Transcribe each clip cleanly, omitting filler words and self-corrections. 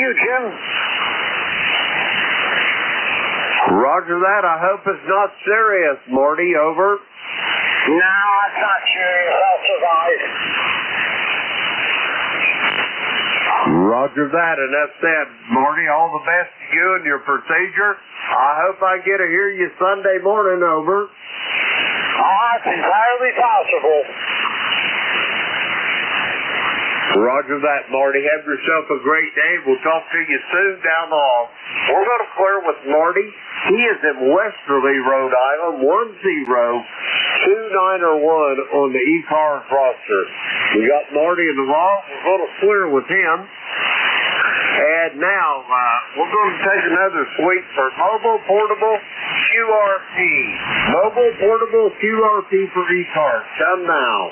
you, Jim. Roger that. I hope it's not serious, Marty. Over. No, it's not serious. I'll survive. Roger that, and that's that. Marty, all the best to you and your procedure. I hope I get to hear you Sunday morning. Over. Oh, that's entirely possible. Roger that, Marty. Have yourself a great day. We'll talk to you soon down the hall. We're going to clear with Marty. He is in Westerly, Rhode Island, 10291 on the ECARS roster. We got Marty in the hall. We're going to clear with him. And now, we're going to take another sweep for Mobile Portable QRP. Mobile Portable QRP for ECARS. Come now.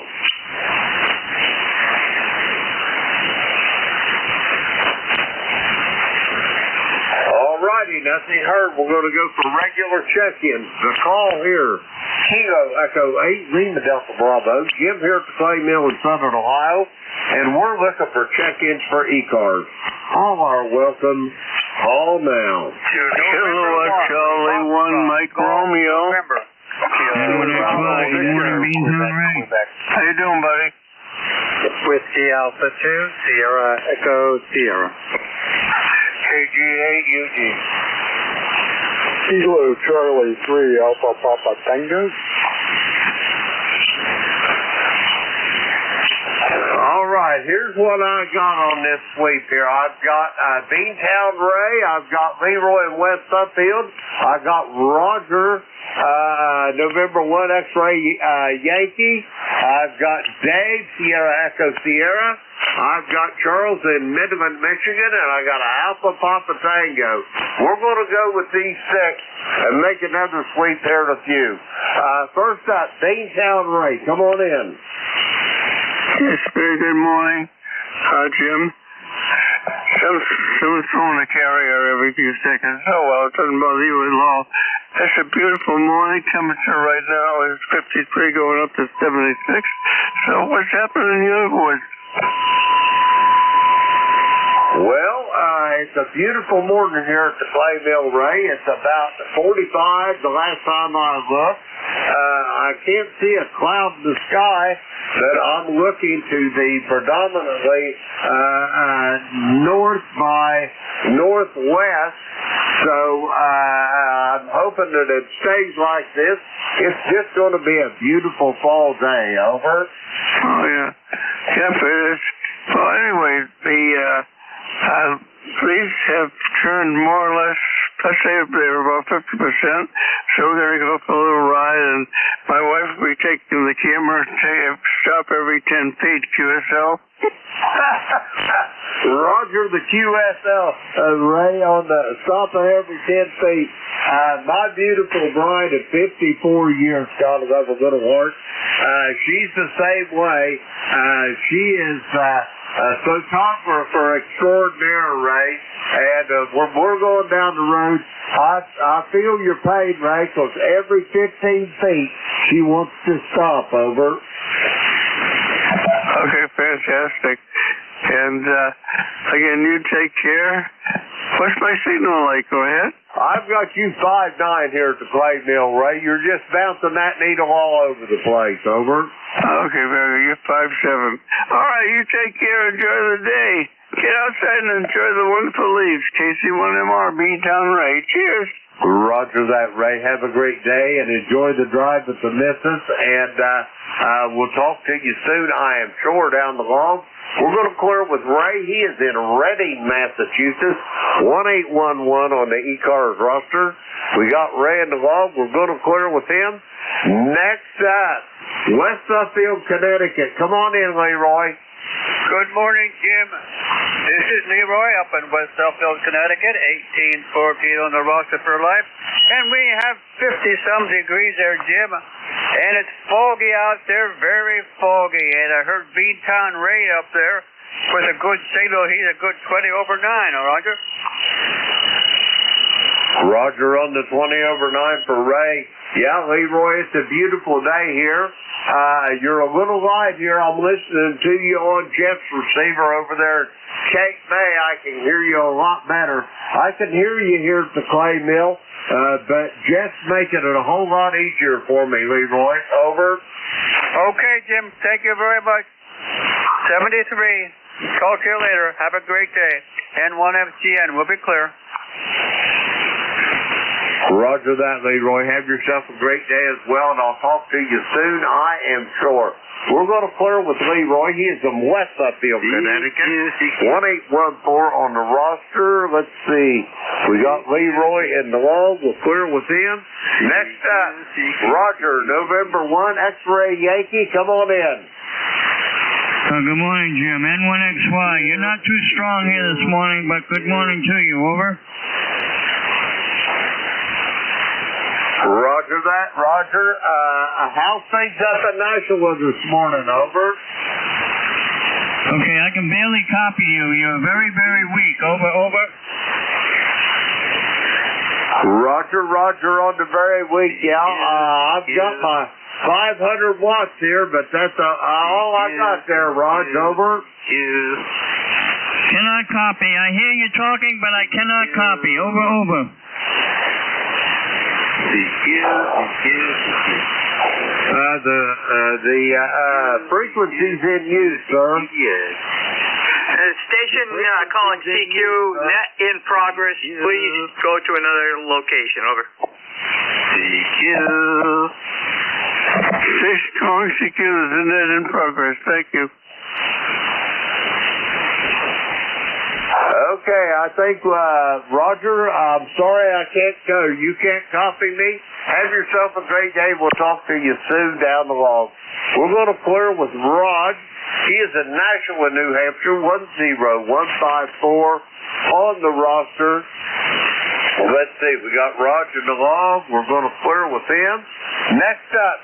Alrighty, nothing heard. We're going to go for regular check-ins. The call here, Kilo Echo 8, Lima Delta Bravo. Jim here at the Clay Mill in Southern Ohio, and we're looking for check-ins for ECARS. All are welcome. Call now. Kilo Charlie 1, Mike Romeo. How you doing, buddy? Whiskey Alpha 2, Sierra Echo Sierra. KG8UG. Kilo Charlie 3, Alpha Papa Tango. All right, here's what I got on this sweep here. I've got Beantown Ray. I've got Leroy in West Suffield. I got Roger, November 1 X-Ray Yankee. I've got Dave, Sierra Echo Sierra. I've got Charles in Midland, Michigan, and I got an Alpha Papa Tango. We're going to go with these 6 and make another sweep here in a few. First up, Beantown Ray. Come on in. Yes, very good morning, Jim. Someone's throwing a carrier every few seconds. Oh, well, it doesn't bother you at all. It's a beautiful morning. Temperature right now is 53 going up to 76. So what's happening in your voice? Well, it's a beautiful morning here at the Clay Mill, Ray. It's about 45 the last time I looked. I can't see a cloud in the sky, but I'm looking to the predominantly north by northwest. So I'm hoping that it stays like this. It's just going to be a beautiful fall day. Over. Oh, yeah. Yep, it is. Well, anyway, the police have turned more or less, let's say they're about 50%, so we're going to go for a little ride, and my wife will be taking the camera and stop every 10 feet, QSL. Roger the QSL, Ray, on the stop every 10 feet. My beautiful bride at 54 years, God love her little heart. She's the same way. She is a photographer extraordinaire, Ray. And when we're going down the road, I feel your pain, Ray, because every 15 feet she wants to stop. Over. Okay, fantastic. And again, you take care. What's my signal like? Go ahead. I've got you 5'9" here at the Clay Mill, Ray. You're just bouncing that needle all over the place. Over. Okay, very good. You're 5'7". All right, you take care. Enjoy the day. Get outside and enjoy the wonderful leaves. KC1MR, Beantown Ray. Cheers. Roger that, Ray. Have a great day and enjoy the drive with the missus. And we'll talk to you soon, I am sure, down the long. We're going to clear with Ray. He is in Reading, Massachusetts, 1811 on the ECARS roster. We got Ray in the log. We're going to clear with him. Next up, West Suffield, Connecticut. Come on in, Leroy. Good morning, Jim. This is Leroy up in West Suffield, Connecticut, 1814 on the roster for life. And we have 50-some degrees there, Jim. And it's foggy out there, very foggy. And I heard Beantown Ray up there with a good signal. He's a good 20 over 9, Roger. Roger on the 20 over 9 for Ray. Yeah, Leroy, it's a beautiful day here. You're a little light here. I'm listening to you on Jeff's receiver over there. Cape May, I can hear you a lot better. I can hear you here at the clay mill, but Jeff's making it a whole lot easier for me, Leroy. Over. Okay, Jim. Thank you very much. 73. Talk to you later. Have a great day. N1FGN. We'll be clear. Roger that, Leroy. Have yourself a great day as well, and I'll talk to you soon, I am sure. We're going to clear with Leroy. He is from West Upfield, Connecticut. 1814 on the roster. Let's see. We got Leroy in the log. We'll clear with him. Next up, Roger, November 1, X-Ray Yankee. Come on in. Good morning, Jim. N1XY. You're not too strong here this morning, but good morning to you. Over. Roger that, Roger. How's things up at Nashua this morning? Over. Okay, I can barely copy you. You're very, very weak. Over, over. Roger on the very weak, yeah. I've got my 500 watts here, but that's all I got there, Rog. Over. Cannot copy. I hear you talking, but I cannot copy. Over, over. The frequency's in use, sir. Station calling CQ, net in progress. Please go to another location. Over. CQ. Station calling CQ is a net in progress. Thank you. Okay, I think, Roger, I'm sorry I can't go. You can't copy me. Have yourself a great day. We'll talk to you soon down the log. We're going to clear with Rod. He is in Nashua, New Hampshire, 10154 on the roster. Well, let's see. We got Rod in the log. We're going to clear with him. Next up,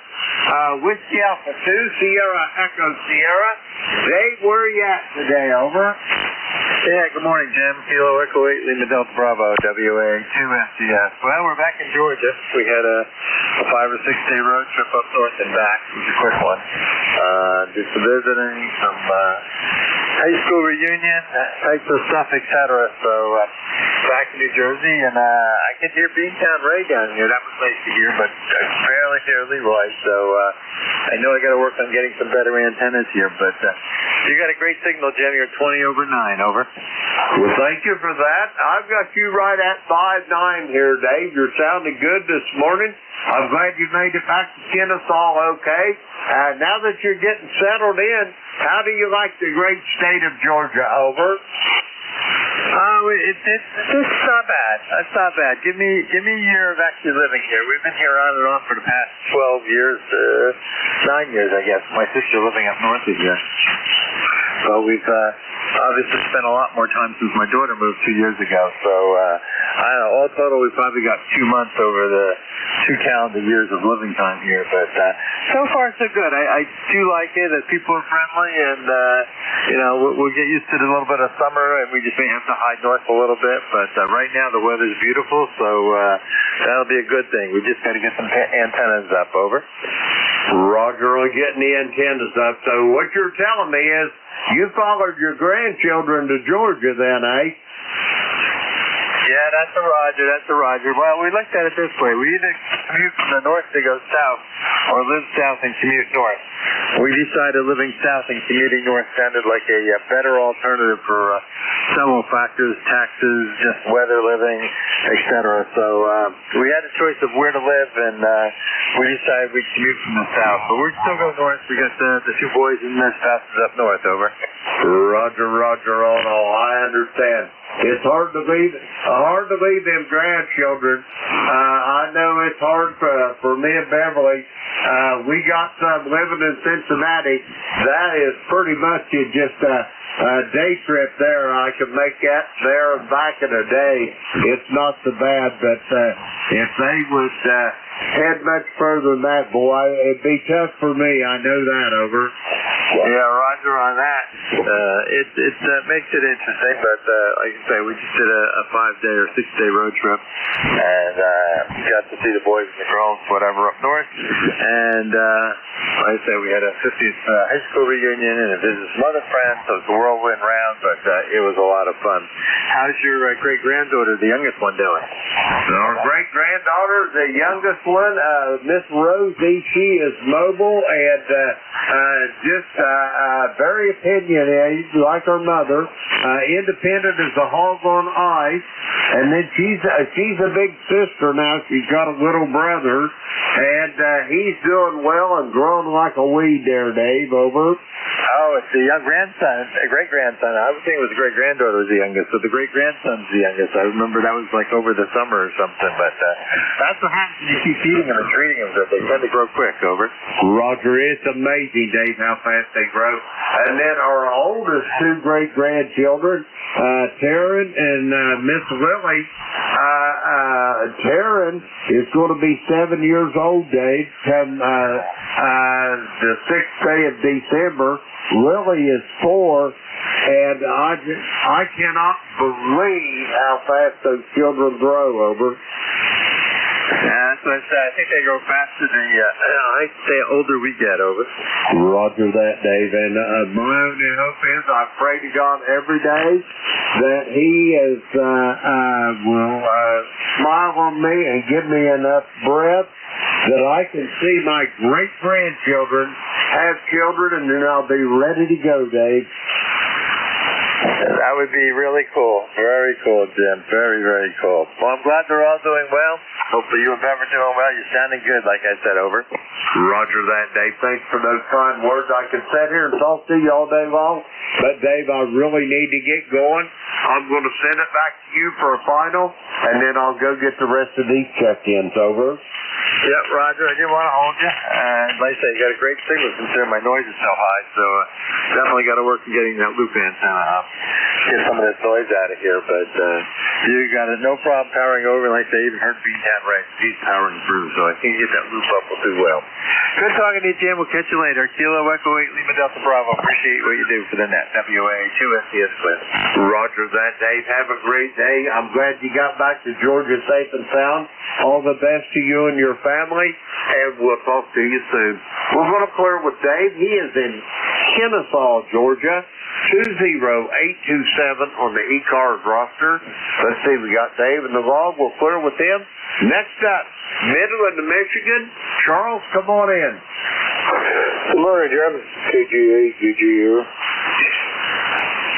Whiskey Alpha 2, Sierra Echo Sierra. Dave, where are you at today? Over. Yeah, good morning, Jim. Kilo Echo 8, Lima Delta Bravo, WA 2SGS. Well, we're back in Georgia. We had a 5 or 6 day road trip up north and back. It was a quick one. Did some visiting, some high school reunion, types of stuff, etc. So, back in New Jersey, and I could hear Beantown Ray down here. That was nice to hear, but I barely hear Leroy, so I know I got to work on getting some better antennas here, but you got a great signal, Jim. You're 20/9, over. Well, thank you for that. I've got you right at 5'9" here, Dave. You're sounding good this morning. I'm glad you made it back to Kennesaw okay. Now that you're getting settled in, how do you like the great state of Georgia? Over. It's not bad. It's not bad. Give me a year of actually living here. We've been here on and off for the past 12 years, 9 years, I guess. My sister living up north of here. So we've obviously spent a lot more time since my daughter moved 2 years ago. So I don't know. All total, we probably got 2 months over the 2 calendar years of living time here. But so far, so good. I do like it. That people are friendly, and we'll get used to a little bit of summer, and we just may have to hide north a little bit. But right now, the weather's beautiful, so that'll be a good thing. We just got to get some antennas up. Over. Roger on getting the antennas up. So what you're telling me is you followed your grandchildren to Georgia then, eh? Yeah, that's a Roger. That's a Roger. Well, we looked at it this way. We either commute from the north to go south or live south and commute north. We decided living south and commuting north sounded like a better alternative for several factors, taxes, just weather, living, etc. So we had a choice of where to live, and we decided we'd commute from the south. But we're still going north. We got the 2 boys and their spouses up north. Over. Roger on all. I understand. It's hard to leave them grandchildren. I know it's hard for me and Beverly. We got some living in Cincinnati. That is pretty much just a day trip there. I can make that there and back in a day. It's not so bad, but if they would head much further than that, boy, it'd be tough for me. I know that. Over. Yeah, Roger on that. It makes it interesting, but like I say, we just did a 5-day or 6-day road trip, and got to see the boys and the girls, whatever, up north. And like I say, we had a 50th high school reunion and a visit some other friends, so it's a whirlwind round, but it was a lot of fun. How's your great-granddaughter, the youngest one, doing? Our great-granddaughter, the youngest one, Miss Rosie, she is mobile and just very opinionated, like her mother, independent as a hog on ice, and then she's a big sister now. She's got a little brother, and he's doing well and growing like a weed there, Dave. Over. Oh, it's the young grandson, a great-grandson. I would think it was a great-granddaughter was the youngest, so the great-grandson's the youngest. I remember that was like over the summer or something, but that's what happens when you keep feeding them and treating them, so they tend to grow quick. Over. Roger, it's amazing, Dave, how fast they grow. And then our oldest two great-grandchildren, Taryn and Miss Lily. Taryn is going to be 7 years old, Dave, come the 6th day of December. Lily is 4, and I cannot believe how fast those children grow. Over. That's what I said. I think they grow faster I say older we get. Over. Roger that, Dave. And my only hope is I pray to God every day that He will smile on me and give me enough breath that I can see my great-grandchildren have children, and then I'll be ready to go, Dave. That would be really cool. Very cool, Jim. Very, very cool. Well, I'm glad they're all doing well. Hopefully you and Bev are doing well. You're sounding good, like I said. Over. Roger that, Dave. Thanks for those kind words. I could sit here and talk to you all day long, but, Dave, I really need to get going. I'm going to send it back to you for a final, and then I'll go get the rest of these check-ins. Over. Yep, Roger. I didn't want to hold you. Like I say, you got a great signal considering my noise is so high, so definitely got to work on getting that loop antenna up. Get some of this noise out of here, but you got no problem powering over. Like I say, even heard Beantown right. He's powering through, so I think you get that loop up will do well. Good talking to you, Jim. We'll catch you later. Kilo Echo 8 Lima Delta Bravo. Appreciate what you do for the net. WA 2SCS Cliff. Roger that, Dave. Have a great day. I'm glad you got back to Georgia safe and sound. All the best to you and your family, and we'll talk to you soon. We're going to clear with Dave. He is in Kennesaw, Georgia. 20827 on the ECARS roster. Let's see, we got Dave in the log. We'll clear with him. Next up, Midland, Michigan. Charles, come on in. Good morning, Jim. KG8, KGU.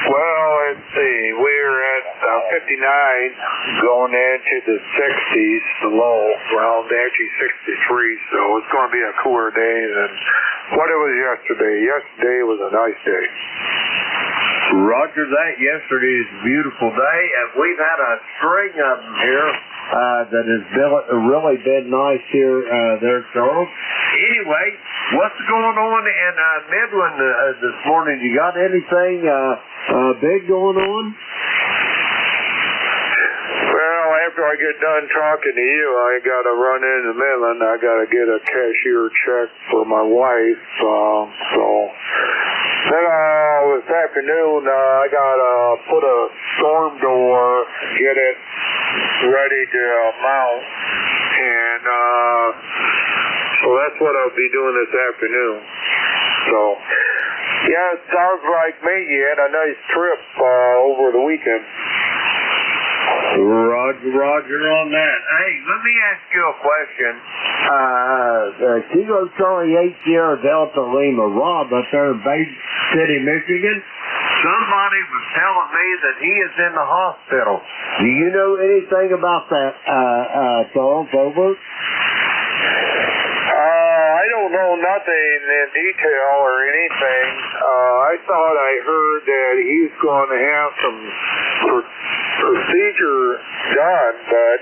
Well, let's see. We're at 59 going into the 60s, the low. Well, actually 63, so it's going to be a cooler day than what it was yesterday. Yesterday was a nice day. Roger that. Yesterday is a beautiful day, and we've had a string of them here that has really been nice here, there, Charles. Anyway, what's going on in Midland this morning? You got anything big going on? Well, after I get done talking to you, I got to run into Midland. I got to get a cashier check for my wife. Then this afternoon, I got to put a storm door, get it ready to mount, and so that's what I'll be doing this afternoon. So, yeah, it sounds like me. You had a nice trip over the weekend. Roger on that. Hey, let me ask you a question. Kilo Charlie 8 Sierra Delta Lima, Rob up there in Bay City, Michigan. Somebody was telling me that he is in the hospital. Do you know anything about that, Charles? Over? I don't know nothing in detail or anything. I thought I heard that he's going to have some procedure done, but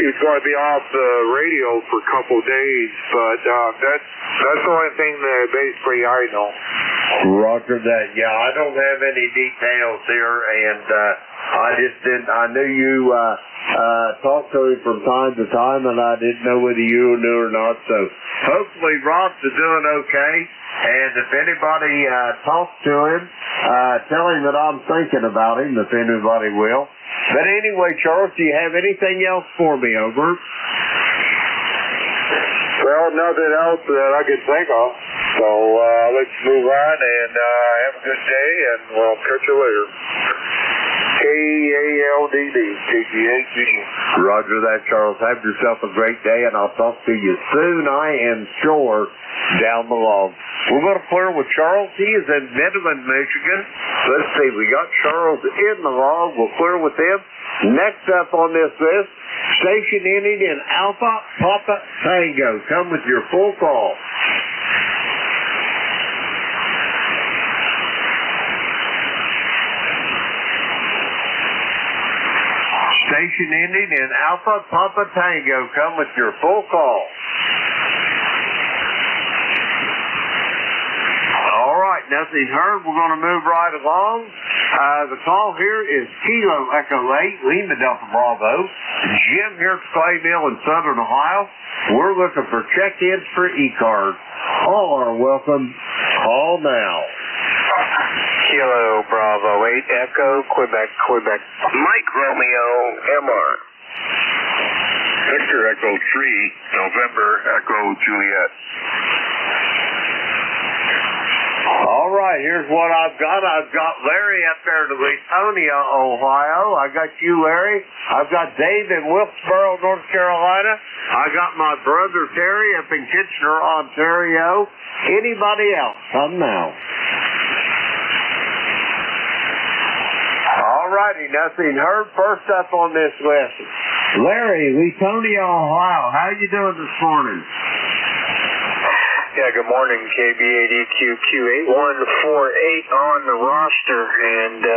he's going to be off the radio for a couple days. But that's the only thing that basically I know. Roger that. Yeah, I don't have any details here, and I knew you talked to him from time to time, and I didn't know whether you knew or not. So hopefully Rob's doing okay, And if anybody talks to him, tell him that I'm thinking about him, if anybody will. But anyway, Charles, do you have anything else for me? Over. Well, nothing else that I can think of. So let's move on and have a good day, and we'll catch you later. KALDD, KGHG. Roger that, Charles. Have yourself a great day, and I'll talk to you soon, I am sure, down the log. We're going to clear with Charles. He is in Midland, Michigan. Let's see, we got Charles in the log. We'll clear with him. Next up on this list, station ending in Alpha Papa Tango. Come with your full call. Station ending in Alpha Papa Tango. Come with your full call. All right, nothing heard. We're going to move right along. The call here is Kilo Echo 8, Lima Delta Bravo. Jim here at the Clay Mill in Southern Ohio. We're looking for check-ins for ECARS. All are welcome. Call now. Kilo Bravo 8 Echo, Quebec. Mike Romeo, MR. Victor Echo 3, November Echo Juliet. All right, here's what I've got. I've got Larry up there to Latonia, Ohio. I got you, Larry. I've got Dave in Wilkesboro, North Carolina. I got my brother Terry up in Kitchener, Ontario. Anybody else? Come now. All righty, nothing heard. First up on this list, Larry, Latonia, Ohio. How you doing this morning? Yeah, good morning, KB8EQQ8148 on the roster, and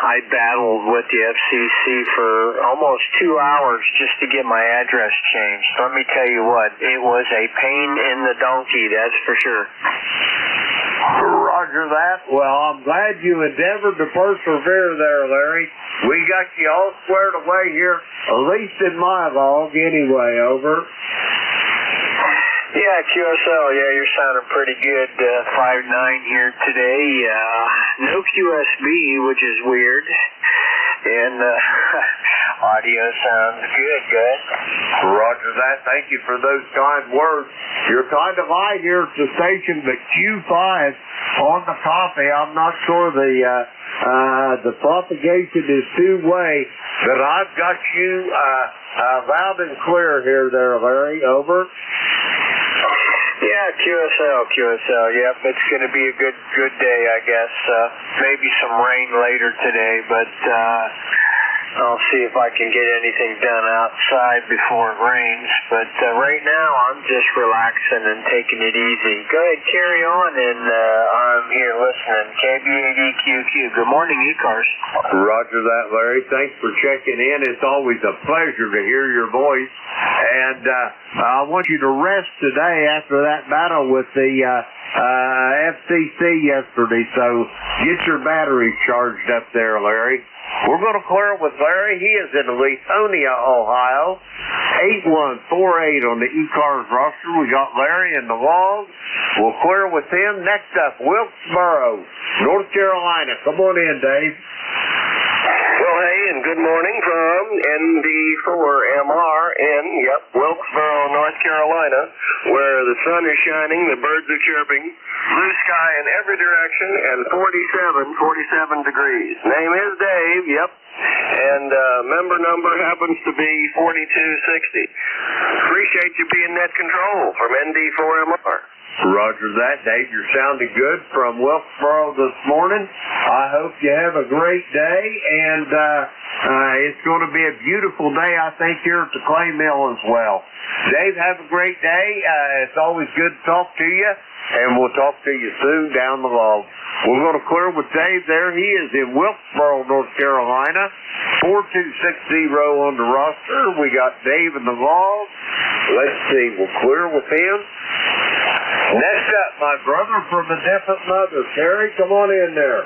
I battled with the FCC for almost 2 hours just to get my address changed. Let me tell you what, it was a pain in the donkey, that's for sure. Roger that. Well, I'm glad you endeavored to persevere there, Larry. We got you all squared away here, at least in my log anyway, over. Yeah, QSL, yeah, you're sounding pretty good, 5-9 here today. No QSB, which is weird. And audio sounds good, guys. Roger that. Thank you for those kind words. You're kind of light here at the station, but Q5 on the copy. I'm not sure the propagation is two-way, but I've got you loud and clear here there, Larry. Over. Yeah, QSL, yep, it's going to be a good day, I guess. Maybe some rain later today, but I'll see if I can get anything done outside before it rains. But right now, I'm just relaxing and taking it easy. Go ahead, carry on, and I'm here listening. KB8EQQ, good morning, ECARS. Roger that, Larry. Thanks for checking in. It's always a pleasure to hear your voice. And I want you to rest today after that battle with the FCC yesterday. So get your batteries charged up there, Larry. We're going to clear with Larry. He is in Latonia, Ohio. 8148 on the ECARS roster. We got Larry in the log. We'll clear with him. Next up, Wilkesboro, North Carolina. Come on in, Dave. Well, hey, and good morning from ND4MR in, Wilkesboro, North Carolina, where the sun is shining, the birds are chirping, blue sky in every direction, and 47 degrees. Name is Dave, and member number happens to be 4260. Appreciate you being net control from ND4MR. Roger that, Dave. You're sounding good from Wilkesboro this morning. I hope you have a great day, and it's going to be a beautiful day, I think, here at the Clay Mill as well. Dave, have a great day. It's always good to talk to you, and we'll talk to you soon down the log. We're going to clear with Dave there. He is in Wilkesboro, North Carolina. 4260 on the roster. We got Dave in the log. Let's see. We'll clear with him. Next up, my brother from a different mother, Terry. Come on in there.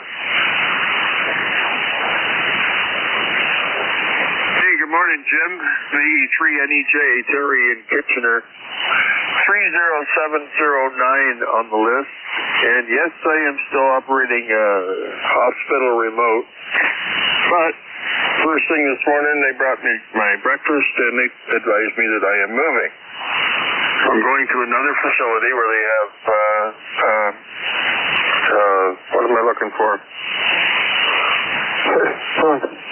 Hey, good morning, Jim. The E3NEJ, Terry in Kitchener. 3 30709 on the list. And yes, I am still operating hospital remote. But first thing this morning, they brought me my breakfast and they advised me that I am moving. I'm going to another facility where they have, what am I looking for?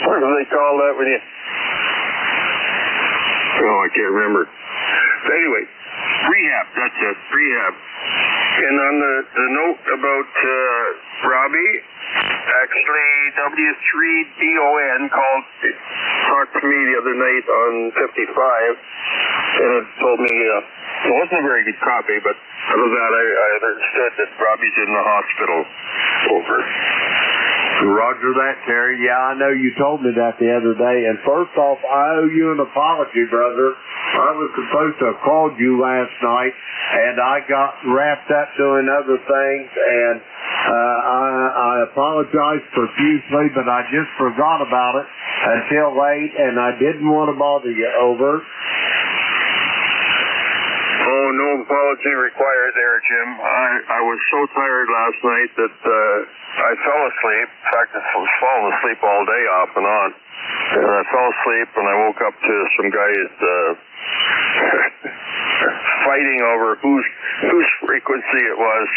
What do they call that when you... Oh, I can't remember. But anyway, rehab, that's it, rehab. And on the note about Robbie, actually W3DON talked to me the other night on 55, and it told me it wasn't a very good copy, but out of that I understood that Robbie's in the hospital. Over. Roger that, Terry. Yeah, I know you told me that the other day. And first off, I owe you an apology, brother. I was supposed to have called you last night, and I got wrapped up doing other things, and I apologize profusely, but I just forgot about it until late, and I didn't want to bother you. Over. Oh, no apology required there, Jim. I was so tired last night that I fell asleep. In fact, I was falling asleep all day off and on. And I fell asleep and I woke up to some guys fighting over whose frequency it was.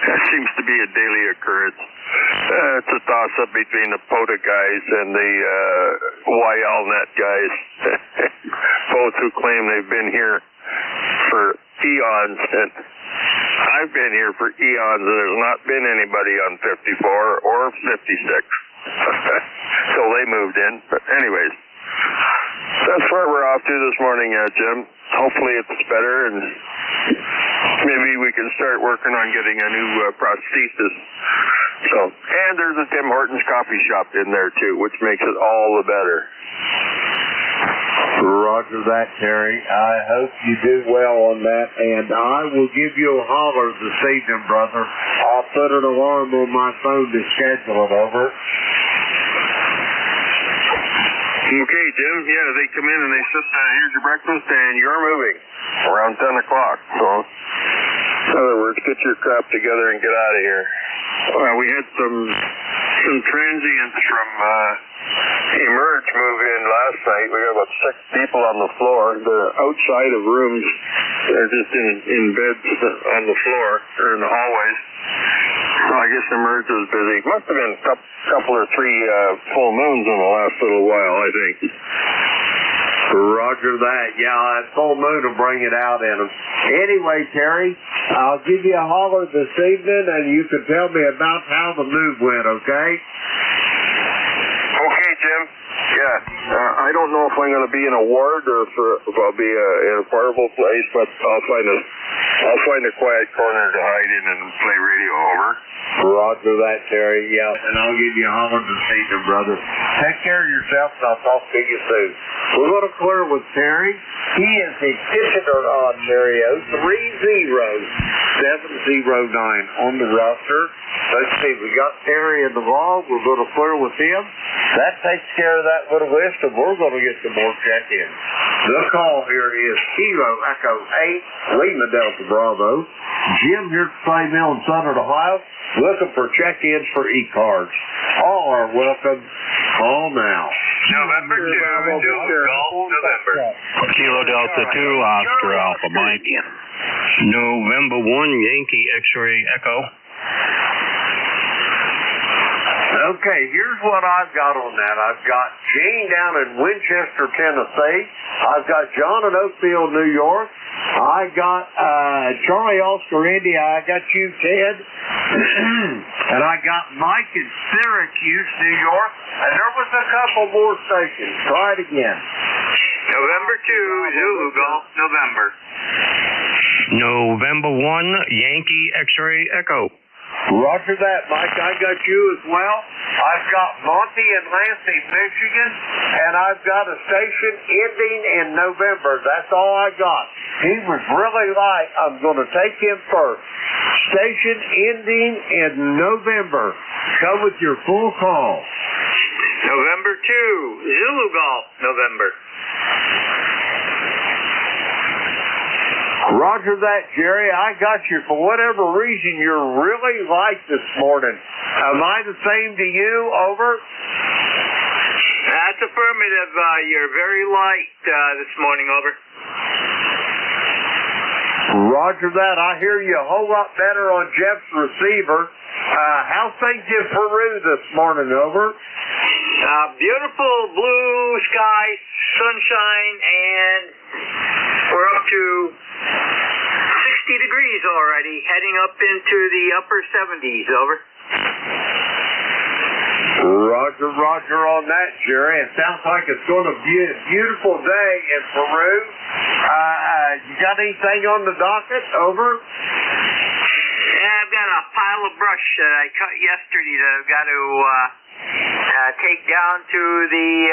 That seems to be a daily occurrence. It's a toss-up between the POTA guys and the YLNet guys, both who claim they've been here for eons, and I've been here for eons, and there's not been anybody on 54 or 56 till they moved in. But anyways, that's where we're off to this morning, Jim. Hopefully it's better, and maybe we can start working on getting a new prosthesis. So, and there's a Tim Hortons coffee shop in there too, which makes it all the better. Roger that, Terry. I hope you do well on that, and I will give you a holler this evening, brother. I'll put an alarm on my phone to schedule it. Over. Okay, Jim. Yeah, they come in and they sit down. Here's your breakfast, and you're moving around 10 o'clock. So, in other words, get your crap together and get out of here. Well, we had some transients from Emerge move in last night. We got about 6 people on the floor. They're outside of rooms. They're just in beds on the floor or in the hallways. Well, I guess Emerge was busy. Must have been a couple or 3 full moons in the last little while, I think. Roger that. Yeah, that full moon will bring it out in them. Anyway, Terry, I'll give you a holler this evening, and you can tell me about how the move went, okay? Okay, Jim. Yeah. I don't know if I'm going to be in a ward or if I'll be in a portable place, but I'll find a quiet corner to hide in and play radio. Over. Roger that, Terry. Yeah, and I'll give you a holler this evening, brother. Take care of yourself, and I'll talk to you soon. We're going to clear with Terry. He is the Kitchener, Ontario, 30709 on the roster. Let's see, we got Terry in the log. We're going to clear with him. That takes care of that little list, and we're going to get some more check-ins. The call here is Kilo Echo 8, Lima Delta Bravo. Jim here at Clay Mill in Southern Ohio, looking for check-ins for ECARS. All are welcome. Call now. November 2, Golf November. Kilo Delta 2, Oscar Alpha Mike. November 1, Yankee X-Ray Echo. Okay, here's what I've got on that. I've got Gene down in Winchester, Tennessee. I've got John in Oakville, New York. I got Charlie Oscar, India. I got you, Ted. And I got Mike in Syracuse, New York. And there was a couple more stations. Try it again. November 2, Zulu Golf November. November 1, Yankee X-Ray Echo. Roger that, Mike. I got you as well. I've got Monty in Lansing, Michigan, and I've got a station ending in November. That's all I got. He was really light. I'm going to take him first. Station ending in November. Come with your full call. November 2, Zulu Golf November. Roger that, Jerry. I got you. For whatever reason, you're really light this morning. Am I the same to you? Over? That's affirmative. You're very light this morning. Over. Roger that. I hear you a whole lot better on Jeff's receiver. How's things in Peru this morning? Over. Beautiful blue sky, sunshine, and we're up to 60 degrees already, heading up into the upper 70s. Over. Roger on that, Jerry. It sounds like it's going to be a beautiful day in Peru. You got anything on the docket? Over. Yeah, I've got a pile of brush that I cut yesterday that I've got to take down to the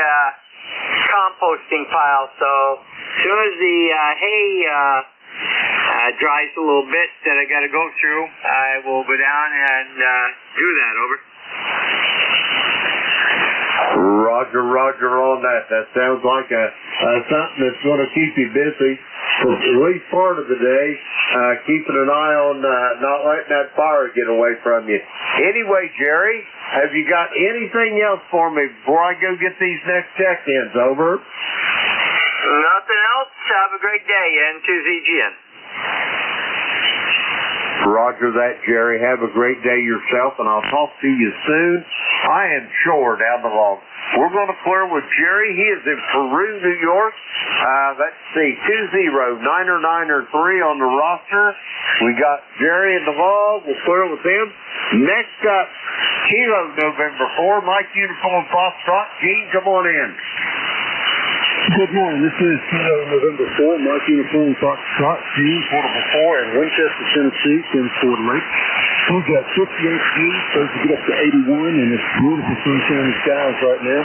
composting pile. So as soon as the hay dries a little bit that I got to go through, I will go down and do that. Over. Roger on that. That sounds like something that's going to keep you busy for at least part of the day, keeping an eye on not letting that fire get away from you. Anyway, Jerry, have you got anything else for me before I go get these next check-ins? Over. Nothing else. Have a great day. N2ZGN. Roger that, Jerry. Have a great day yourself, and I'll talk to you soon. I am sure down the log. We're going to clear with Jerry. He is in Peru, New York. Let's see, 20993 on the roster. We got Jerry in the log. We'll clear with him. Next up, Kilo November 4, Mike Uniform Foxtrot. Gene, come on in. Good morning. This is Kilo November 4, Mike Uniform Foxtrot, Gene, Portable 4 in Winchester, Tennessee, in Ford Lake. We've got 58 degrees, supposed to get up to 81, and it's beautiful sunshine skies right now.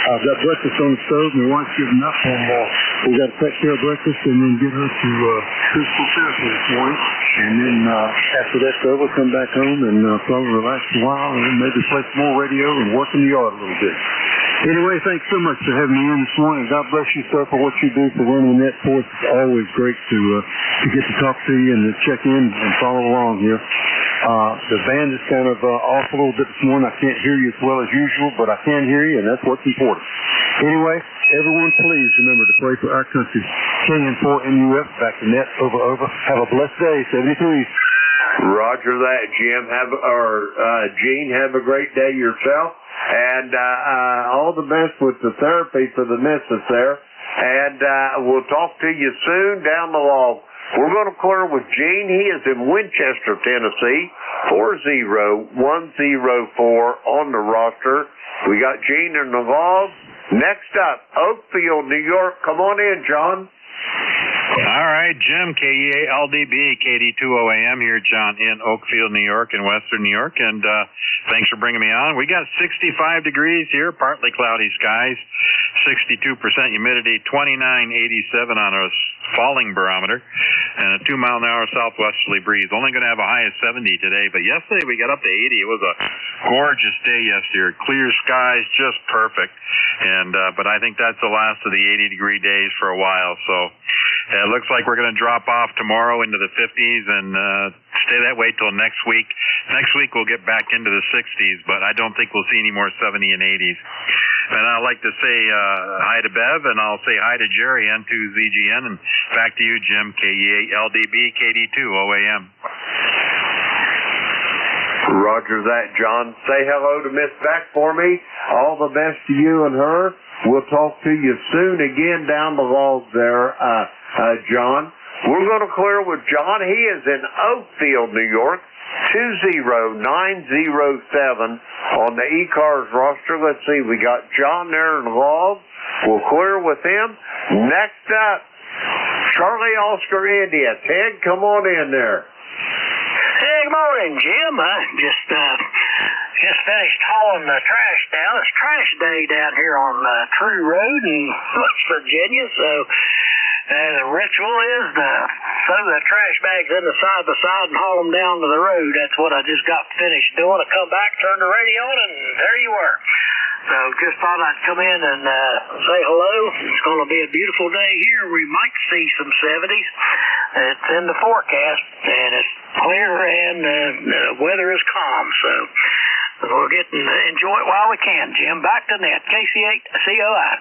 I've got breakfast on the stove. My wife's getting up, and we got to take care of breakfast and then get her to physical therapy this morning. And then after that's over, come back home and probably relax a while and maybe play some more radio and work in the yard a little bit. Anyway, thanks so much for having me in this morning. God bless you, sir, for what you do for running that for us. It's always great to get to talk to you and to check in and follow along here. The band is kind of off a little bit this morning. I can't hear you as well as usual, but I can hear you, and that's what's important. Anyway, everyone, please remember to pray for our country. KN4NUF, back to net, over. Have a blessed day, 73. Roger that, Jim. Gene, have a great day yourself. And all the best with the therapy for the missus there. And we'll talk to you soon down the log. We're going to clear with Gene. He is in Winchester, Tennessee, 40104 on the roster. We got Gene in the log. Next up, Oakfield, New York. Come on in, John. All right, Jim, KEALDB, KD20AM here, John, in Oakfield, New York, in Western New York, and thanks for bringing me on. We got 65 degrees here, partly cloudy skies, 62% humidity, 2987 on a falling barometer, and a 2-mile-an-hour southwesterly breeze. Only going to have a high of 70 today, but yesterday we got up to 80. It was a gorgeous day yesterday. Clear skies, just perfect. And but I think that's the last of the 80-degree days for a while, so it looks like we're going to drop off tomorrow into the 50s and stay that way till next week. Next week we'll get back into the 60s, but I don't think we'll see any more 70 and 80s. And I'd like to say hi to Bev, and I'll say hi to Jerry, N2ZGN, and back to you, Jim, KEALDB, KD2OAM. Roger that, John. Say hello to Miss Beck for me. All the best to you and her. We'll talk to you soon again down the log there, John. We're going to clear with John. He is in Oakfield, New York, 20907 on the ECARS roster. Let's see, we got John there in the log. We'll clear with him. Next up, Charlie Oscar India. Ted, come on in there. Hey, good morning, Jim. I just finished hauling the trash down. It's trash day down here on True Road in West Virginia, so the ritual is to throw the trash bags in the side by side and haul them down to the road. That's what I just got finished doing. I come back, turn the radio on, and there you were. So just thought I'd come in and say hello. It's going to be a beautiful day here. We might see some 70s. it's in the forecast, and it's clear, and the weather is calm, so we'll get and enjoy it while we can, Jim. Back to net, KC8 COI.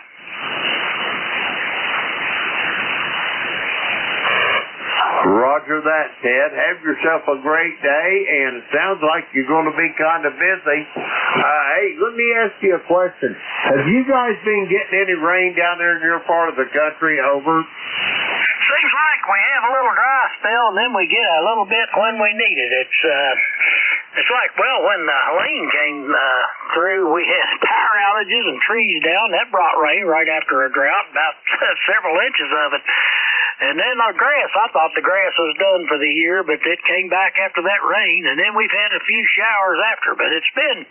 Roger that, Ted. Have yourself a great day, and it sounds like you're going to be kind of busy. Hey, let me ask you a question. Have you guys been getting any rain down there in your part of the country? Over. Seems like we have a little dry spell, and then we get a little bit when we need it. It's like, well, when Helene came through, we had power outages and trees down. That brought rain right after a drought, about several inches of it. And then our grass, I thought the grass was done for the year, but it came back after that rain, and then we've had a few showers after. But it's been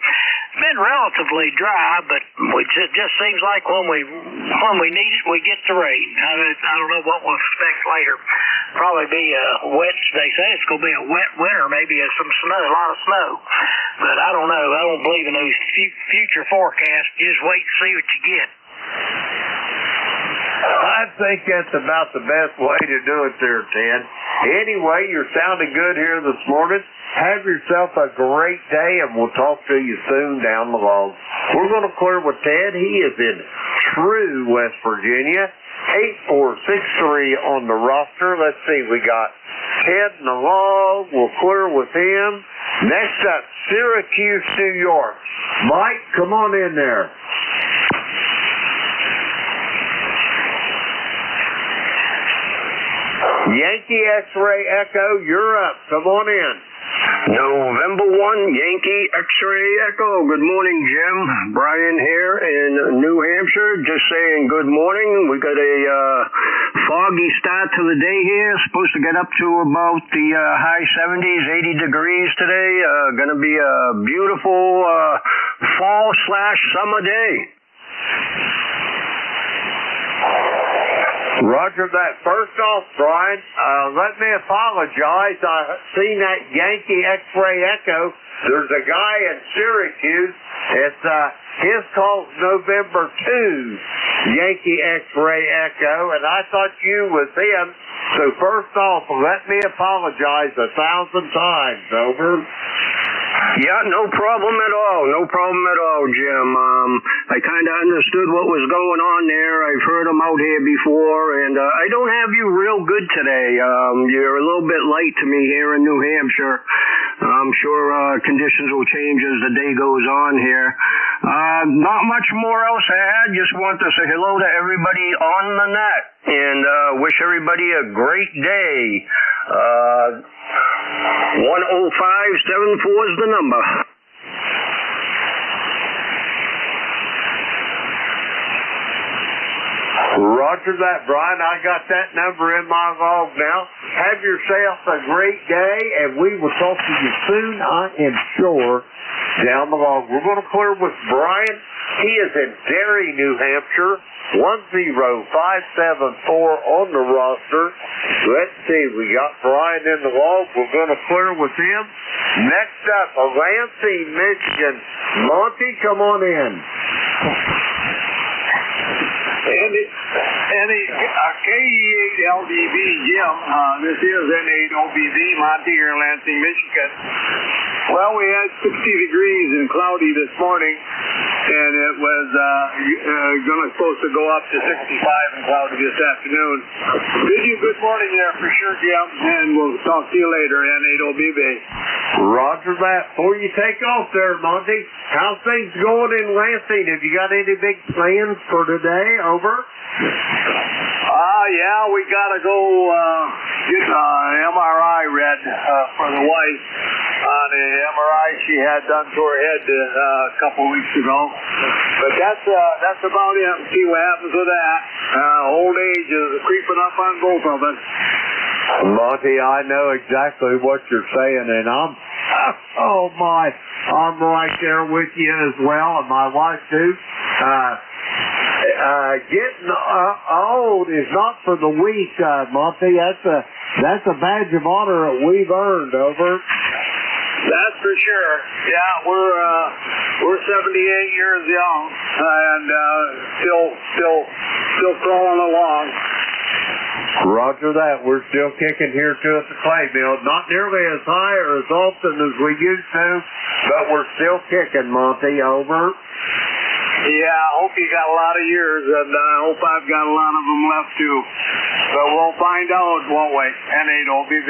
relatively dry, but it just seems like when we need it, we get the rain. I don't know what we'll expect later. Probably be wet. They say it's going to be a wet winter, maybe some snow, a lot of snow. But I don't know. I don't believe in those future forecasts. Just wait and see what you get. I think that's about the best way to do it there, Ted. Anyway, you're sounding good here this morning. Have yourself a great day, and we'll talk to you soon down the log. We're going to clear with Ted. He is in True, West Virginia. 8463 on the roster. Let's see, we got Ted in the log. We'll clear with him. Next up, Syracuse, New York. Mike, come on in there. Yankee X-Ray Echo, you're up. Come on in. November 1, Yankee X-Ray Echo. Good morning, Jim. Brian here in New Hampshire. Just saying good morning. We got a foggy start to the day here. Supposed to get up to about the high 70s, 80 degrees today. Going to be a beautiful fall/summer day. Roger that. First off, Brian, let me apologize. I seen that Yankee X-Ray Echo. There's a guy in Syracuse. It's his call's November 2, Yankee X-Ray Echo, and I thought you was him. So first off, let me apologize 1,000 times. Over. Yeah, no problem at all. No problem at all, Jim. I kind of understood what was going on there. I've heard them out here before, and I don't have you real good today. You're a little bit light to me here in New Hampshire. I'm sure conditions will change as the day goes on here. Not much more else I had. Just want to say hello to everybody on the net and wish everybody a great day. 10574 is the number. Roger that, Brian. I got that number in my log now. Have yourself a great day, and we will talk to you soon, I am sure, down the log. We're going to clear with Brian. He is in Derry, New Hampshire. 10574 on the roster. Let's see, we got Brian in the log. We're going to clear with him. Next up, Lansing, Michigan. Monty, come on in. Andy, KE8 LDB, Jim. This is N8OBB, Monty here in Lansing, Michigan. Well, we had 60 degrees and cloudy this morning, and it was supposed to go up to 65 and cloudy this afternoon. Bid you good morning there for sure, Jim, and we'll talk to you later, N8OBB. Roger that. Before you take off there, Monty, how's things going in Lansing? Have you got any big plans for today? Over. Yeah, we gotta go get an MRI read for the wife on an MRI she had done to her head a couple weeks ago. But that's about it. See what happens with that. Old age is creeping up on both of us. Monty, I know exactly what you're saying, and I'm right there with you as well, and my wife too. Getting old is not for the weak, Monty. That's a badge of honor that we've earned. Over. That's for sure. Yeah, we're 78 years young and still crawling along. Roger that. We're still kicking here too at the clay mill. Not nearly as high or as often as we used to, but we're still kicking, Monty. Over. Yeah, I hope you got a lot of years, and I hope I've got a lot of them left too. But we'll find out, won't we? N8OBV.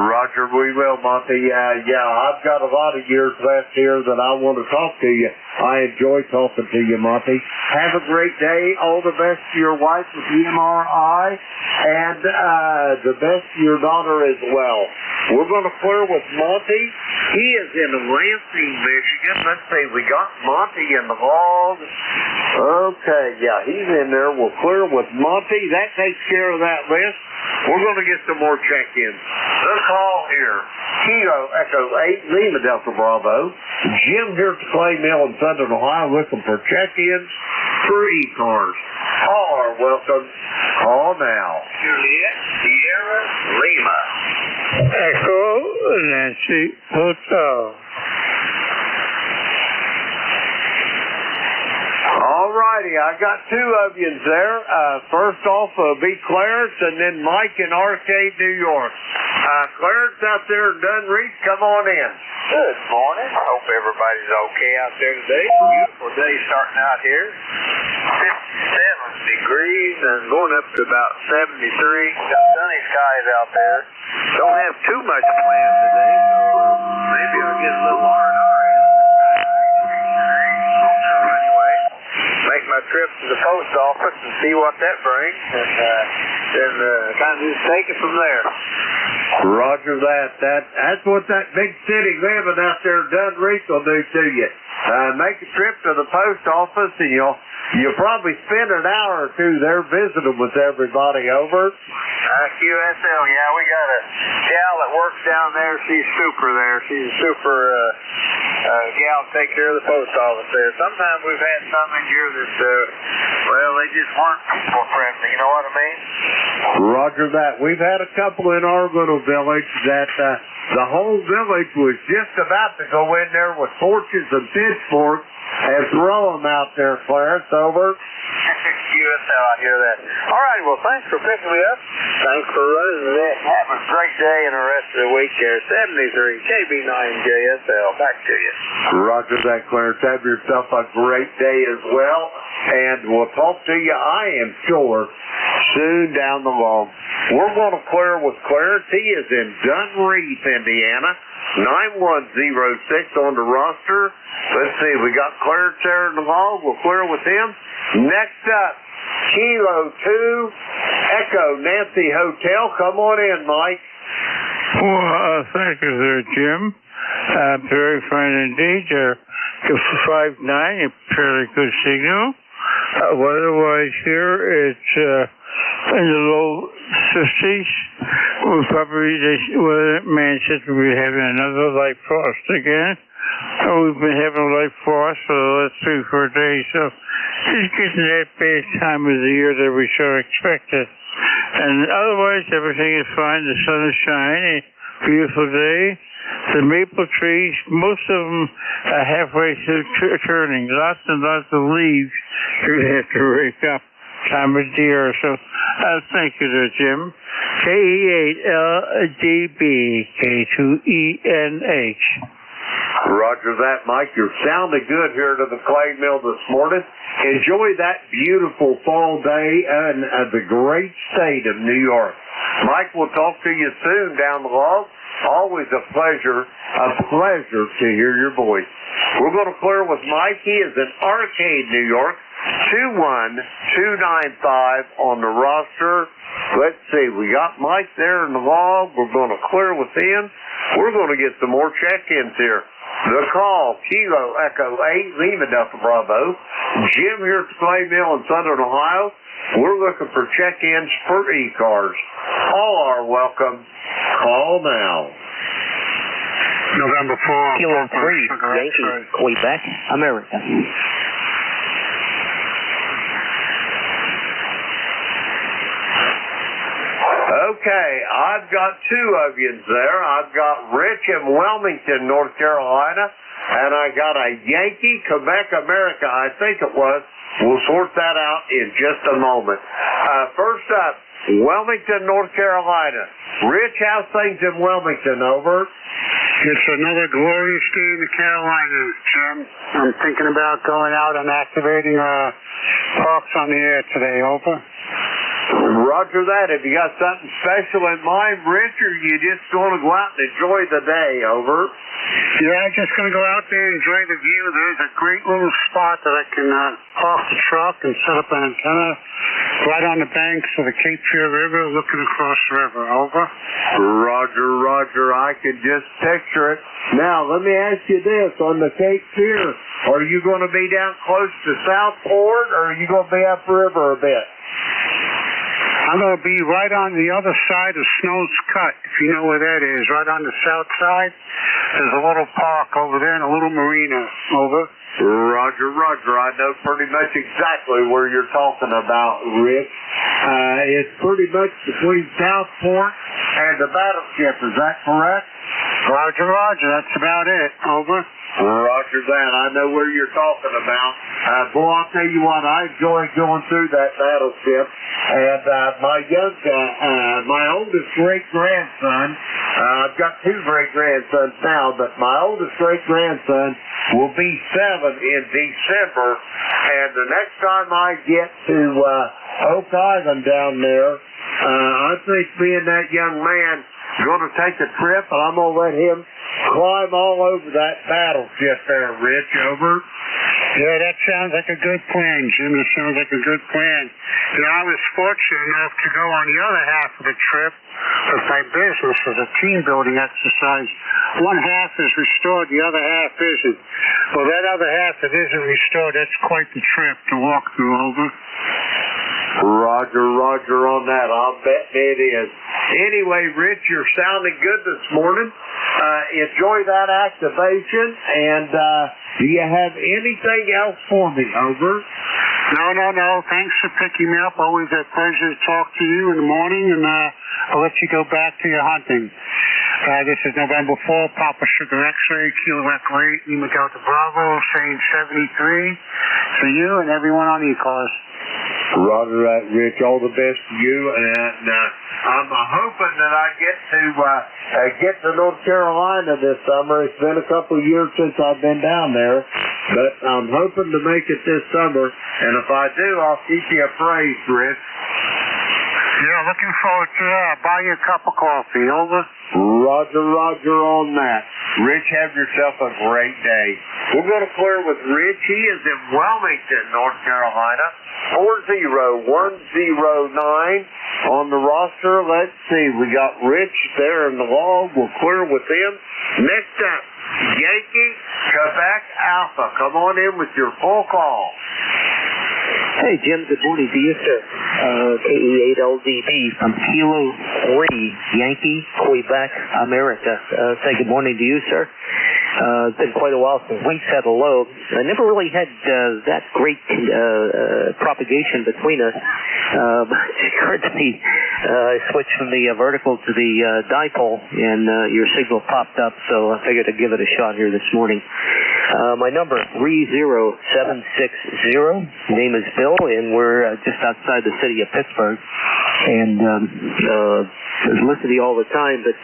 Roger, we will, Monty. Yeah, I've got a lot of years left here that I want to talk to you. I enjoy talking to you, Monty. Have a great day. All the best to your wife with the MRI, and the best to your daughter as well. We're going to clear with Monty. He is in Lansing, Michigan. Let's see, we got Monty in the log. Okay, yeah, he's in there. We'll clear with Monty. That takes care of that list. We're going to get some more check-ins. The call here, Kilo Echo 8, Lima Delta Bravo. Jim here at the Clay Mill in Southern Ohio looking for check-ins for ECARS. All are welcome. Call now. Juliet Sierra Lima. Echo Nancy Hotel. All righty, I got two of you there. First off, be Clarence, and then Mike in Arcade, New York. Clarence out there in Dunreach, come on in. Good morning. I hope everybody's okay out there today. Beautiful day starting out here. 57 degrees and going up to about 73. Got sunny skies out there. Don't have too much planned today, so maybe I'll get a little R&R in. So anyway, make my trip to the post office and see what that brings, and then kind of just take it from there. Roger that. That's what that big city living out there in Dunreach will do to you. Make a trip to the post office, and you'll probably spend an hour or two there visiting with everybody over. QSL, yeah, we got a gal that works down there. She's super there. She's a super gal to take care of the post office there. Sometimes we've had some in here that, well, they just weren't people friendly, you know what I mean? Roger that. We've had a couple in our little village that the whole village was just about to go in there with torches and pitchforks and throw them out there, Clarence. Over. QSL, I hear that. All right, well, thanks for picking me up. Thanks for running that. Have a great day and the rest of the week here. 73 KB9JSL. Back to you. Roger that, Clarence. Have yourself a great day as well. And we'll talk to you, I am sure, soon down the road. We're going to clear with Clarence. He is in Dunreath, Indiana. 9106 on the roster. Let's see, we got Clarence there in the log. We'll clear with him. Next up, Kilo 2, Echo Nancy Hotel. Come on in, Mike. Well, thank you, sir, Jim. Very fine indeed. 5.9, a fairly good signal. Weather-wise here, it's in the low 50s. We'll probably, the weatherman said we'll be having another light frost again. We've been having light frost for the last 3-4 days, so it's getting that bad time of the year that we sort of expected. And otherwise, everything is fine. The sun is shining. Beautiful day. The maple trees, most of them are halfway through turning. Lots and lots of leaves you have to rake up. Time of year. So, thank you there, Jim. KE8LDB, K2ENH. Roger that, Mike. You're sounding good here to the clay mill this morning. Enjoy that beautiful fall day in the great state of New York. Mike, we'll talk to you soon down the log. Always a pleasure to hear your voice. We're going to clear with Mike. He is in Arcade, New York. 21295 on the roster. Let's see, we got Mike there in the log. We're going to clear with him. We're going to get some more check-ins here. The call, Kilo Echo 8, Lima Delta Bravo. Jim here at the Clay Mill in Southern Ohio. We're looking for check-ins for ECARS. All are welcome. Call now. November 4. Kilo 3, Yankee, Quebec, America. Okay, I've got two of you there. I've got Rich in Wilmington, North Carolina, and I got a Yankee, Quebec, America, I think it was. We'll sort that out in just a moment. First up, Wilmington, North Carolina. Rich, how's things in Wilmington? Over. It's another glorious day in the Carolinas, Jim. I'm thinking about going out and activating parks on the air today. Over. Roger that. Have you got something special in mind, Rich, or you just going to go out and enjoy the day? Over. Yeah, I'm just going to go out there and enjoy the view. There's a great little spot that I can park the truck and set up an antenna right on the banks of the Cape Fear River looking across the river. Over. Roger, Roger. I can just picture it. Now, let me ask you this. On the Cape Fear, are you going to be down close to Southport, or are you going to be upriver a bit? I'm going to be right on the other side of Snow's Cut, if you know where that is, right on the south side. There's a little park over there and a little marina. Over. Roger, Roger. I know pretty much exactly where you're talking about, Rick. It's pretty much between Southport and the battleship. Is that correct? Roger, Roger. That's about it. Over. Roger that. I know where you're talking about. Boy, I'll tell you what, I enjoy going through that battleship. And my oldest great-grandson, I've got two great-grandsons now, but my oldest great-grandson will be 7 in December. And the next time I get to Oak Island down there, I think me and that young man are going to take a trip, and I'm going to let him climb all over that battleship there, Rich. Over. Yeah, that sounds like a good plan, Jim. That sounds like a good plan. You know, I was fortunate enough to go on the other half of the trip with my business as a team-building exercise. One half is restored, the other half isn't. Well, that other half that isn't restored, that's quite the trip to walk through. Over. Roger, Roger on that. I'll bet it is. Anyway, Rich, you're sounding good this morning. Enjoy that activation. And do you have anything else for me? Over. No. Thanks for picking me up. Always a pleasure to talk to you in the morning, and I'll let you go back to your hunting. This is November 4, Papa Sugar X-Ray, Kilo Echo 8, Lima Delta Bravo, saying 73 for you and everyone on ECARS. Roger that, Rich. All the best to you, and I'm hoping that I get to North Carolina this summer. It's been a couple of years since I've been down there, but I'm hoping to make it this summer, and if I do, I'll keep you appraised, Rich. Yeah, looking forward to that. Buy you a cup of coffee. Over. Roger, Roger on that. Rich, have yourself a great day. We're going to clear with Rich. He is in Wilmington, North Carolina. 40109 on the roster. Let's see. We got Rich there in the log. We'll clear with him. Next up, Yankee Quebec Alpha. Come on in with your full call. Hey, Jim. Good morning to you, sir. KE8LDB from Kilo 3, Yankee, Quebec, America. Say good morning to you, sir. It's been quite a while since we said hello. I never really had that great propagation between us. It occurred to me, I switched from the vertical to the dipole, and your signal popped up, so I figured I'd give it a shot here this morning. My number, 30760. Name is Bill, and we're just outside the city of Pittsburgh. And listen to you all the time, but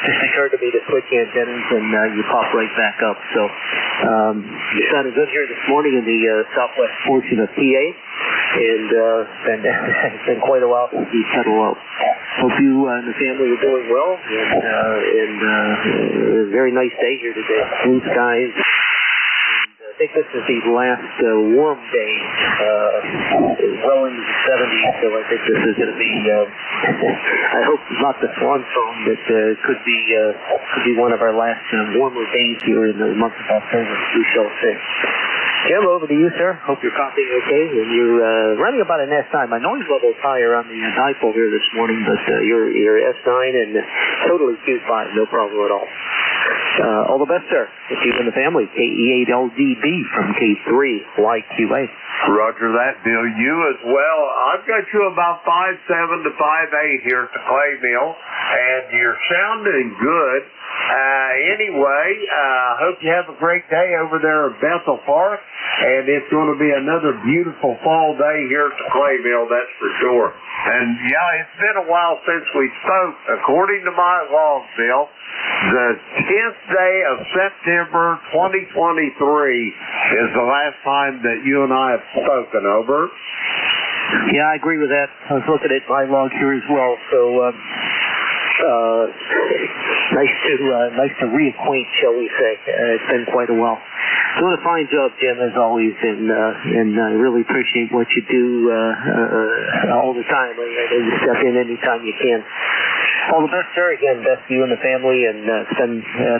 just occurred to me to switch antennas, and you pop right back up. So you sounded good here this morning in the southwest portion of PA, and it's been quite a while since you said hello. Hope you and the family are doing well, and a very nice day here today. Blue skies. I think this is the last warm day, well into the 70s, so I think this is going to be, I hope not the swan song, but could be one of our last warmer days here in the month of October, we shall see. Jim, over to you, sir. Hope you're copying okay, and you're running about an S9. My noise level is higher on the dipole here this morning, but you're S9 and totally Q5, no problem at all. All the best, sir. If you and the family, KE8LDB from K3YQA. Roger that, Bill. You as well. I've got you about 5'7" to 5'8" here at the clay mill, and you're sounding good. Anyway, hope you have a great day over there at Bethel Park, and it's going to be another beautiful fall day here at the clay mill, that's for sure. And yeah, it's been a while since we spoke. According to my log, Bill, the 10th day of September 2023 is the last time that you and I have spoken. Over. Yeah, I agree with that. I was looking at my log here as well, so nice to reacquaint, shall we say. It's been quite a while. Doing a fine job, Jim, as always, and I really appreciate what you do all the time. You step in anytime you can. All the best, sir. Again, best to you and the family, and it's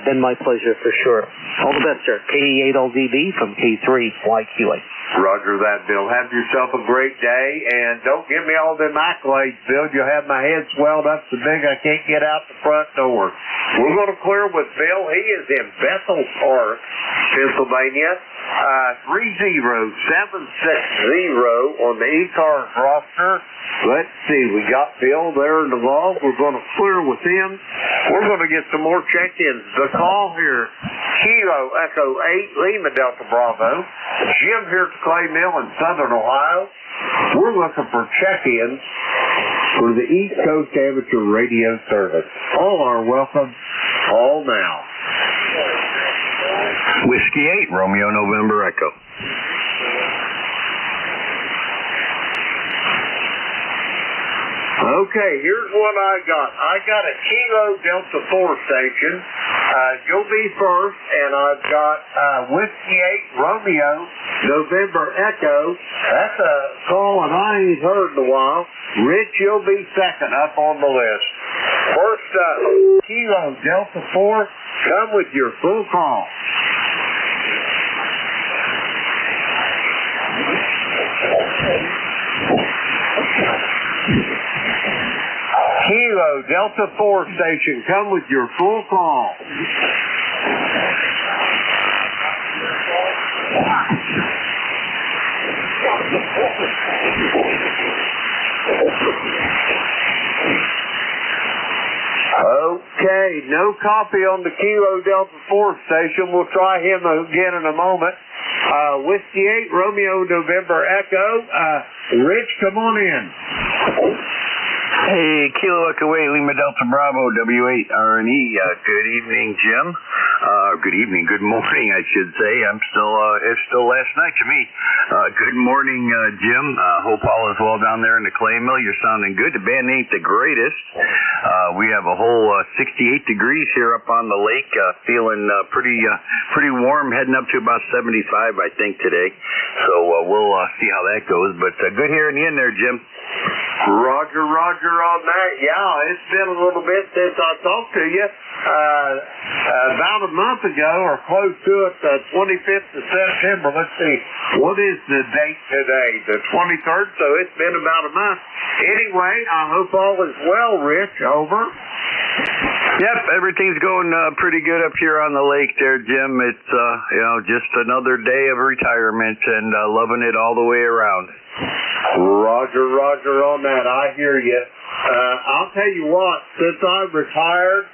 been my pleasure for sure. All the best, sir. KE8LDB from K3YQA. Roger that, Bill. Have yourself a great day, and don't give me all them accolades, Bill. You'll have my head swelled up so big I can't get out the front door. We're going to clear with Bill. He is in Bethel Park, Pennsylvania. 30760 on the ECARS roster. Let's see, we got Bill there in the log. We're going to clear with him. We're going to get some more check-ins. The call here, Kilo Echo 8, Lima Delta Bravo. Jim here at the Clay Mill in Southern Ohio. We're looking for check-ins for the East Coast Amateur Radio Service. All are welcome. All now. Whiskey 8, Romeo November Echo. Okay, here's what I got. I got a Kilo Delta 4 station. You'll be first, and I've got Whiskey 8 Romeo November Echo. That's a call that I ain't heard in a while. Rich, you'll be second up on the list. First up, Kilo Delta 4, come with your full call. Kilo Delta 4 station, come with your full call. Okay, no copy on the Kilo Delta 4 station. We'll try him again in a moment. Whiskey 8, Romeo November Echo. Rich, come on in. Hey, Kilo Echo 8, Lima Delta Bravo, W8 RNE. Good evening, Jim. Good evening, good morning, I should say. It's still last night to me. Good morning, Jim. Hope all is well down there in the clay mill. You're sounding good. The band ain't the greatest. We have a whole 68 degrees here up on the lake. Feeling pretty warm, heading up to about 75, I think, today. So we'll see how that goes. But good hearing you in there, Jim. Roger on that. Yeah, it's been a little bit since I talked to you. About a month ago, or close to it, the 25th of September. Let's see, what is the date today? The 23rd, so it's been about a month. Anyway, I hope all is well, Rich. Over. Yep, everything's going pretty good up here on the lake there, Jim. It's, just another day of retirement and loving it all the way around. Roger on that. I hear you. I'll tell you what, since I retired,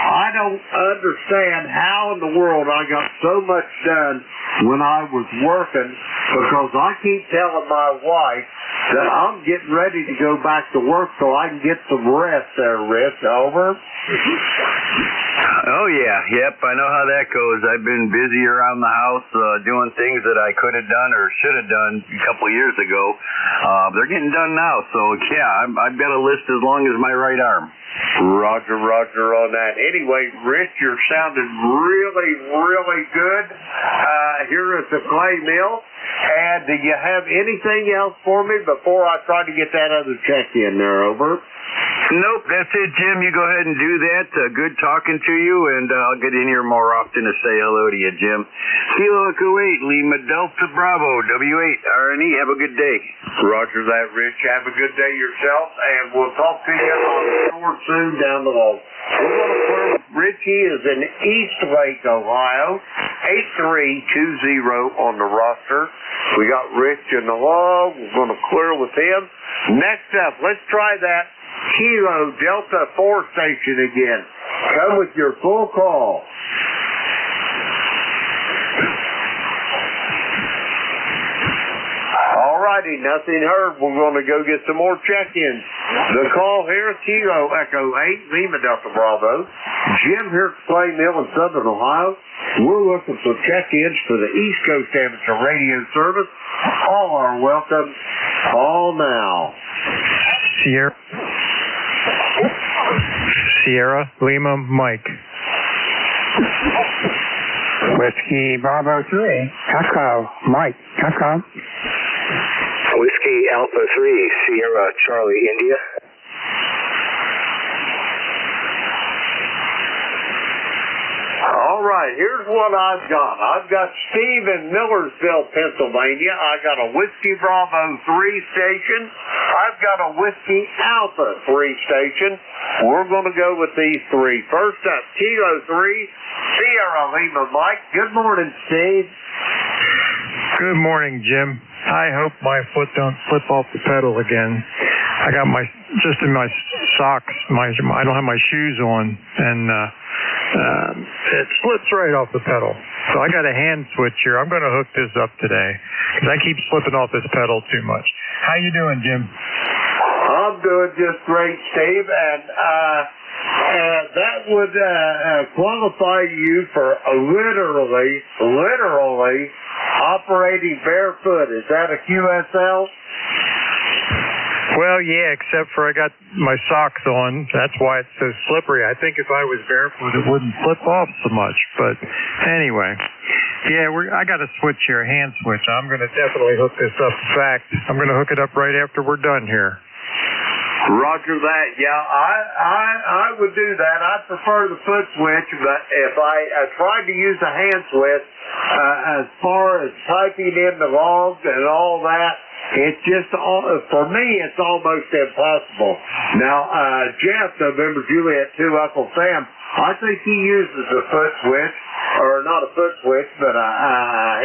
I don't understand how in the world I got so much done when I was working, because I keep telling my wife that I'm getting ready to go back to work so I can get some rest there, Rich. Over. Oh, yeah. Yep, I know how that goes. I've been busy around the house doing things that I could have done or should have done a couple of years ago. They're getting done now, so yeah, I've got a list as long as my right arm. Roger on that. Anyway, Rich, you're sounding really good here at the clay mill. And do you have anything else for me before I try to get that other check in there? Over. Nope, that's it, Jim. You go ahead and do that. Good talking to you, and I'll get in here more often to say hello to you, Jim. Kilo Echo 8, Lima Delta Bravo, W8 RNE. Have a good day. Roger that, Rich. Have a good day yourself, and we'll talk to you on the shore soon down the road. We're going to clear with Rich. He is in East Lake, Ohio. 8320 on the roster. We got Rich in the log. We're going to clear with him. Next up, let's try that Kilo Delta 4 station again. Come with your full call. Alrighty, nothing heard. We're going to go get some more check-ins. The call here, Kilo Echo 8, Lima Delta Bravo. Jim here at Clay Mill in Southern Ohio. We're looking for check-ins for the East Coast Amateur Radio Service. All are welcome. Call now. Sierra Lima Mike. Whiskey Bravo 3. Echo Mike. Echo. Whiskey Alpha 3, Sierra Charlie India. All right, here's what I've got. I've got Steve in Millersville, Pennsylvania. I got a Whiskey Bravo 3 station. I've got a Whiskey Alpha 3 station. We're going to go with these three. First up, Kilo 3, Sierra Lima Mike. Good morning, Steve. Good morning, Jim. I hope my foot don't slip off the pedal again. I got just in my socks, I don't have my shoes on, and it slips right off the pedal. So I got a hand switch here. I'm going to hook this up today because I keep slipping off this pedal too much. How you doing, Jim? I'm doing just great, Steve, and that would qualify you for literally operating barefoot. Is that a QSL? Well, yeah, except for I got my socks on. That's why it's so slippery. I think if I was barefoot, it wouldn't slip off so much. But anyway, yeah, I got a switch here, a hand switch. I'm going to definitely hook this up. In fact, I'm going to hook it up right after we're done here. Roger that. Yeah, I would do that. I prefer the foot switch, but if I tried to use a hand switch, as far as typing in the logs and all that, it's just, for me, it's almost impossible. Now, Jeff, November Juliet 2, Uncle Sam, I think he uses a foot switch, or not a foot switch, but a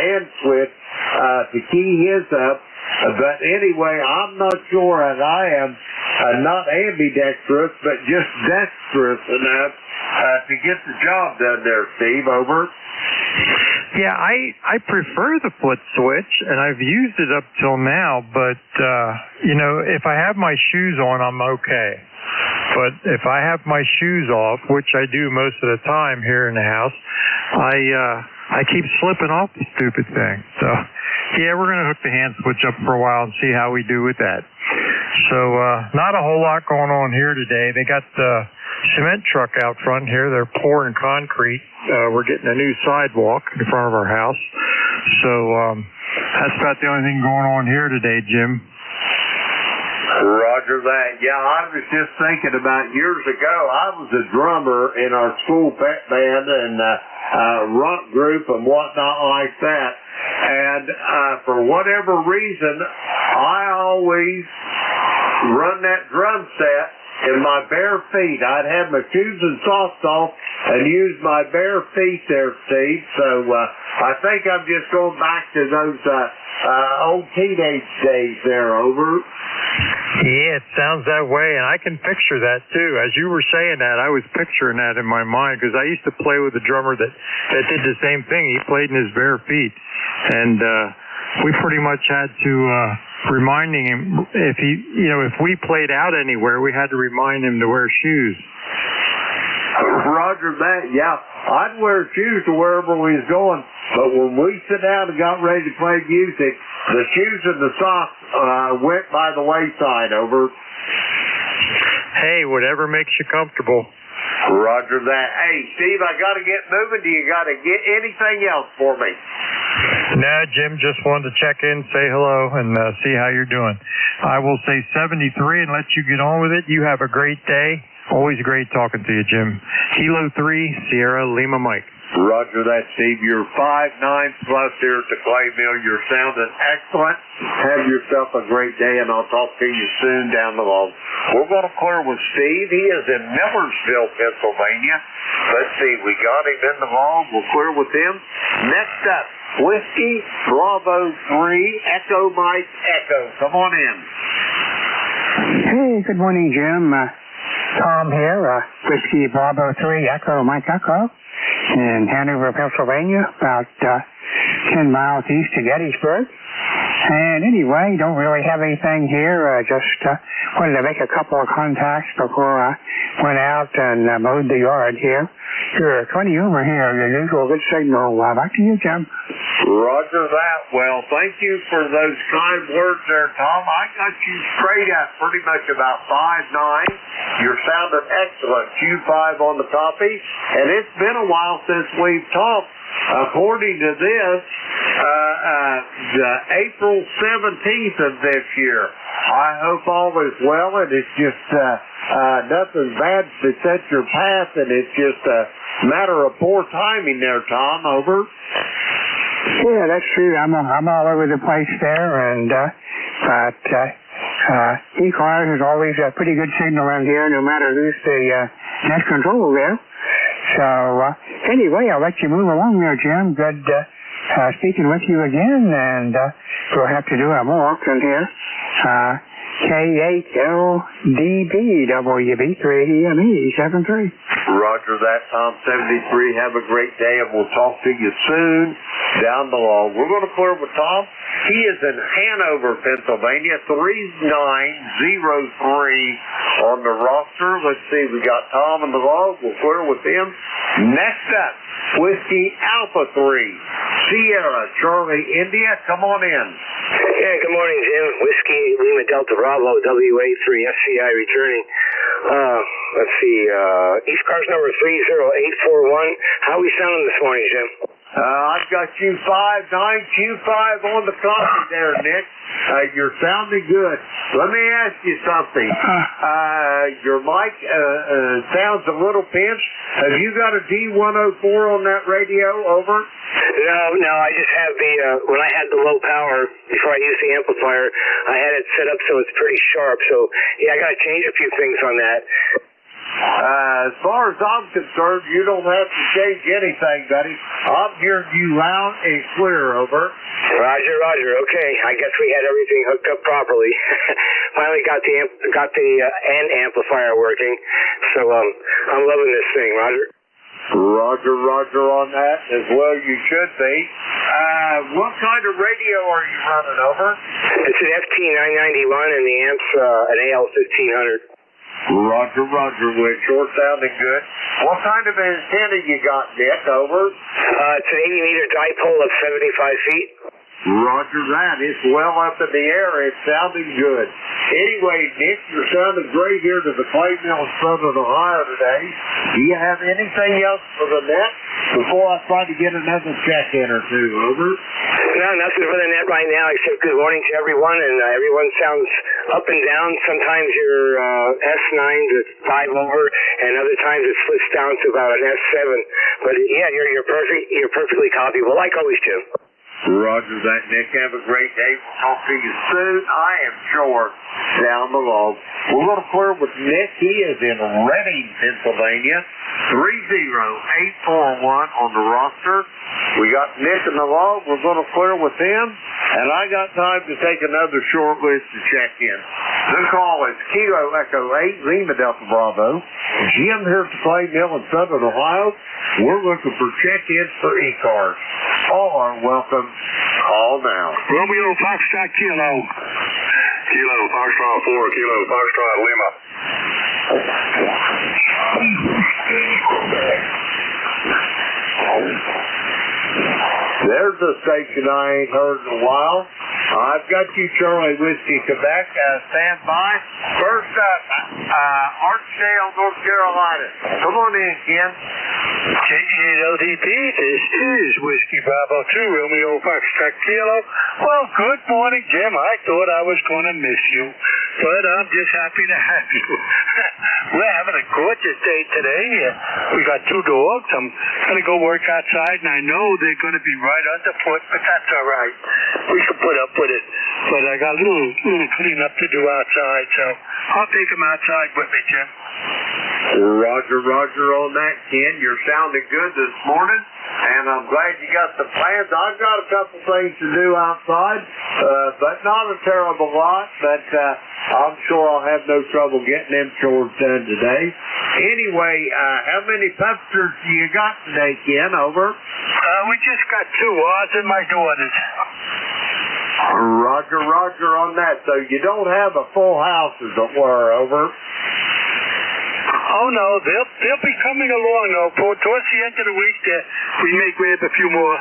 hand switch to key his up. But anyway, I'm not sure that I am not ambidextrous, but just dexterous enough to get the job done there, Steve. Over. Yeah, I prefer the foot switch, and I've used it up till now, but, if I have my shoes on, I'm okay. But if I have my shoes off, which I do most of the time here in the house, I keep slipping off the stupid thing. So, yeah, we're going to hook the hand switch up for a while and see how we do with that. So, not a whole lot going on here today. They got the cement truck out front here. They're pouring concrete. We're getting a new sidewalk in front of our house. So, that's about the only thing going on here today, Jim. Roger that. Yeah, I was just thinking about years ago, I was a drummer in our school pep band and rock group and whatnot like that. And for whatever reason, I always run that drum set in my bare feet. I'd have my shoes and socks off and use my bare feet there, Steve. So I think I'm just going back to those old teenage days there, over. Yeah, it sounds that way, and I can picture that too. As you were saying that, I was picturing that in my mind because I used to play with a drummer that did the same thing. He played in his bare feet, and we pretty much had to reminding him if we played out anywhere, we had to remind him to wear shoes. Roger that. Yeah, I'd wear shoes to wherever we was going, but when we sit down and got ready to play music, the shoes and the socks went by the wayside, over. Hey, whatever makes you comfortable. Roger that. Hey, Steve, I got to get moving. Do you got to get anything else for me? No, Jim, just wanted to check in, say hello, and see how you're doing. I will say 73 and let you get on with it. You have a great day. Always great talking to you, Jim. Kilo 3, Sierra Lima Mike. Roger that, Steve. You're 5-9 plus here at the Clay Mill. You're sounding excellent. Have yourself a great day, and I'll talk to you soon down the road. We're going to clear with Steve. He is in Millersville, Pennsylvania. Let's see. We got him in the log. We'll clear with him. Next up, Whiskey Bravo 3 Echo Mike Echo. Come on in. Hey, good morning, Jim. Tom here, Whiskey Bravo 3 Echo Mike Echo in Hanover, Pennsylvania, about 10 miles east of Gettysburg. And anyway, don't really have anything here. Just wanted to make a couple of contacts before I went out and mowed the yard here. You're 20 over here, your usual good signal. Back to you, Jim. Roger that. Well, thank you for those kind words there, Tom. I got you straight at pretty much about 5-9. You're sounding excellent. Q5 on the copy. And it's been a while since we've talked. According to this, the April 17th of this year. I hope all is well, and it's just nothing bad to set your path, and it's just a matter of poor timing there, Tom. Over. Yeah, that's true. I'm all over the place there, and but ECARS is always a pretty good signal around here, no matter who's the net control there. So anyway, I'll let you move along there, Jim. Good speaking with you again, and we'll have to do a more often here. KHLDBWB3ME73. Roger that, Tom 73. Have a great day, and we'll talk to you soon down the road. We're going to clear with Tom. He is in Hanover, Pennsylvania, 3903 on the roster. Let's see, we got Tom in the log. We'll clear with him. Next up, Whiskey Alpha 3, Sierra Charlie India. Come on in. Yeah, good morning, Jim. Whiskey Lima Delta Bravo WA3 SCI returning. Let's see, ECARS number 30841. How are we sounding this morning, Jim? I've got you 5-9 Q5 on the copy there, Nick. You're sounding good. Let me ask you something. Your mic sounds a little pinched. Have you got a D104 on that radio? Over. No, I just have the, when I had the low power, before I used the amplifier, I had it set up so it's pretty sharp. So, yeah, I got to change a few things on that. As far as I'm concerned, you don't have to change anything, buddy. I'm hearing you loud and clear, over. Roger. Okay, I guess we had everything hooked up properly. Finally got the end amplifier working. So I'm loving this thing, Roger. Roger on that as well. You should be. What kind of radio are you running, over? It's an FT991 and the amp's an AL1500. Roger. We're sure sounding good. What kind of antenna you got, Nick? Over. It's an 80-meter dipole of 75 feet. Roger that. It's well up in the air. It's sounding good. Anyway, Nick, you're sounding great here to the Clay Mill in Southern Ohio today. Do you have anything else for the net before I try to get another check-in or two? Over. No, nothing for the net right now except good morning to everyone, and everyone sounds up and down. Sometimes your S9's at 5 over, and other times it slips down to about an S7. But yeah, you're perfectly copyable, like always, Jim. Roger that, Nick. Have a great day. We'll talk to you soon, I am sure, down the road. We're going to clear with Nick. He is in Reading, Pennsylvania. 30841 on the roster. We got Nick in the log. We're going to clear with him. And I got time to take another short list to check in. The call is Kilo Echo 8, Lima Delta Bravo. Jim here at the Clay Mill in Southern Ohio. We're looking for check-ins for ECARS. All are welcome. Call now. Romeo Foxtrot Kilo. Kilo Foxtrot 4, Kilo Foxtrot Lima. There's a station I ain't heard in a while. I've got you, Charlie Whiskey, Quebec. Stand by. First up, Archdale, North Carolina. Come on in, Ken. KGLDP, this is Whiskey Bravo 2, Romeo Foxtrot Kilo. Well, good morning, Jim. I thought I was going to miss you, but I'm just happy to have you. We're having a gorgeous day today. We got 2 dogs. I'm going to go work outside, and I know they're going to be right underfoot, but that's all right. We can put up with it. But I got a little cleanup to do outside, so I'll take them outside with me, Jim. Roger on that, Ken. You're sounding good this morning, and I'm glad you got some plans. I've got a couple things to do outside, but not a terrible lot, but I'm sure I'll have no trouble getting them chores done today. Anyway, how many pupsters do you got today, Ken? Over? We just got 2, ours and my daughter's. Roger on that. So you don't have a full house, as it were, over? Oh, no, they'll be coming along, though. Towards the end of the week, we may grab a few more.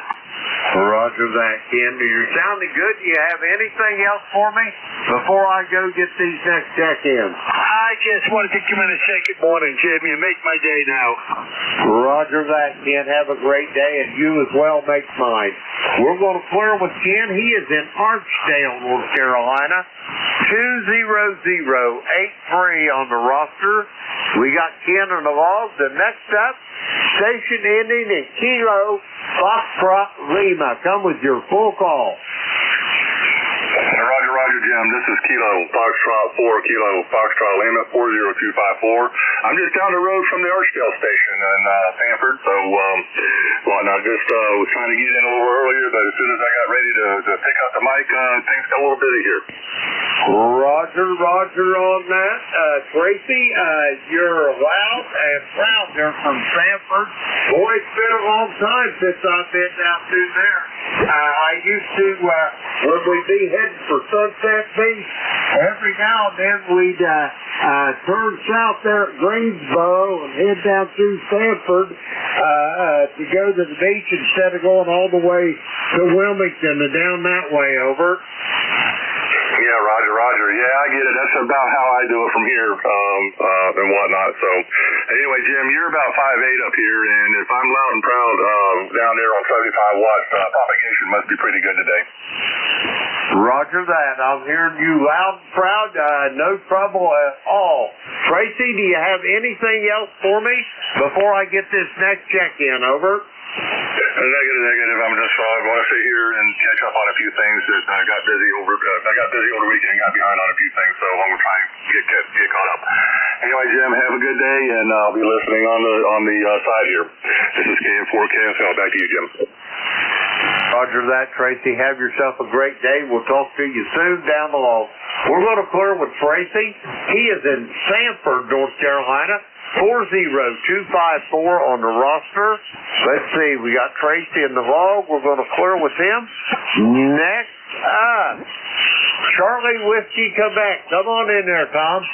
Roger that, Ken. You're sounding good. Do you have anything else for me before I go get these next check-ins? I just wanted to come in and say good morning, Jim. You make my day now. Roger that, Ken. Have a great day, and you as well make mine. We're going to clear with Ken. He is in Archdale, North Carolina. 20083 on the roster. We got Ken on the log. The next up, station ending in Kilo Foxtrot Lima. Come with your full call. Roger, Jim. This is Kilo Foxtrot 4, Kilo Foxtrot Lima 40254. I'm just down the road from the Archdale station in Sanford, so I just was trying to get in a little earlier, but as soon as I got ready to pick up the mic, things got a little busy here. Roger on that. Tracy, you're loud and proud there from Sanford. Boy, it's been a long time since I've been down through there. I used to, when we'd be heading for Sunset Beach, every now and then we'd turn south there at Greensboro and head down through Sanford to go to the beach instead of going all the way to Wilmington and down that way, over. Yeah, Roger. Yeah, I get it. That's about how I do it from here and whatnot. So, anyway, Jim, you're about 5'8" up here, and if I'm loud and proud down there on 75 watts, propagation must be pretty good today. Roger that. I'm hearing you loud and proud. No trouble at all. Tracy, do you have anything else for me before I get this next check-in, over? Negative. I'm just going to sit here and catch up on a few things that I got busy over the weekend and got behind on a few things, so I'm going to try and get caught up. Anyway, Jim, have a good day, and I'll be listening on the side here. This is KM4KSL. Back to you, Jim. Roger that, Tracy. Have yourself a great day. We'll talk to you soon down the log. We're going to clear with Tracy. He is in Sanford, North Carolina. 40254 on the roster. Let's see, we got Tracy in the log. We're going to clear with him. Next up, Charlie Whiskey, Quebec. Come on in there, Tom.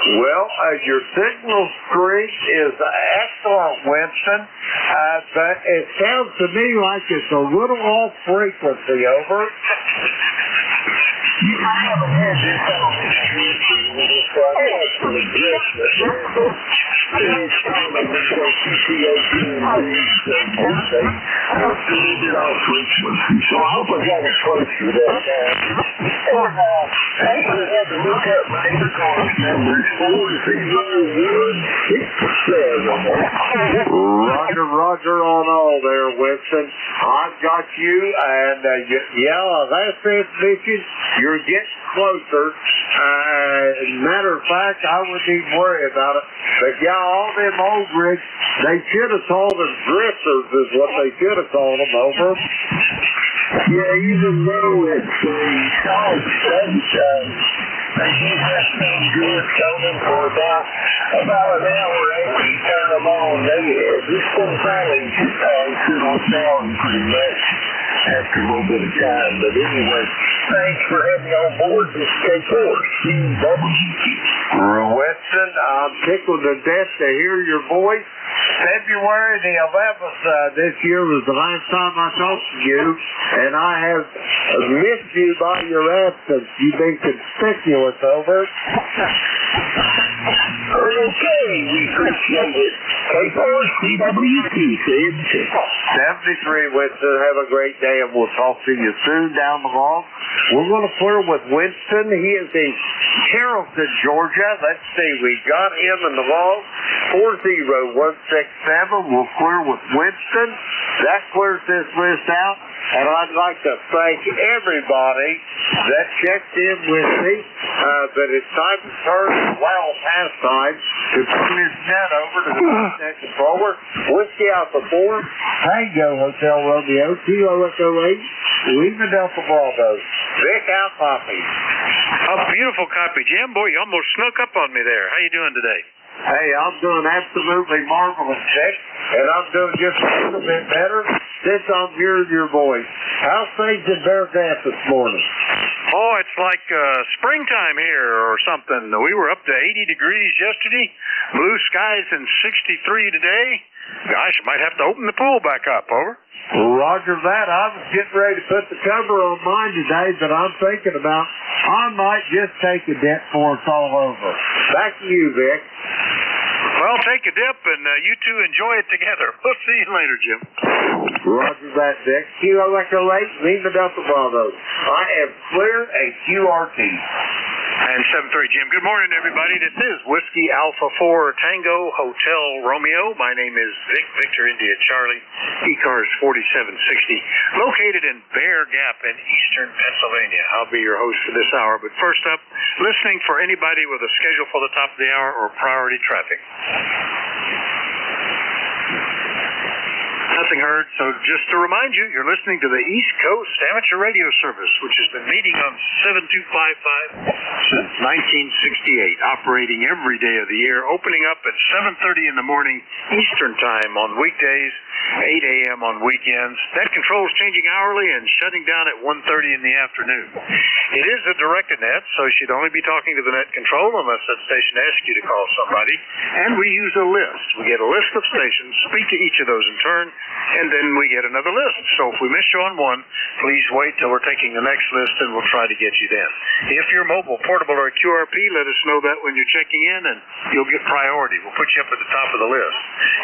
Well, your signal strength is excellent, Winston, but it sounds to me like it's a little off frequency, over. Roger on all there, Winston. I've got you, and that transmission, you're getting closer. Matter of fact, I wouldn't even worry about it. But yeah, all them old rigs, they should have called them drifters is what they should have called them, over. Yeah, even though it's She's resting good, coming for about an hour after you turn them on. This one finally should sound pretty much after a little bit of time. But anyway, thanks for having me on board this K4 CWT. Winston, I'm tickled to death to hear your voice. February the 11th this year was the last time I talked to you, and I have missed you by your absence. You've been conspicuous over it. Okay, we appreciate it. K4 CWT, 73, Winston. Have a great day, and we'll talk to you soon down the line. We're going to clear with Winston. He is in Carrollton, Georgia. Let's see. We got him in the log. 40167. We'll clear with Winston. That clears this list out. And I'd like to thank everybody that checked in with me. But it's time to turn well past time to turn this net over to the net controller. Whiskey Alpha 4, Tango Hotel Romeo, Kilo Echo 8, Lima Delta Bravo. Vic out copy. A beautiful copy, Jim. Boy, you almost snuck up on me there. How you doing today? Hey, I'm doing absolutely marvelous, Vic. And I'm doing just a little bit better since I'm hearing your voice. How's things in Bear Gap this morning? Oh, it's like springtime here or something. We were up to 80 degrees yesterday. Blue skies and 63 today. Gosh, I might have to open the pool back up. Over. Roger that. I was getting ready to put the cover on mine today, but I'm thinking about I might just take a dip before it's all over. Back to you, Vic. Well, take a dip, and you two enjoy it together. We'll see you later, Jim. Roger that, Vic. Kilo Echo 8, Lima Delta Bravo. I am clear a QRT. And 73, Jim. Good morning, everybody. This is Whiskey Alpha 4 Tango Hotel Romeo. My name is Vic, Victor India Charlie, ECARS 4760, located in Bear Gap in eastern Pennsylvania. I'll be your host for this hour. But first up, listening for anybody with a schedule for the top of the hour or priority traffic. Nothing heard, so just to remind you, you're listening to the East Coast Amateur Radio Service, which has been meeting on 7255 since 1968, operating every day of the year, opening up at 7:30 in the morning Eastern Time on weekdays, 8 a.m. on weekends. Net control is changing hourly and shutting down at 1:30 in the afternoon. It is a directed net, so you should only be talking to the net control unless that station asks you to call somebody. And we use a list. We get a list of stations, speak to each of those in turn, and then we get another list. So if we miss you on one, please wait till we're taking the next list, and we'll try to get you then. If you're mobile, portable, or QRP, let us know that when you're checking in, and you'll get priority. We'll put you up at the top of the list.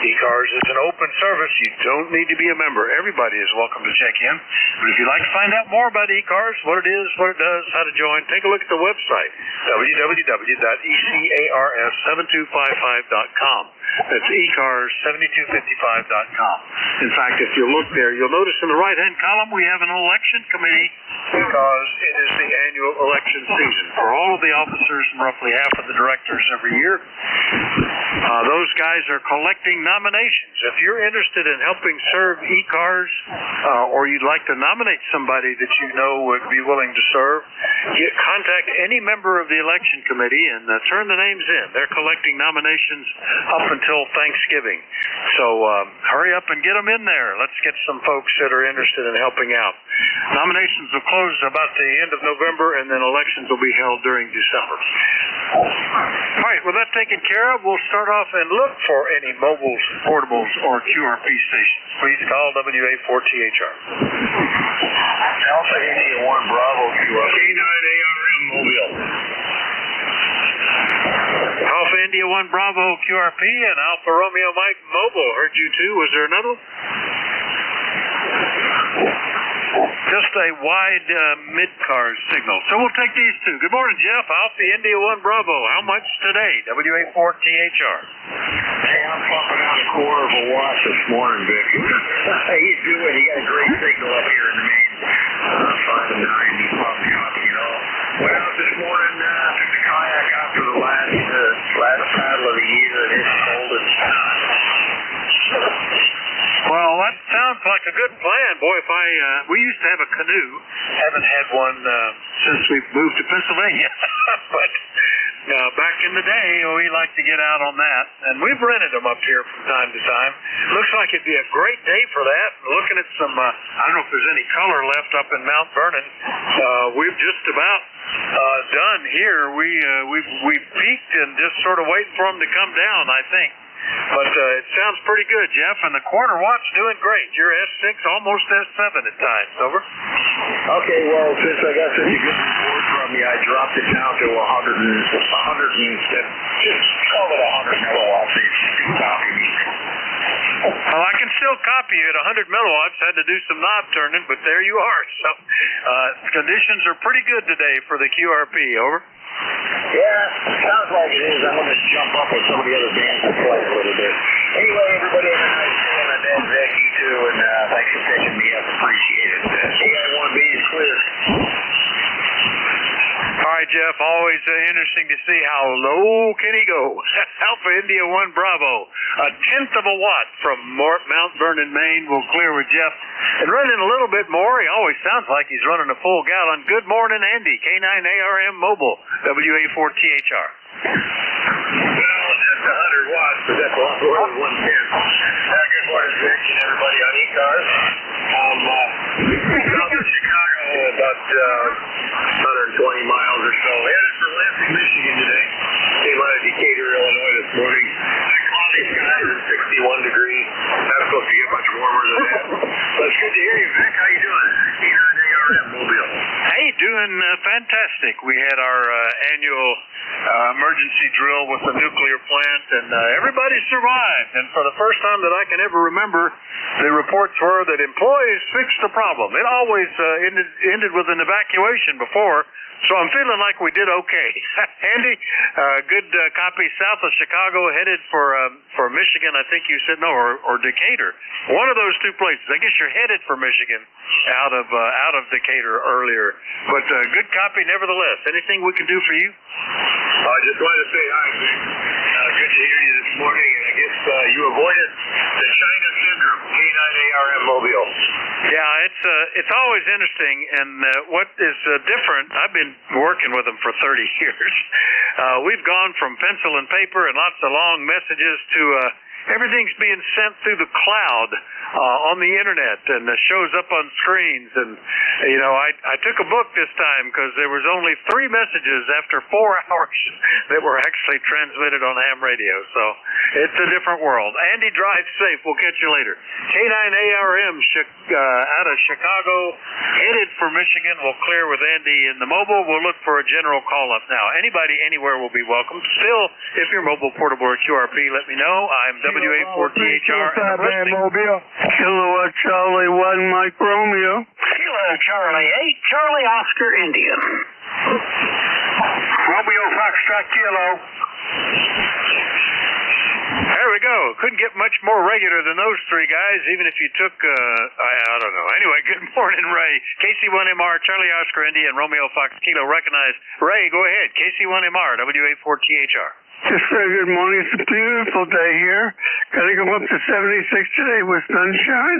ECARS is an open service. You don't need to be a member. Everybody is welcome to check in. But if you'd like to find out more about ECARS, what it is, what it does, how to join, take a look at the website, www.ecars7255.com. That's ECARS7255.com. In fact, if you look there, you'll notice in the right-hand column we have an election committee because it is the annual election season for all of the officers and roughly half of the directors every year. Those guys are collecting nominations. If you're interested in helping serve ECARS or you'd like to nominate somebody that you know would be willing to serve, contact any member of the election committee and turn the names in. They're collecting nominations up until Thanksgiving. So hurry up and get them in there. Let's get some folks that are interested in helping out. Nominations will close about the end of November, and then elections will be held during December. All right, with that taken care of, we'll start off and look for any mobiles, portables, or QRP stations. Please call WA4THR. Alpha India 1 Bravo QRP. K9ARM Mobile. Alpha India 1 Bravo QRP and Alpha Romeo Mike Mobile. Heard you too. Was there another one? Just a wide mid-car signal. So we'll take these two. Good morning, Jeff. Alpha India 1 Bravo. How much today? WA4THR. Hey, I'm pumping out a quarter of a watt this morning, Vic. He's doing. He got a great signal up here in the main 5 and 9. He's pumping out, you know. Went out this morning, took the kayak out for the last paddle of the year, and it's cold as hot. Well, that sounds like a good plan, boy. If we used to have a canoe. Haven't had one since we moved to Pennsylvania. But back in the day, we liked to get out on that, and we've rented them up here from time to time. Looks like it'd be a great day for that. Looking at some, I don't know if there's any color left up in Mount Vernon. We've just about done here. We peaked and just sort of waiting for them to come down, I think. But it sounds pretty good, Jeff, and the quarter watt's doing great. You're S6, almost S7 at times. Over. Okay, well, since I got such a good report from you, I dropped it down to 100 and just call it 100 milliwatts. So you can copy me. Well, I can still copy you at 100 milliwatts. Had to do some knob turning, but there you are. So conditions are pretty good today for the QRP. Over. Yeah, sounds like it is. I'm going to jump up with some of the other bands and play a little bit. Anyway, everybody have a nice day, and then Becky too, and thanks for picking me up. Appreciate it. AI1B is clear. All right, Jeff, always interesting to see how low can he go. Alpha India 1 Bravo, a tenth of a watt from Mount Vernon, Maine. We'll clear with Jeff. And running a little bit more, he always sounds like he's running a full gallon. Good morning, Andy, K9ARM Mobile, WA4THR. Well, just 100 watts, but that's a lot more than 110. Good morning, Vic, and everybody on ECARS. South of Chicago, about 120 miles or so. Headed for Lansing, Michigan today. Came out of Decatur, Illinois this morning. Cloudy skies at 61 degrees. Not supposed to get much warmer than that. But it's good to hear you, Vic. How you doing? ECARS Mobile. Hey, doing fantastic. We had our annual emergency drill with the nuclear plant, and everybody survived. And for the first time that I can ever remember, the reports were that employees fixed the problem. It always ended with an evacuation before, so I'm feeling like we did okay. Andy, good copy south of Chicago, headed for Michigan, I think you said, no, or Decatur. One of those two places. I guess you're headed for Michigan out of Decatur earlier. But good copy nevertheless. Anything we can do for you? I just wanted to say hi, Vic. Good to hear you this morning, and I guess you avoided the China syndrome, K9ARM Mobile. Yeah, it's always interesting, and what is different, I've been working with them for 30 years. We've gone from pencil and paper and lots of long messages to everything's being sent through the cloud on the internet, and shows up on screens. And I took a book this time because there was only 3 messages after 4 hours that were actually transmitted on ham radio. So it's a different world. Andy, drive safe. We'll catch you later. K9ARM out of Chicago, headed for Michigan. We'll clear with Andy in the mobile. We'll look for a general call-up now. Anybody anywhere will be welcome. Still, if you're mobile, portable, or QRP, let me know. I'm WA4THR. Kilowatt Charlie 1 Mike Romeo. Kilo Charlie 8, Charlie Oscar Indian. Romeo Foxtrot Kilo. There we go. Couldn't get much more regular than those 3 guys, even if you took, I don't know. Anyway, good morning, Ray. KC1MR, Charlie Oscar India, and Romeo Fox Kilo recognized. Ray, go ahead. KC1MR, WA4THR. Just good morning. It's a beautiful day here. Got to go up to 76 today with sunshine.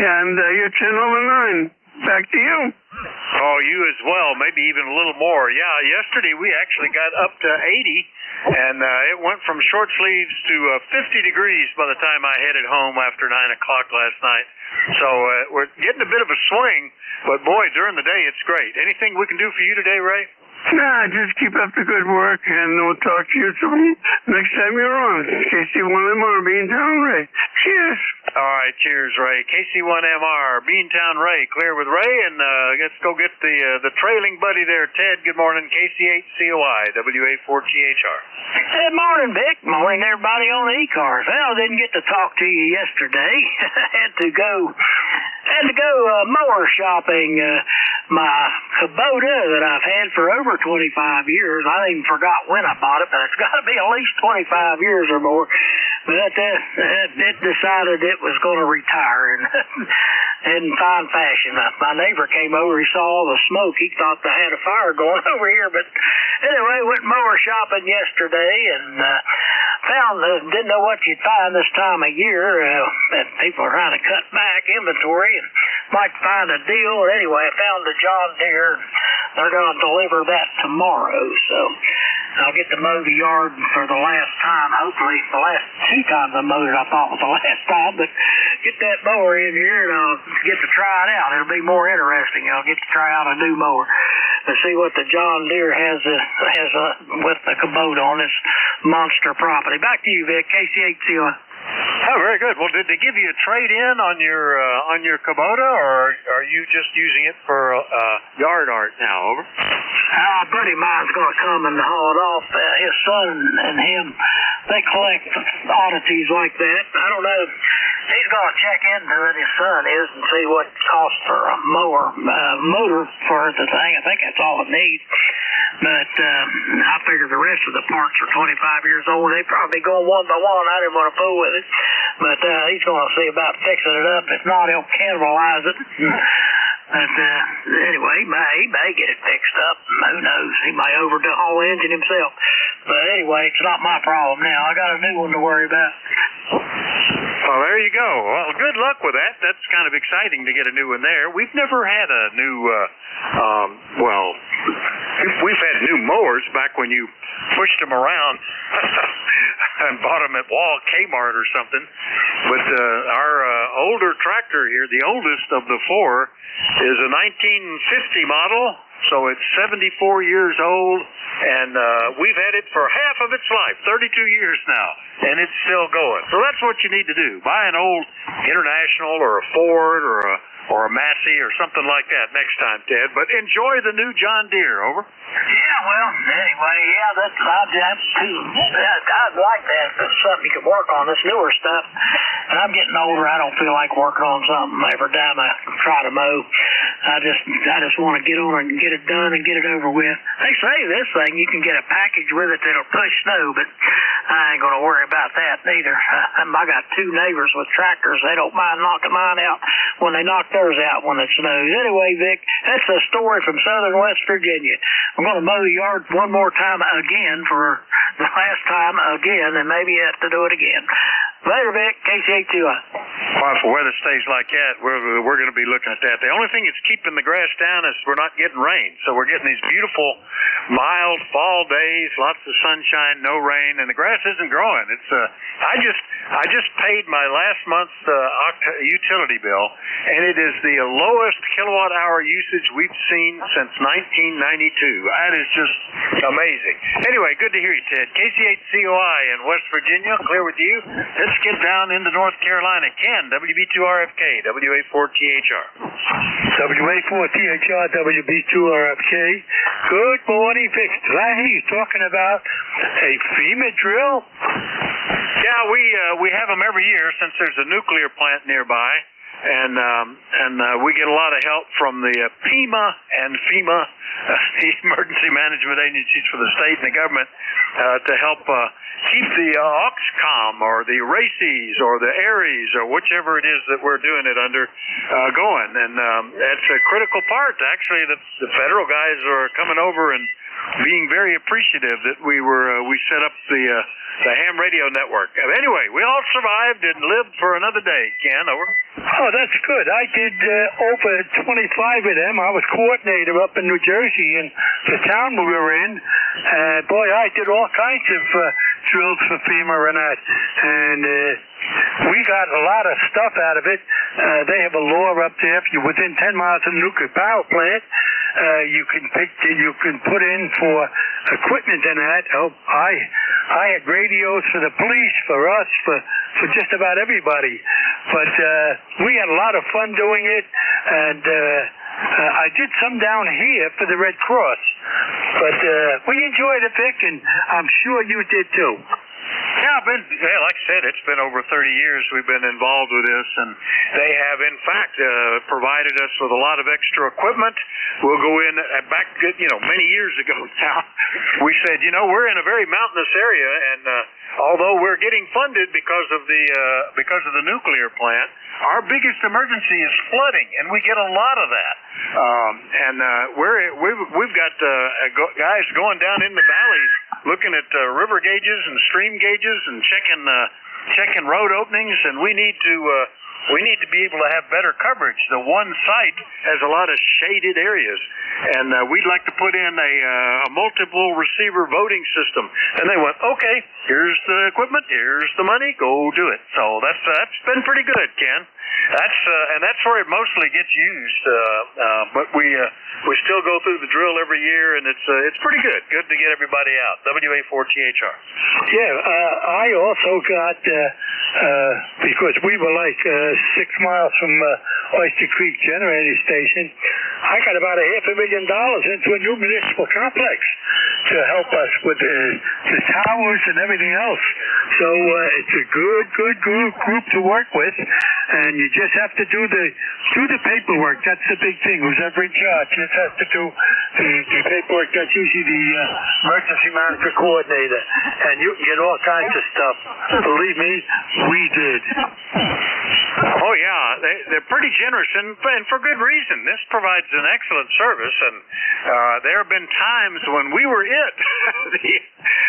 And you're 10 over 9. Back to you. Oh, you as well. Maybe even a little more. Yeah, yesterday we actually got up to 80, and it went from short sleeves to 50 degrees by the time I headed home after 9 o'clock last night. So we're getting a bit of a swing, but boy, during the day it's great. Anything we can do for you today, Ray? Nah, just keep up the good work, and we'll talk to you soon next time you're on. KC1MR, Beantown Ray. Cheers. All right, cheers, Ray. KC1MR, Beantown Ray. Clear with Ray, and let's go get the trailing buddy there, Ted. Good morning, KC8COI, WA4THR. Good morning, Vic. Morning, everybody on ECARS. Well, didn't get to talk to you yesterday. had to go mower shopping. My Kubota that I've had for over 25 years. I even forgot when I bought it, but it's got to be at least 25 years or more. But it decided it was going to retire in fine fashion. My neighbor came over. He saw all the smoke. He thought they had a fire going over here. But anyway, went mower shopping yesterday and didn't know what you'd find this time of year. That people are trying to cut back inventory and might find a deal. Anyway, I found the John Deere. They're going to deliver that tomorrow, so I'll get to mow the yard for the last time. Hopefully, the last 2 times I mowed it, I thought was the last time, but get that mower in here and I'll get to try it out. It'll be more interesting. I'll get to try out a new mower to see what the John Deere has with the Kubota on this monster property. Back to you, Vic. KC8COI. Oh, very good. Well, did they give you a trade-in on your Kubota, or are you just using it for yard art now? Over. A buddy of mine's going to come and haul it off. His son and him, they collect oddities like that. I don't know. He's going to check into it, his son is, and see what it costs for a motor for the thing. I think that's all it needs. But I figure the rest of the parts are 25 years old. They probably go one by one. I didn't want to fool with it. But he's going to see about fixing it up. If not, he'll cannibalize it. But anyway, he may get it fixed up. Who knows? He may overhaul the engine himself. But anyway, it's not my problem now. I got a new one to worry about. Well, there you go. Well, good luck with that. That's kind of exciting to get a new one there. We've never had a new, we've had new mowers back when you pushed them around and bought them at Kmart or something. But our older tractor here, the oldest of the 4, is a 1950 model, so it's 74 years old, and we've had it for half of its life, 32 years now, and it's still going. So that's what you need to do. Buy an old International or a Ford or a Massey or something like that next time, Ted. But enjoy the new John Deere, over. Yeah, well, anyway, I'd like that. That's something you could work on, this newer stuff. And I'm getting older. I don't feel like working on something every time I try to mow. I just want to get on and get it done and get it over with. They say this thing, you can get a package with it that'll push snow, but I ain't going to worry about that neither. I got 2 neighbors with tractors. They don't mind knocking mine out when they knock theirs out when it snows. Anyway, Vic, that's a story from southern West Virginia. I'm going to mow the yard one more time again for the last time again, and maybe have to do it again. Later, Vic. KC8COI. Well, if the weather stays like that, we're going to be looking at that. The only thing that's keeping the grass down is we're not getting rain. So we're getting these beautiful, mild fall days, lots of sunshine, no rain, and the grass isn't growing. It's I just paid my last month's utility bill, and it is the lowest kilowatt-hour usage we've seen since 1992. That is just amazing. Anyway, good to hear you, Ted. KC8COI in West Virginia, clear with you. Let's get down into North Carolina. Ken, WB2RFK, WA4THR. WA4THR, WB2RFK. Good morning, Vic. Did I hear you talking about a FEMA drill? Yeah, we have them every year since there's a nuclear plant nearby. And we get a lot of help from the PEMA and FEMA, the emergency management agencies for the state and the government, to help keep the Oxcom or the RACES or the ARES or whichever it is that we're doing it under going. And it's a critical part. Actually, the federal guys are coming over and being very appreciative that we set up the ham radio network. Anyway, we all survived and lived for another day. Ken, over. Oh, that's good. I did over 25 of them. I was coordinator up in New Jersey in the town we were in. Boy, I did all kinds of drills for FEMA and that. And we got a lot of stuff out of it. They have a law up there. If you're within 10 miles of a nuclear power plant, you can put in for equipment and that. Oh, I had radios for the police, for us, for just about everybody. But we had a lot of fun doing it, and I did some down here for the Red Cross. But we enjoyed it, Vic, and I'm sure you did too. Yeah, like I said, it's been over 30 years we've been involved with this, and they have, in fact, provided us with a lot of extra equipment. We'll go in back, many years ago now. We said, we're in a very mountainous area, and although we're getting funded because of the nuclear plant, our biggest emergency is flooding, and we get a lot of that. We've got guys going down in the valleys looking at river gauges and stream gauges and checking road openings, and we need to be able to have better coverage. The one site has a lot of shaded areas, and we'd like to put in a multiple receiver voting system. And they went, okay, here's the equipment, here's the money, go do it. So that's been pretty good, Ken. That's where it mostly gets used. But we still go through the drill every year, and it's pretty good. Good to get everybody out. WA4THR. Yeah, I also got because we were like 6 miles from Oyster Creek Generating Station. I got about $500,000 into a new municipal complex to help us with the towers and everything else. So it's a good group to work with, and you just have to do the paperwork. That's the big thing. Who's ever in charge just has to do the paperwork. That's usually the emergency manager coordinator, and you can get all kinds of stuff. Believe me, we did. Oh yeah, they're pretty generous, and for good reason. This provides an excellent service, and there have been times when we were it.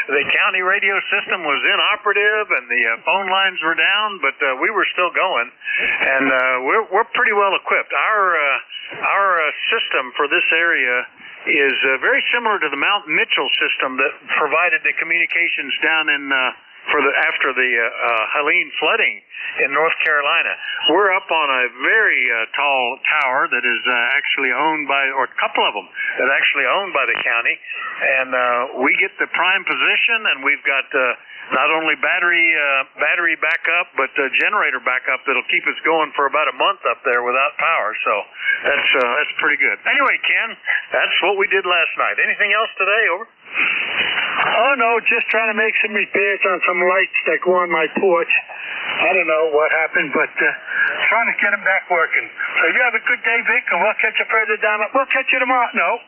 The county radio system was inoperative, and the phone lines were down, but we were still going, and we're pretty well equipped. Our system for this area is very similar to the Mount Mitchell system that provided the communications down in after the Helene flooding in North Carolina. We're up on a very tall tower that is actually owned by, or a couple of them that are actually owned by the county, and we get the prime position, and we've got not only battery backup, but generator backup that'll keep us going for about a month up there without power. So that's pretty good. Anyway, Ken, that's what we did last night. Anything else today? Over. Oh no, just trying to make some repairs on some lights that go on my porch. I don't know what happened, but trying to get them back working. So you have a good day, Vic, and we'll catch you further down. We'll catch you tomorrow. No,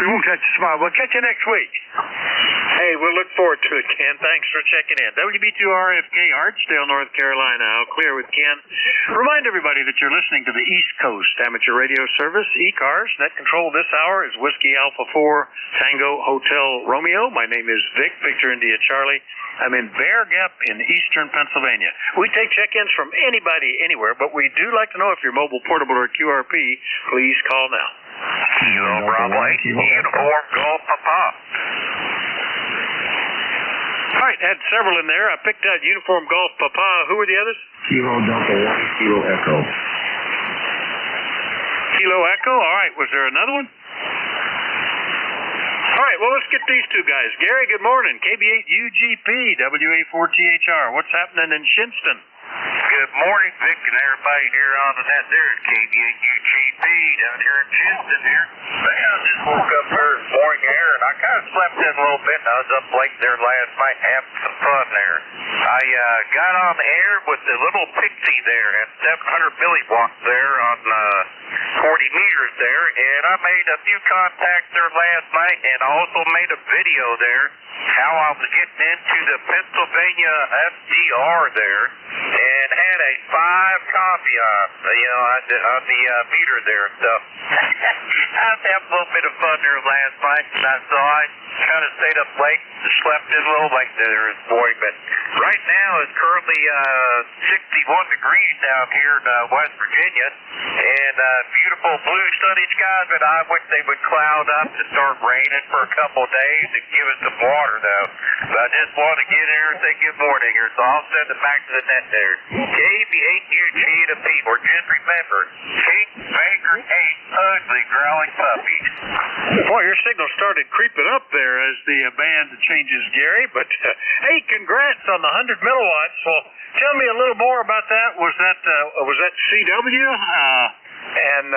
we won't catch you tomorrow. We'll catch you next week. Hey, we'll look forward to it, Ken. Thanks for checking in. WB2RFK, Hartsdale, North Carolina. I'll clear with Ken. Remind everybody that you're listening to the East Coast Amateur Radio Service, ECARS. Net control this hour is Whiskey Alpha 4 Tango Hotel Romeo. My name is Vic, Victor India Charlie. I'm in Bear Gap in eastern Pennsylvania. We take check-ins from anybody, anywhere, but we do like to know if you're mobile, portable, or QRP. Please call now. Kilo Bravo 8, Uniform Golf Papa. All right, had several in there. I picked out Uniform Golf Papa. Who were the others? Kilo Delta 1, Kilo Echo. Kilo Echo? All right, was there another one? All right, well, let's get these two guys. Gary, good morning. KB8UGP, WA4THR. What's happening in Shinston? Good morning, Vic, and everybody here on the net there at KB8UGP down here in Shinston here. I just woke up here this morning here, and I kind of slept in a little bit, and I was up late there last night having some fun there. I got on the air with the little Pixie there at 700 milliwatts there on 40 meters there, and I made a few contacts there last night, and I also made a video there how I was getting into the Pennsylvania FDR there, and had a 5 copy on the meter there and stuff. I was having a little bit of fun there last night, and so I kind of stayed up late, slept in a little late there this morning, but right now it's currently 61 degrees down here in West Virginia, and beautiful blue sunny skies, but I wish they would cloud up to start raining for a couple of days and give us some water though. But I just want to get here and say good morning here, so I'll send it back to the net there. KB8UG to people, just remember, Kate Baker hates ugly growling puppies. Boy, your signal started creeping up there as the band changes, Gary, but hey, congrats on the 100 milliwatts. Well, tell me a little more about that. Was that CW? And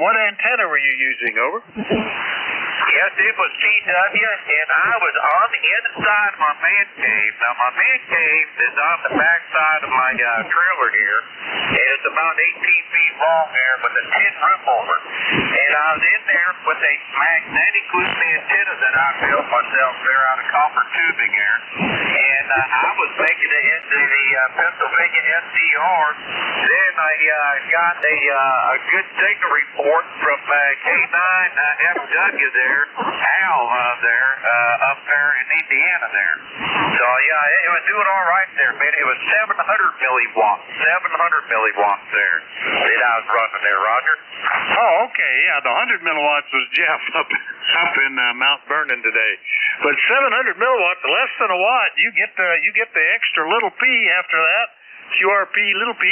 what antenna were you using? Over. Yes, it was CW, and I was on the inside of my man cave. Now, my man cave is on the back side of my trailer here, and it's about 18 feet long there with a tin roof over. And I was in there with a magnetic loop antenna that I built myself there out of copper tubing here, and I was making it into the Pennsylvania SDR. Then I got a good signal report from K9FW there, Al there, up there in Indiana there. So yeah, it was doing all right there, man. It was 700 milliwatts there that I was running there, Roger. Oh, okay. Yeah, the 100 milliwatts was Jeff up in Mount Vernon today. But 700 milliwatts, less than a watt, you get the extra little P after that. QRP little P.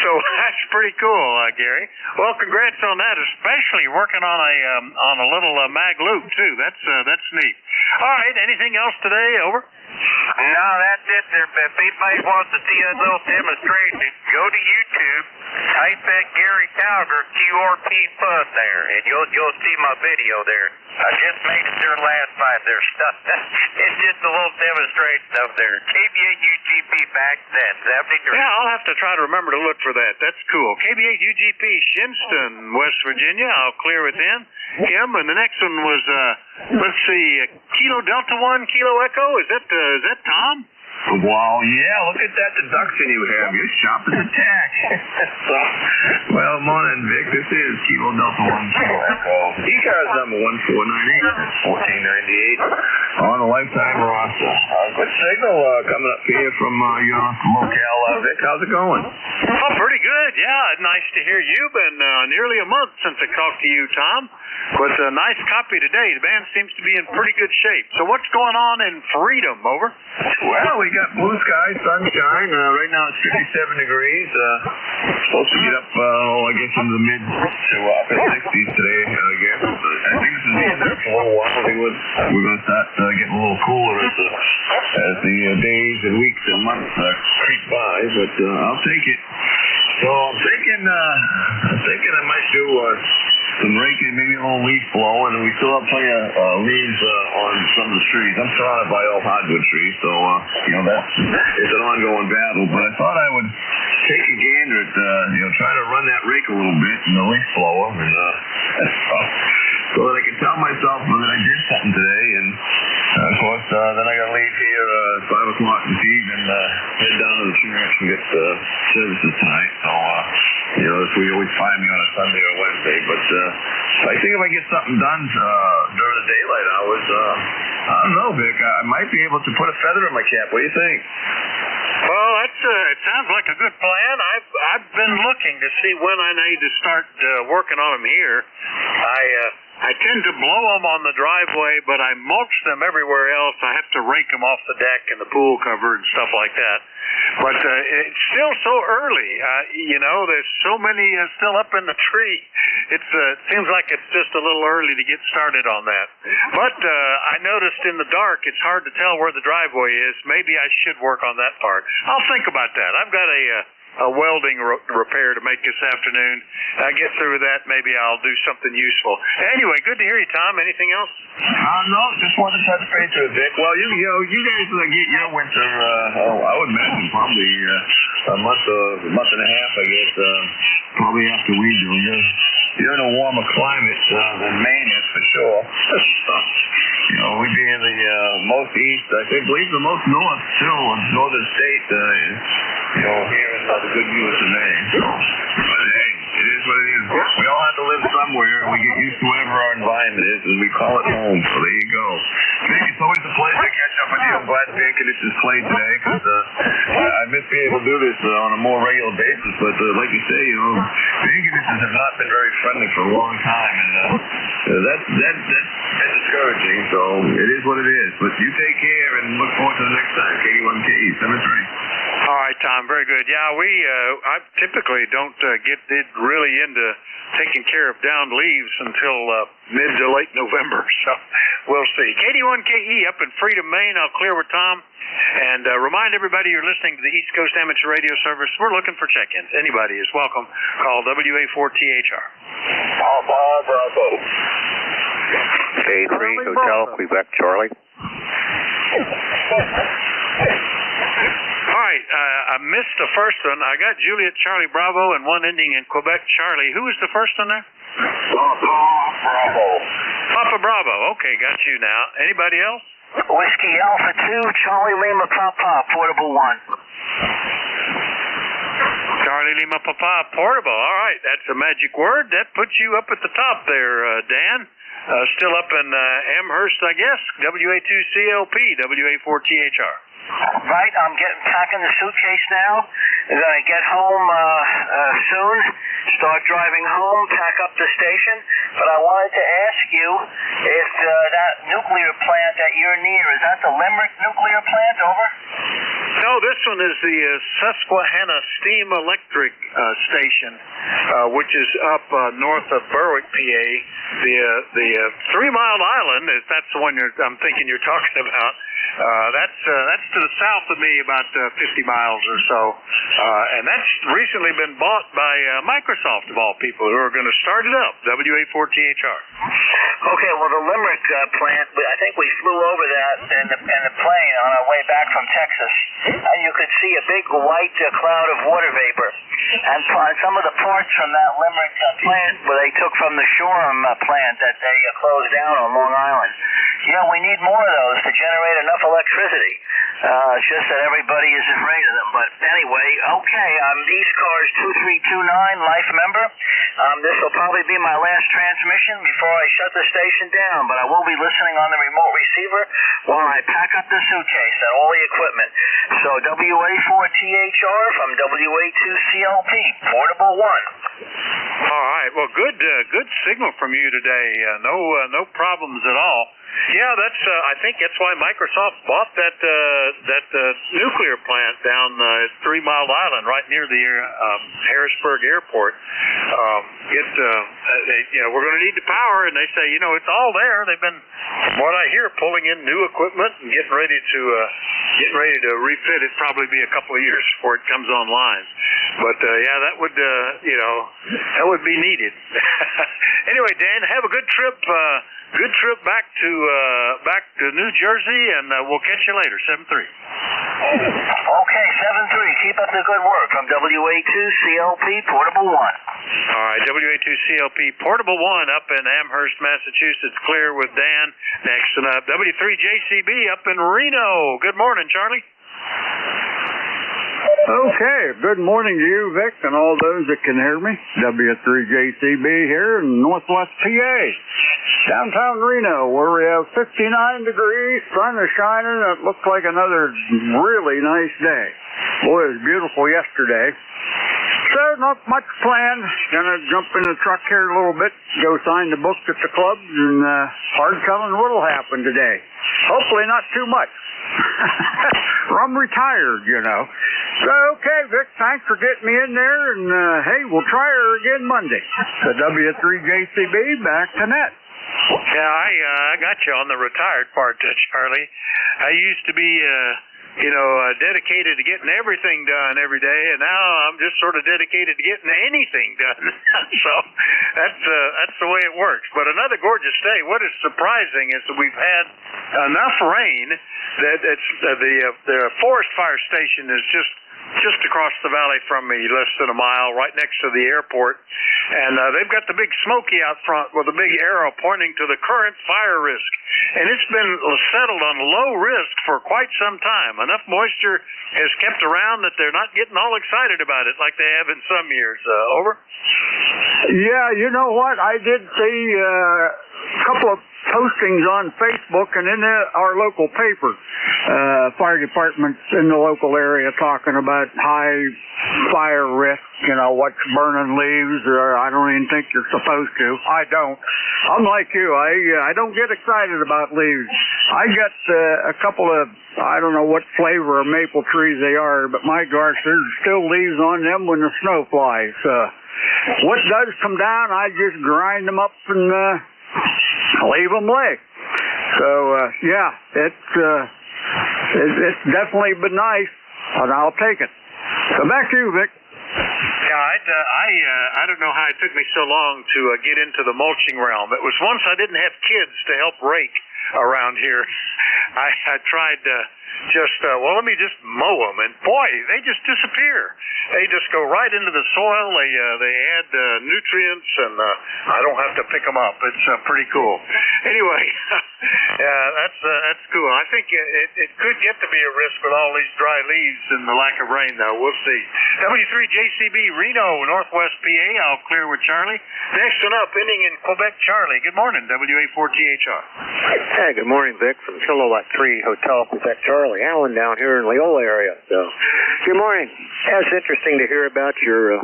So that's pretty cool, Gary. Well, congrats on that, especially working on a little mag loop too. That's neat. All right, anything else today? Over. No, that's it there. If anybody wants to see a little demonstration, go to YouTube, type in Gary Calder QRP Fun there, and you'll see my video there. I just made it there last night. There's stuff. It's just a little demonstration up there. KBA UGP back then, 73. Yeah, I'll have to try to remember to look for that. That's cool. KBA UGP, Shinston, West Virginia. I'll clear it in. Kim, and the next one was, let's see, Kilo Delta 1, Kilo Echo. Is that Tom? Well, yeah, look at that deduction you have. You're sharp as a tack. Well, morning, Vic. This is Kilo Delta 1 Kilo Echo. ECARS number 1498, 1498 on a lifetime roster. Good signal coming up here from your locale, Vic. How's it going? Oh, pretty good. Yeah, nice to hear you. Been nearly a month since I talked to you, Tom. But a nice copy today. The band seems to be in pretty good shape. So what's going on in Freedom? Over. Well, we got blue sky, sunshine. Right now it's 57 degrees. Supposed to get up, I guess, into the mid to upper 60s today. I guess. I think this is being there for a little while. We're going to start getting a little cooler as the days and weeks and months creep by. But I'll take it. So I'm thinking I might do some raking, maybe a little leaf blowing, and we still have plenty of leaves on some of the trees. I'm surrounded by all hardwood trees, so it's an ongoing battle. But I thought I would take a gander at try to run that rake a little bit in the leaf blower, and so that I can tell myself that I did something today. And of course, then I got to leave here at 5 o'clock this evening, head down to the church and get services tonight. So that's where you always find me on a Sunday or Wednesday. But I think if I get something done during the daylight hours, I don't know, Vic. I might be able to put a feather in my cap. What do you think? Well, it sounds like a good plan. I've been looking to see when I need to start working on them here. I tend to blow them on the driveway, but I mulch them everywhere else. I have to rake them off the deck and the pool cover and stuff like that. But it's still so early. There's so many still up in the tree. It seems like it's just a little early to get started on that. But I noticed in the dark, it's hard to tell where the driveway is. Maybe I should work on that part. I'll think about that. I've got a welding repair to make this afternoon. I get through that, maybe I'll do something useful. Anyway, good to hear you, Tom. Anything else? No, just wanted to touch base with Vic. Well, you guys get your winter, I would imagine probably a month and a half, I guess, probably after we do. You're in a warmer climate than Maine is, for sure. We'd be in the most east, I believe the most north, too, northern state, here in the good US of A. But hey, it is what it is. We all have to live somewhere, and we get used to whatever our environment is, and we call it home. So there you go. Vic, it's always a pleasure to catch up with you. I'm glad the band conditions played today, because I miss being able to do this on a more regular basis. But like you say, band conditions have not been very friendly for a long time, and that's discouraging. So it is what it is. But you take care, and look forward to the next time. KD1KE, 73. All right, Tom. Very good. Yeah, I typically don't get really into taking care of downed leaves until mid to late November. So we'll see. KD1KE up in Freedom, Maine. I'll clear with Tom. And remind everybody you're listening to the East Coast Amateur Radio Service. We're looking for check-ins. Anybody is welcome. Call WA4THR. Bravo. K3 Hotel, Quebec, Charlie. All right, I missed the first one. I got Juliet Charlie Bravo and one ending in Quebec Charlie. Who was the first one there? Bravo. Papa Bravo. Okay, got you now. Anybody else? Whiskey Alpha 2, Charlie Lima Papa, Portable 1. Lima Papa Portable. All right, that's a magic word. That puts you up at the top there, Dan. Still up in Amherst, I guess. WA2CLP, WA4THR. Right, I'm packing the suitcase now. I'm going to get home soon, start driving home, pack up the station. But I wanted to ask you if that nuclear plant that you're near, is that the Limerick nuclear plant, over? No, this one is the Susquehanna Steam Electric Station, which is up north of Berwick, PA. The 3 Mile Island, if that's the one I'm thinking you're talking about, that's to the south of me, about 50 miles or so. And that's recently been bought by Microsoft, of all people, who are going to start it up, WA4THR. Okay, well, the Limerick plant, I think we flew over that in the plane on our way back from Texas, and you could see a big white cloud of water vapor. And some of the parts from that Limerick plant where they took from the Shoreham plant that they closed down on Long Island. You know, we need more of those to generate enough electricity. It's just that everybody is afraid of them. But anyway, okay, I'm ECARS 2329 life member. This will probably be my last transmission before I shut the station down, but I will be listening on the remote receiver while I pack up the suitcase and all the equipment. So WA4THR from WA2CLP, Portable 1. All right, well, good signal from you today. No problems at all. Yeah, that's. I think that's why Microsoft bought that nuclear plant down 3 Mile Island, right near the Harrisburg Airport. We're going to need the power, and they say, it's all there. They've been, from what I hear, pulling in new equipment and getting ready to refit it. Probably be a couple of years before it comes online. But that would be needed. Anyway, Dan, have a good trip. Good trip back to New Jersey, and we'll catch you later. 7-3. Okay, 7-3. Keep up the good work from WA2CLP Portable 1. All right, WA2CLP Portable 1 up in Amherst, Massachusetts. Clear with Dan. Next up, W3JCB up in Reno. Good morning, Charlie. Okay, good morning to you, Vic, and all those that can hear me. W3JCB here in Northwest PA, downtown Reno, where we have 59 degrees, sun is shining, and it looks like another really nice day. Boy, it was beautiful yesterday. So, not much planned. Gonna jump in the truck here a little bit, go sign the book at the club, and hard telling what'll happen today. Hopefully not too much. I'm retired, So, okay, Vic, thanks for getting me in there, and hey, we'll try her again Monday. So, W3JCB, back to net. Yeah, I got you on the retired part, Charlie. I used to be, dedicated to getting everything done every day, and now I'm just sort of dedicated to getting anything done. So that's the way it works. But another gorgeous day. What is surprising is that we've had enough rain that the forest fire station is just across the valley from me, less than a mile, right next to the airport. And they've got the big smoky out front with a big arrow pointing to the current fire risk. And it's been settled on low risk for quite some time. Enough moisture has kept around that they're not getting all excited about it like they have in some years. Over? Yeah, you know what? I did see a couple of postings on Facebook and in our local paper. Fire departments in the local area talking about high fire risk, what's burning leaves, or I don't even think you're supposed to. I don't. I'm like you. I don't get excited about leaves. I got a couple of, I don't know what flavor of maple trees they are, but my gosh, there's still leaves on them when the snow flies. What does come down, I just grind them up and leave them lay. So, it's definitely been nice, and I'll take it. So back to you, Vic. Yeah, I don't know how it took me so long to get into the mulching realm. It was once I didn't have kids to help rake. around here. I tried let me just mow them, and boy, they just disappear. They just go right into the soil. They add nutrients, and I don't have to pick them up. It's pretty cool. Anyway, that's cool. I think it could get to be a risk with all these dry leaves and the lack of rain, though. We'll see. W3JCB Reno, Northwest PA. I'll clear with Charlie. Next one up, ending in Quebec, Charlie. Good morning, WA4THR. Hey, good morning, Vic, from Kilowatt 3 Hotel, Quebec, Charlie. Alan down here in Leola area. So, good morning. Yeah, it's interesting to hear about your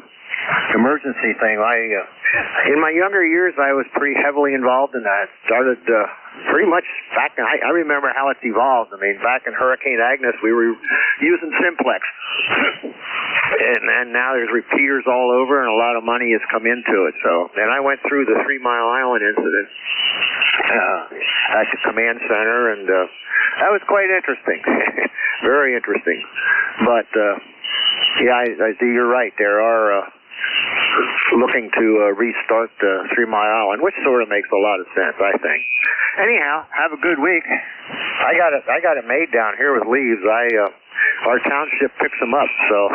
emergency thing. In my younger years, I was pretty heavily involved in that. Started pretty much back in, I remember how it's evolved. I mean, back in Hurricane Agnes, we were using Simplex. And now there's repeaters all over, and a lot of money has come into it. So, and I went through the 3 Mile Island incident at the command center, and that was quite interesting. Very interesting. But, yeah, you're right. There are looking to restart 3 Mile Island, which sort of makes a lot of sense, I think. Anyhow, have a good week. I got it made down here with leaves. Our township picks them up, so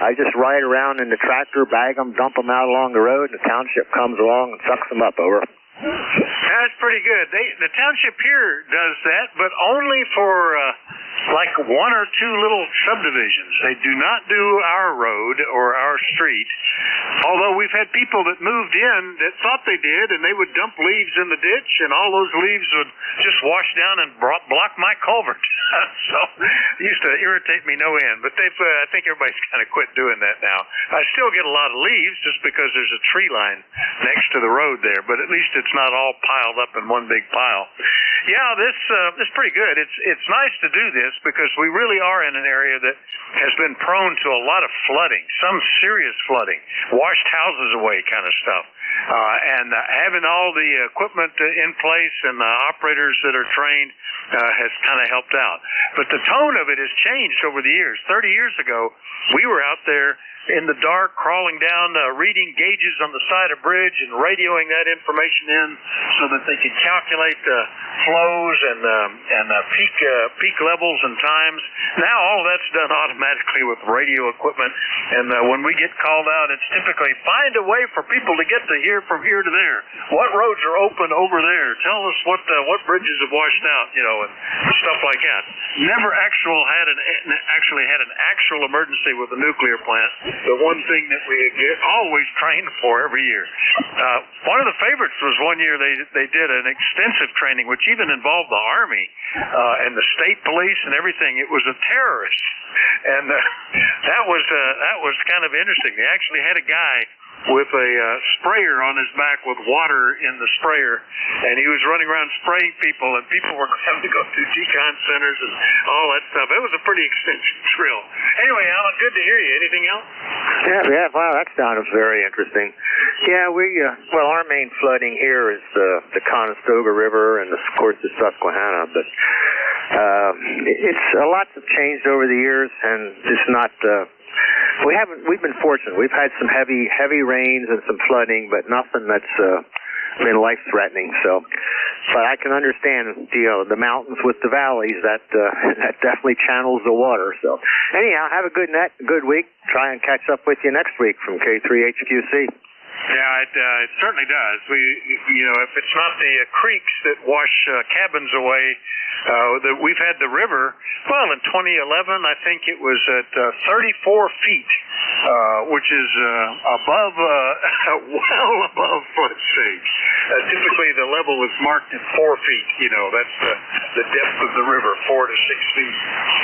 I just ride around in the tractor, bag them, dump them out along the road, and the township comes along and sucks them up. Over. That's pretty good. The township here does that, but only for like 1 or 2 little subdivisions. They do not do our road or our street, although we've had people that moved in that thought they did, and they would dump leaves in the ditch, and all those leaves would just wash down and block my culvert. So it used to irritate me no end, but I think everybody's kind of quit doing that now. I still get a lot of leaves just because there's a tree line next to the road there, but at least it's not all piled up in one big pile. Yeah, this is pretty good. It's nice to do this because we really are in an area that has been prone to a lot of flooding, some serious flooding, washed houses away kind of stuff. And having all the equipment in place and the operators that are trained has kind of helped out. But the tone of it has changed over the years. 30 years ago, we were out there in the dark, crawling down, reading gauges on the side of bridge and radioing that information in so that they could calculate the flows and peak levels and times. Now all of that's done automatically with radio equipment, and when we get called out, it's typically find a way for people to get to here from here to there. What roads are open over there? Tell us what bridges have washed out, and stuff like that. Never actually had an actual emergency with a nuclear plant. The one thing that we always train for every year. One of the favorites was one year they did an extensive training, which even involved the Army and the state police and everything. It was a terrorist, and that was kind of interesting. They actually had a guy with a sprayer on his back with water in the sprayer, and he was running around spraying people, and people were having to go through decon centers and all that stuff. It was a pretty extensive drill. Anyway, Alan, good to hear you. Anything else? Yeah, wow, that sounded very interesting. Yeah, our main flooding here is the Conestoga River and, of course, the Susquehanna, but it's a lot has changed over the years, and it's not... We've been fortunate. We've had some heavy rains and some flooding, but nothing that's been life-threatening. So, but I can understand, the mountains with the valleys, that definitely channels the water. So, anyhow, have a good week. Try and catch up with you next week from K3HQC. Yeah, it certainly does. If it's not the creeks that wash cabins away, we've had the river. Well, in 2011, I think it was at 34 feet, which is well above flood stage. Typically, the level is marked at 4 feet. That's the depth of the river, 4 to 6 feet.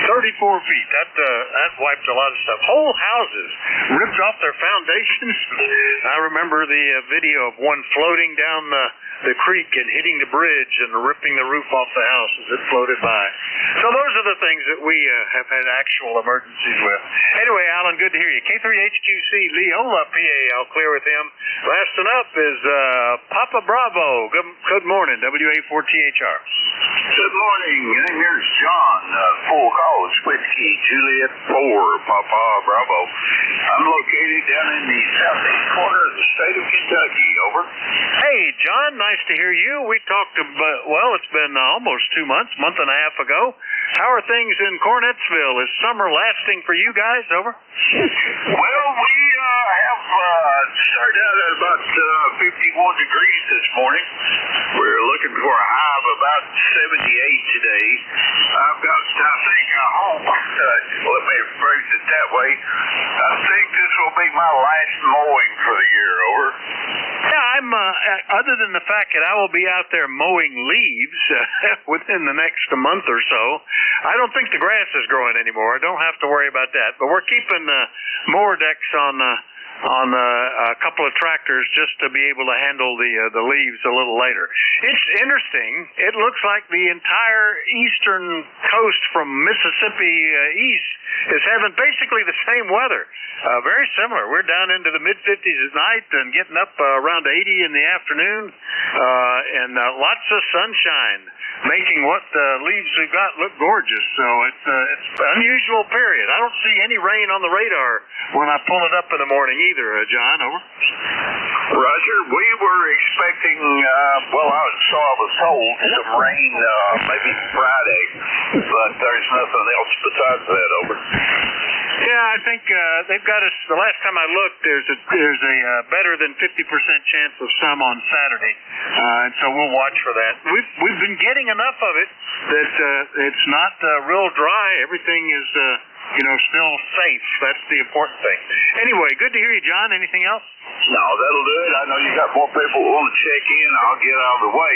34 feet. That wiped a lot of stuff. Whole houses ripped off their foundations. I remember the video of one floating down the creek and hitting the bridge and ripping the roof off the house as it floated by. So those are the things that we have had actual emergencies with. Anyway, Alan, good to hear you. K3HQC, Leola, PA, I'll clear with him. Last one up is Papa Bravo. Good morning, WA4THR. Good morning. Here's John, Full College Whiskey, Juliet 4, Papa Bravo. I'm located down in the southeast corner of the state of Kentucky. Over. Hey, John, nice to hear you. We talked about, well, it's been almost 2 months, month and a half ago. How are things in Cornettsville? Is summer lasting for you guys? Over. Well, we have started out at about 51 degrees this morning. We're looking for a high of about 78 today. I've got, I think, I hope, let me phrase it that way, I think this will be my last mowing for the year. Over. Yeah, I'm, other than the fact that I will be out there mowing leaves within the next month or so, I don't think the grass is growing anymore. I don't have to worry about that. But we're keeping mower decks on a couple of tractors just to be able to handle the leaves a little later. It's interesting. It looks like the entire eastern coast from Mississippi east is having basically the same weather. Very similar. We're down into the mid-50s at night and getting up around 80 in the afternoon, and lots of sunshine, making what leaves we've got look gorgeous. So it's an unusual period. I don't see any rain on the radar when I pull it up in the morning either, John. Over. Roger, we were expecting, I was told some rain maybe Friday, but there's nothing else besides that. Over. Yeah, I think they've got us. The last time I looked, there's a better than 50% chance of some on Saturday, and so we'll watch for that. We've been getting enough of it that it's not real dry. Everything is still safe. That's the important thing. Anyway, good to hear you, John. Anything else? No, that'll do it. I know you got more people who want to check in. I'll get out of the way.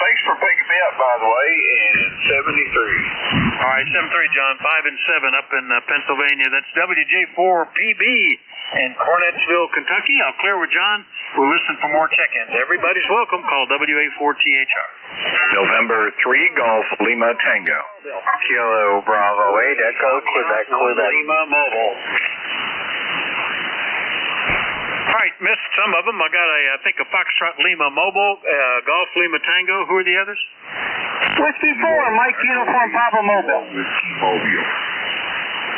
Thanks for picking me up, by the way, and 73. All right, 73, John. 5 and 7 up in Pennsylvania. That's WJ4PB in Cornettsville, Kentucky. I'll clear with John. We'll listen for more check-ins. Everybody's welcome. Call WA4THR. November 3, Golf Lima Tango. Kilo Bravo 8, Echo, Quebec. Lima Mobile. All right, missed some of them. I got I think a Foxtrot Lima Mobile, Golf Lima Tango. Who are the others? Whiskey 4, Mike Uniform Papa Mobile.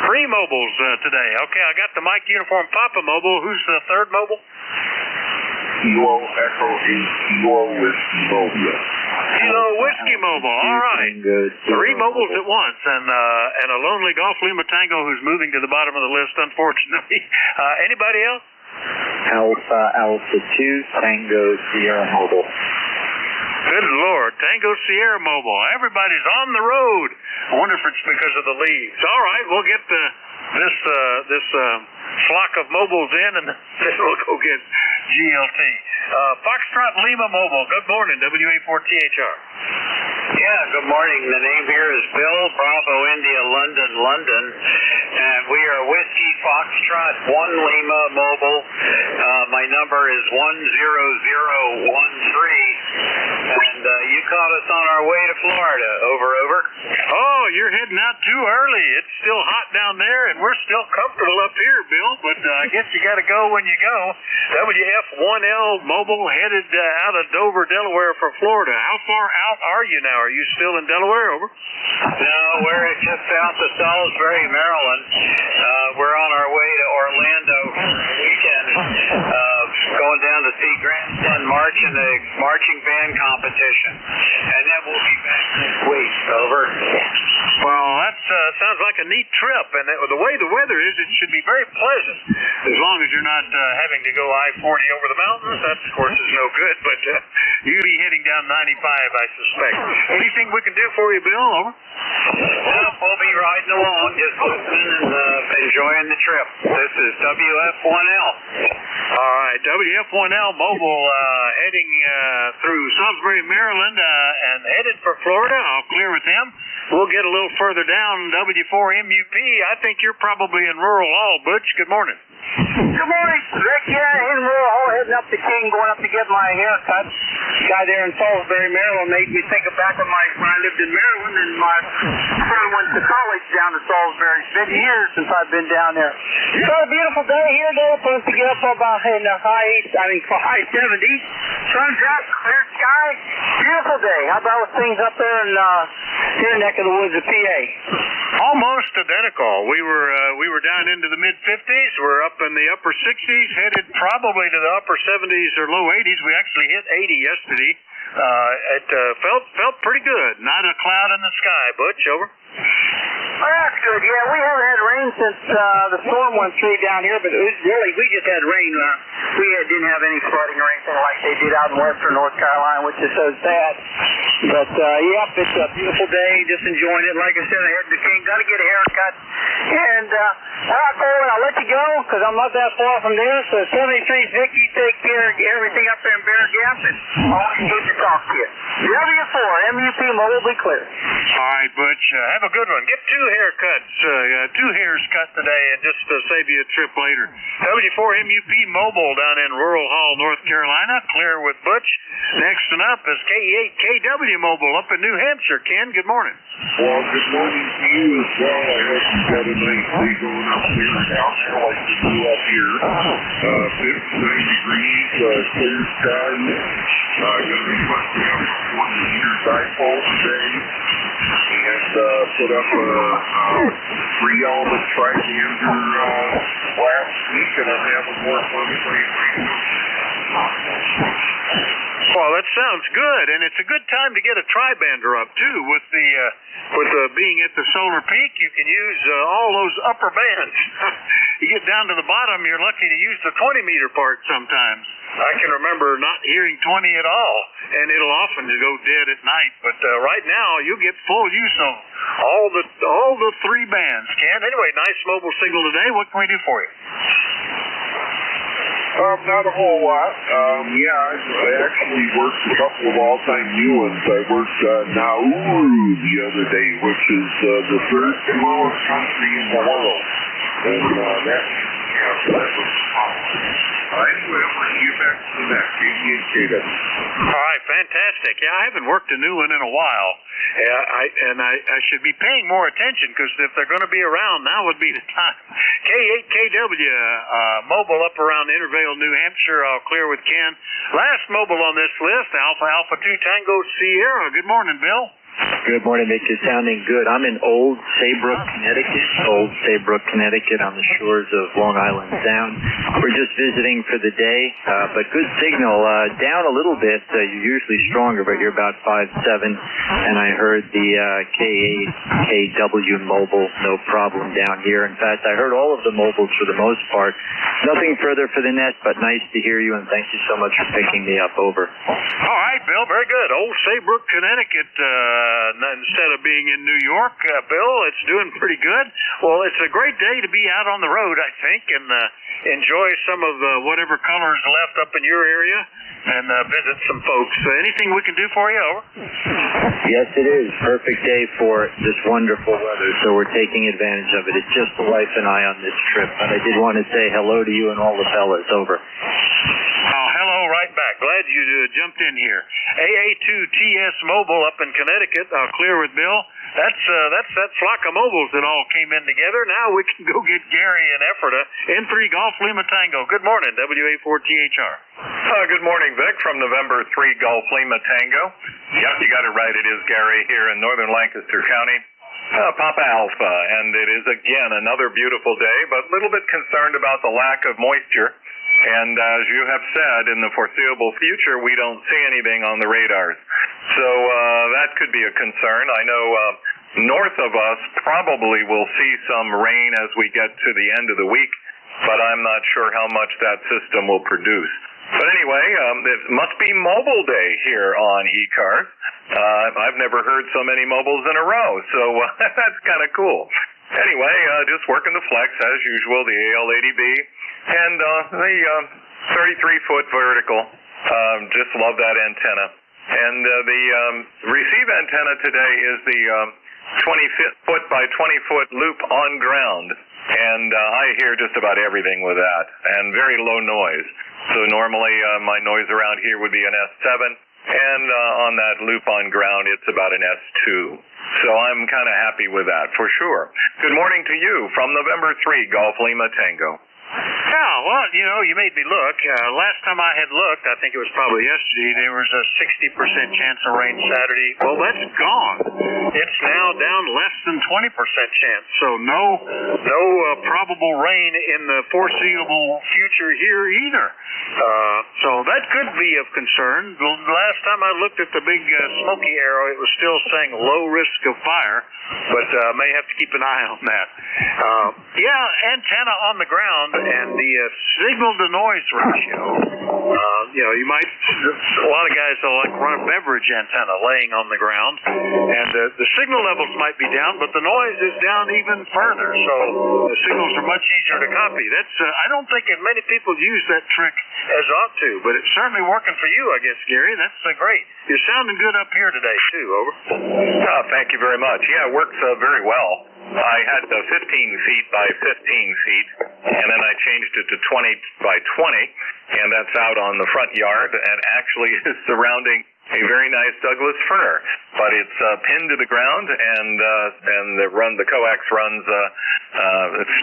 Three mobiles today. Okay, I got the Mike Uniform Papa Mobile. Who's the third mobile? Kilo Echo Kilo Whiskey Mobile. Kilo Whiskey Mobile. All right. Three mobiles at once, and a lonely Golf Lima Tango who's moving to the bottom of the list, unfortunately. Anybody else? Alpha 2, Tango Sierra Mobile. Good Lord, Tango Sierra Mobile. Everybody's on the road. I wonder if it's because of the leaves. All right, we'll get this flock of mobiles in, and then we'll go get GLT. Foxtrot Lima Mobile. Good morning, WA4THR. Yeah, good morning. The name here is Bill, Bravo India, London, and we are Whiskey Foxtrot 1 Lima Mobile. My number is 10013, and you caught us on our way to Florida. Over. Oh, you're heading out too early. It's still hot down there, and we're still comfortable up here, Bill, but I guess you got to go when you go. WF1L Mobile headed out of Dover, Delaware for Florida. How far out are you now? Are you still in Delaware? Over. No, we're just south of Salisbury, Maryland. We're on our way to Orlando for the weekend, going down to see Grandson March in the marching band competition, and then we'll be back next week. Over. Well, that sounds like a neat trip, and the way the weather is, it should be very pleasant, as long as you're not having to go I-40 over the mountains. That, of course, is no good, but you'll be heading down 95, I suspect. Anything we can do for you, Bill? Over. We'll be riding along, just listening and enjoying the trip. This is WF1L. All right, WF1L Mobile heading through Salisbury, Maryland, and headed for Florida. I'll clear with them. We'll get a little further down, W4MUP. I think you're probably in rural Hall. Butch, good morning. Good morning, Rick. Yeah, in rural Hall, heading up to King, going up to get my haircut. Guy there in Salisbury, Maryland, made me think of back when I lived in Maryland, and my friend went to college down to Salisbury. It's been years since I've been down there. It's got a beautiful day here today. Supposed to get up about in the high 70s. Sun's out, clear sky. Beautiful day. How about things up there in your neck of the woods of PA? Almost identical. We were down into the mid 50s. We're up in the upper 60s, headed probably to the upper 70s or low 80s. We actually hit 80 yesterday. It felt pretty good. Not a cloud in the sky. Butch, over. Oh, that's good. Yeah, we haven't had rain since the storm went through down here, but it was really, we just had rain. We didn't have any flooding or anything like they did out in western North Carolina, which is so sad. But, yep, it's a beautiful day, just enjoying it. Like I said, I headed to King, got to get a haircut. And, all right, Corwin, I'll let you go, because I'm not that far from there. So 73's Vic, you take care of everything up there in Bear Gap, and always good to talk to you. W4, MUP Mobile, be clear. All right, Butch, have a good one. Get 2 haircuts, 2 hairs cut today, and just save you a trip later. W4 MUP Mobile down in Rural Hall, North Carolina. Clear with Butch. Next one up is KE8 KW Mobile up in New Hampshire. Ken, good morning. Well, good morning to you as well. I hope you've got a nice day going up there now, like we do up here. 59 degrees, clear sky. Going to be busting up 1 meter dipole today. And put up a 3-element triander last week, and I'm having more fun playing radio. Well, that sounds good, and it's a good time to get a tri-bander up too. With being at the solar peak, you can use all those upper bands. You get down to the bottom, you're lucky to use the 20-meter part sometimes. I can remember not hearing 20 at all, and it'll often go dead at night. But right now, you get full use of all the 3 bands. Ken, anyway, nice mobile signal today. What can we do for you? Not a whole lot. I actually worked a couple of all-time new ones. I worked Nauru the other day, which is the 3rd smallest country in the world. And that was anyway, I'm going to get back to the next. All right, fantastic. Yeah, I haven't worked a new one in a while. I should be paying more attention, because if they're going to be around, now would be the time. K8KW mobile up around Intervale, New Hampshire. I'll clear with Ken. Last mobile on this list, Alpha 2 Tango Sierra. Good morning, Bill. Good morning, Mick. You're sounding good. I'm in Old Saybrook, Connecticut, on the shores of Long Island Sound. We're just visiting for the day, but good signal. Down a little bit. You're usually stronger, but you're about 5.7. And I heard the K8 KW mobile, no problem down here. In fact, I heard all of the mobiles for the most part. Nothing further for the net, but nice to hear you, and thank you so much for picking me up. Over. All right, Bill. Very good. Old Saybrook, Connecticut. Instead of being in New York, Bill, it's doing pretty good. Well, it's a great day to be out on the road, I think, and enjoy some of whatever colors left up in your area, and visit some folks. Anything we can do for you? Over. Yes, it is. Perfect day for this wonderful weather, so we're taking advantage of it. It's just the wife and I on this trip, but I did want to say hello to you and all the fellas. Over. Oh, hello, right back. Glad you jumped in here. AA2TS Mobile up in Connecticut. I'll clear with Bill. That's that flock of mobiles that all came in together. Now we can go get Gary in Ephrata. N3 Golf Lima Tango. Good morning, WA4THR. Good morning, Vic, from November 3 Golf Lima Tango. Yep, you got it right. It is Gary here in northern Lancaster County. Papa Alpha, and it is again another beautiful day, but a little bit concerned about the lack of moisture. And as you have said, in the foreseeable future, we don't see anything on the radars. So that could be a concern. I know north of us probably will see some rain as we get to the end of the week, but I'm not sure how much that system will produce. But anyway, it must be mobile day here on ECARS. I've never heard so many mobiles in a row, so that's kind of cool. Anyway, just working the flex as usual, the AL80B, and the 33-foot vertical. Just love that antenna. And the receive antenna today is the 20-foot by 20-foot loop on ground. And I hear just about everything with that, and very low noise. So normally my noise around here would be an S7, and on that loop on ground it's about an S2. So I'm kind of happy with that, for sure. Good morning to you from November 3, Golf Lima Tango. Yeah, well, you made me look. Last time I had looked, I think it was probably yesterday, there was a 60% chance of rain Saturday. Well, that's gone. It's now down less than 20% chance. So no probable rain in the foreseeable future here either. So that could be of concern. The last time I looked at the big smoky arrow, it was still saying low risk of fire, but may have to keep an eye on that. Antenna on the ground and the signal to noise ratio. You might, a lot of guys will like run a beverage antenna laying on the ground, and the signal levels might be down, but the noise is down even further, so the signals are much easier to copy. That's I don't think that many people use that trick as ought to, but it's certainly working for you, I guess, Gary. That's great. You're sounding good up here today, too. Over. Thank you very much. Yeah, it works very well. I had 15 feet by 15 feet, and then I changed it to 20 by 20, and that's out on the front yard, and actually is surrounding a very nice Douglas fir, but it's pinned to the ground, and the coax runs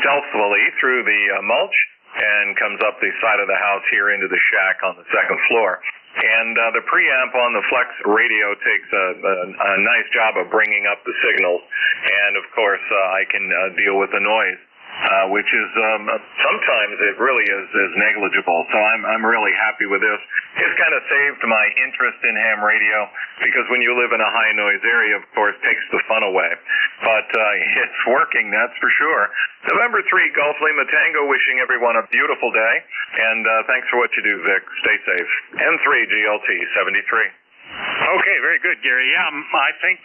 stealthily through the mulch and comes up the side of the house here into the shack on the second floor. And the preamp on the Flex radio takes a nice job of bringing up the signals, and of course I can deal with the noise, which is sometimes it really is negligible. So I'm really happy with this. It's kind of saved my interest in ham radio, because when you live in a high noise area, of course, takes the fun away. But it's working, that's for sure. November 3, Golf Lima Tango, wishing everyone a beautiful day, and thanks for what you do, Vic. Stay safe. N3 GLT 73. Okay, very good, Gary. Yeah, I think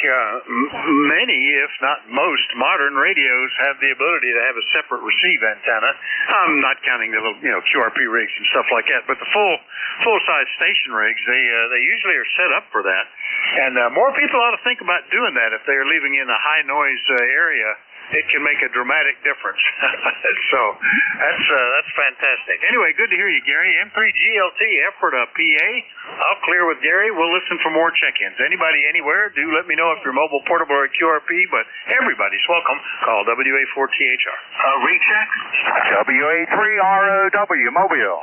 many, if not most, modern radios have the ability to have a separate receive antenna. I'm not counting the little, QRP rigs and stuff like that, but the full-size station rigs, they usually are set up for that. And more people ought to think about doing that if they're living in a high-noise area. It can make a dramatic difference. So that's fantastic. Anyway, good to hear you, Gary. M3GLT, Ephrata, PA. I'll clear with Gary. We'll listen for more check-ins. Anybody anywhere, do let me know if you're mobile, portable, or QRP, but everybody's welcome. Call WA4THR. Recheck. WA3ROW, Mobile.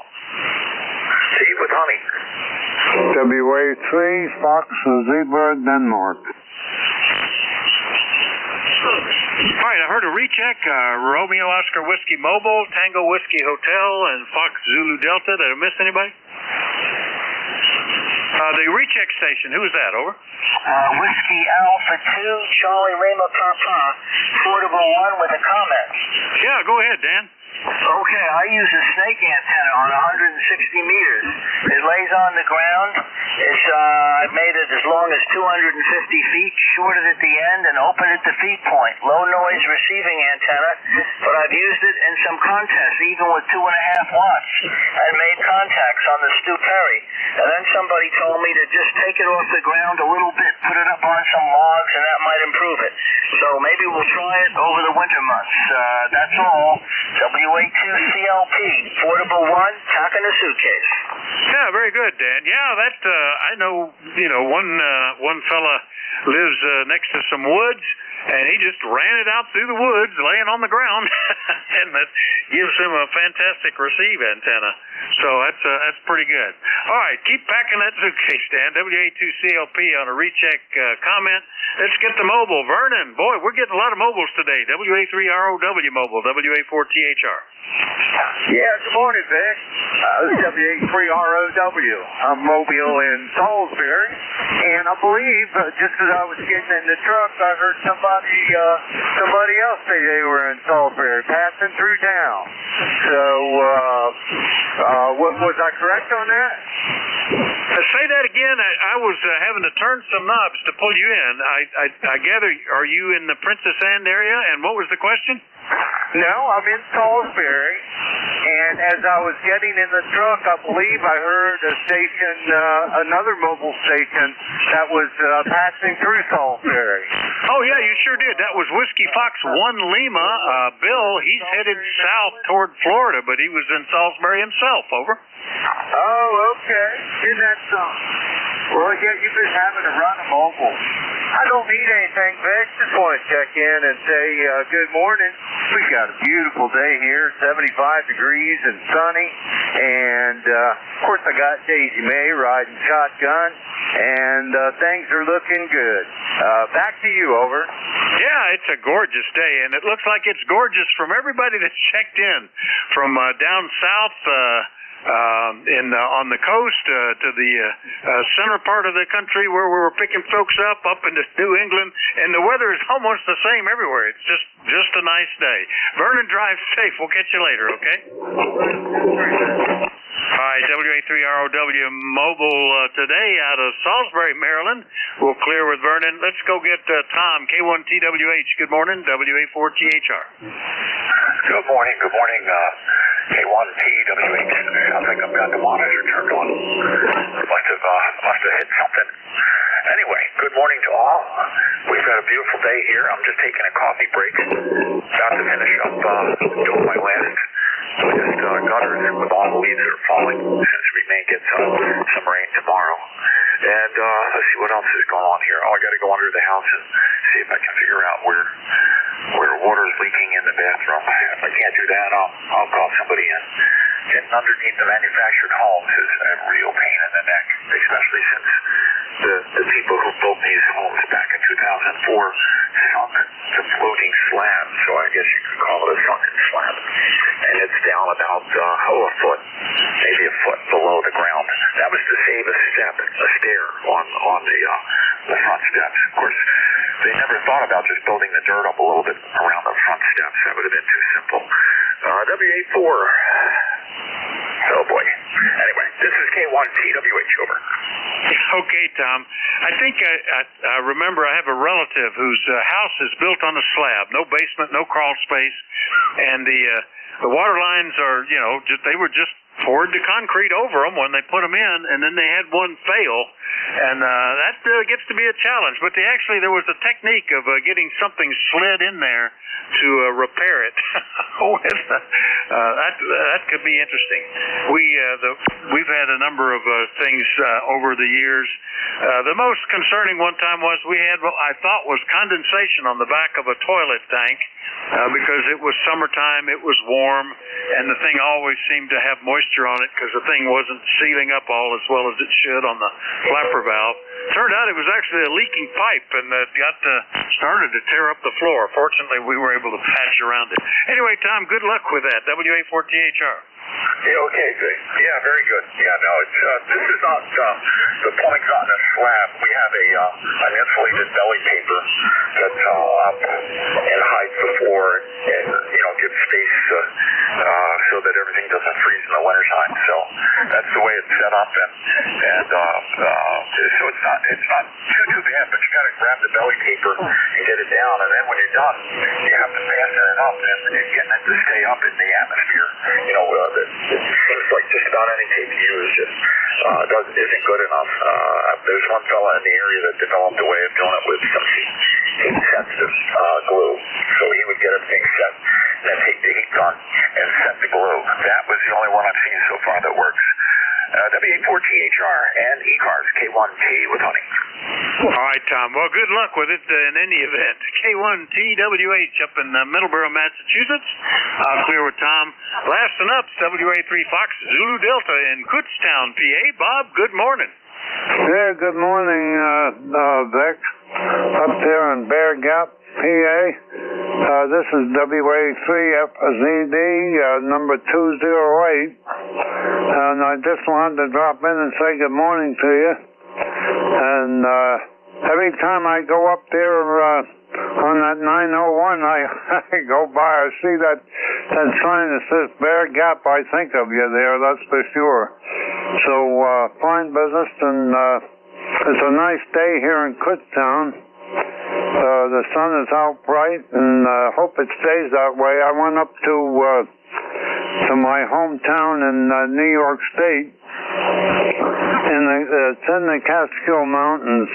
Steve with Honey. WA3, Fox, Zebra, Denmark. All right, I heard a recheck, Romeo Oscar Whiskey Mobile, Tango Whiskey Hotel, and Fox Zulu Delta. Did I miss anybody? The recheck station, who was that, over? Whiskey Alpha 2, Charlie Lima Papa, Portable 1 with a comment. Yeah, go ahead, Dan. Okay, I use a snake antenna on 160 meters. It lays on the ground. I've made it as long as 250 feet, shorted at the end, and open at the feed point. Low noise receiving antenna, but I've used it in some contests, even with 2.5 watts, and made contacts on the Stu Perry. And then somebody told me to just take it off the ground a little bit, put it up on some logs, and that might improve it. So maybe we'll try it over the winter months. That's all. WA2CLP, Portable 1, tack in a suitcase. Yeah, very good, Dan. Yeah, that I know. One fella lives next to some woods, and he just ran it out through the woods, laying on the ground, and that gives him a fantastic receive antenna. So that's pretty good. All right, keep packing that suitcase, Dan. WA2CLP on a recheck comment. Let's get the mobile. Vernon, boy, we're getting a lot of mobiles today. WA3ROW mobile, WA4THR. Yeah, good morning, Vic. This is WA3ROW. I'm mobile in Salisbury, and I believe just as I was getting in the truck, I heard somebody else say they were in Salisbury, passing through town. So, was I correct on that? Say that again. I was having to turn some knobs to pull you in. I gather, are you in the Princess Anne area? And what was the question? No, I'm in Salisbury, and as I was getting in the truck, I believe I heard a station, another mobile station that was passing through Salisbury. Oh, yeah, you sure did. That was Whiskey Fox 1 Lima. Bill, he's headed south toward Florida, but he was in Salisbury himself. Over. Oh, okay. Isn't that something? Well, yeah, you've been having to run a mobile. I don't need anything, Vic. Just want to check in and say good morning. We've got a beautiful day here, 75 degrees and sunny. And, of course, I got Daisy May riding shotgun, and things are looking good. Back to you, over. Yeah, it's a gorgeous day, and it looks like it's gorgeous from everybody that's checked in, from down south on the coast to the center part of the country where we were picking folks up into New England, and the weather is almost the same everywhere. It's just a nice day. Vernon, drive safe. We'll catch you later, okay? All right, WA3ROW Mobile today out of Salisbury, Maryland. We'll clear with Vernon. Let's go get Tom, K1TWH. Good morning, WA4THR. Good morning, K1TWH. I think I've got the monitor turned on. Must have hit something. Anyway, good morning to all. We've got a beautiful day here. I'm just taking a coffee break. About to finish up doing my last gutters with all the leaves that are falling since we may get some rain tomorrow. And let's see what else is going on here. Oh, I got to go under the house and see if I can figure out where water is leaking in the bathroom. If I can't do that, I'll call somebody in. Getting underneath the manufactured homes is a real pain in the neck, especially since the people who built these homes back in 2004 sunk the floating slab, so I guess you could call it a sunken slab. And it's down about a foot, maybe a foot below the ground. That was to save a stair on the front steps. Of course, they never thought about just building the dirt up a little bit around the front steps. That would have been too simple. WA4. Oh boy. Anyway, this is K1TWH, over. Okay, Tom. I think I remember I have a relative whose house is built on a slab, no basement, no crawl space, and the water lines are, they were just poured the concrete over them when they put them in, and then they had one fail, and that gets to be a challenge. But there was a technique of getting something slid in there to repair it. That could be interesting. We've had a number of things over the years. The most concerning one time was we had what I thought was condensation on the back of a toilet tank because it was summertime, it was warm, and the thing always seemed to have moisture on it because the thing wasn't sealing up all as well as it should on the flapper valve. Turned out it was actually a leaking pipe, and it started to tear up the floor. Fortunately, we were able to patch around it. Anyway, Tom, good luck with that. WA4THR. Yeah, okay, good. Yeah, very good. Yeah, no, this is not the plumbing's not in a slab. We have an insulated belly paper that's up and hides the floor and gives space so that everything doesn't freeze in the wintertime. So that's the way it's set up, and so it's not too bad. But you got to grab the belly paper and get it down, and then when you're done, you have to fasten it up and getting it to stay up in the atmosphere. It seems like just about any tape you use isn't good enough. There's one fella in the area that developed a way of doing it with some heat-sensitive glue. So he would get everything set, then take the heat gun and set the glue. That was the only one I've seen so far that works. WA4THR and ECARS, K1T with honey. All right, Tom. Well, good luck with it in any event. K1TWH up in Middleborough, Massachusetts. Clear with Tom. Last and up, WA3 Fox, Zulu Delta in Kutztown, PA. Bob, good morning. Yeah, good morning, Vic. Up there in Bear Gap, PA. This is WA3FZD, number 208. And I just wanted to drop in and say good morning to you. And every time I go up there on that 901, I go by, I see that sign that says Bear Gap. I think of you there, that's for sure. So fine business, and it's a nice day here in Kutztown. The sun is out bright, and hope it stays that way. I went up to my hometown in New York State, and it's in the Catskill Mountains,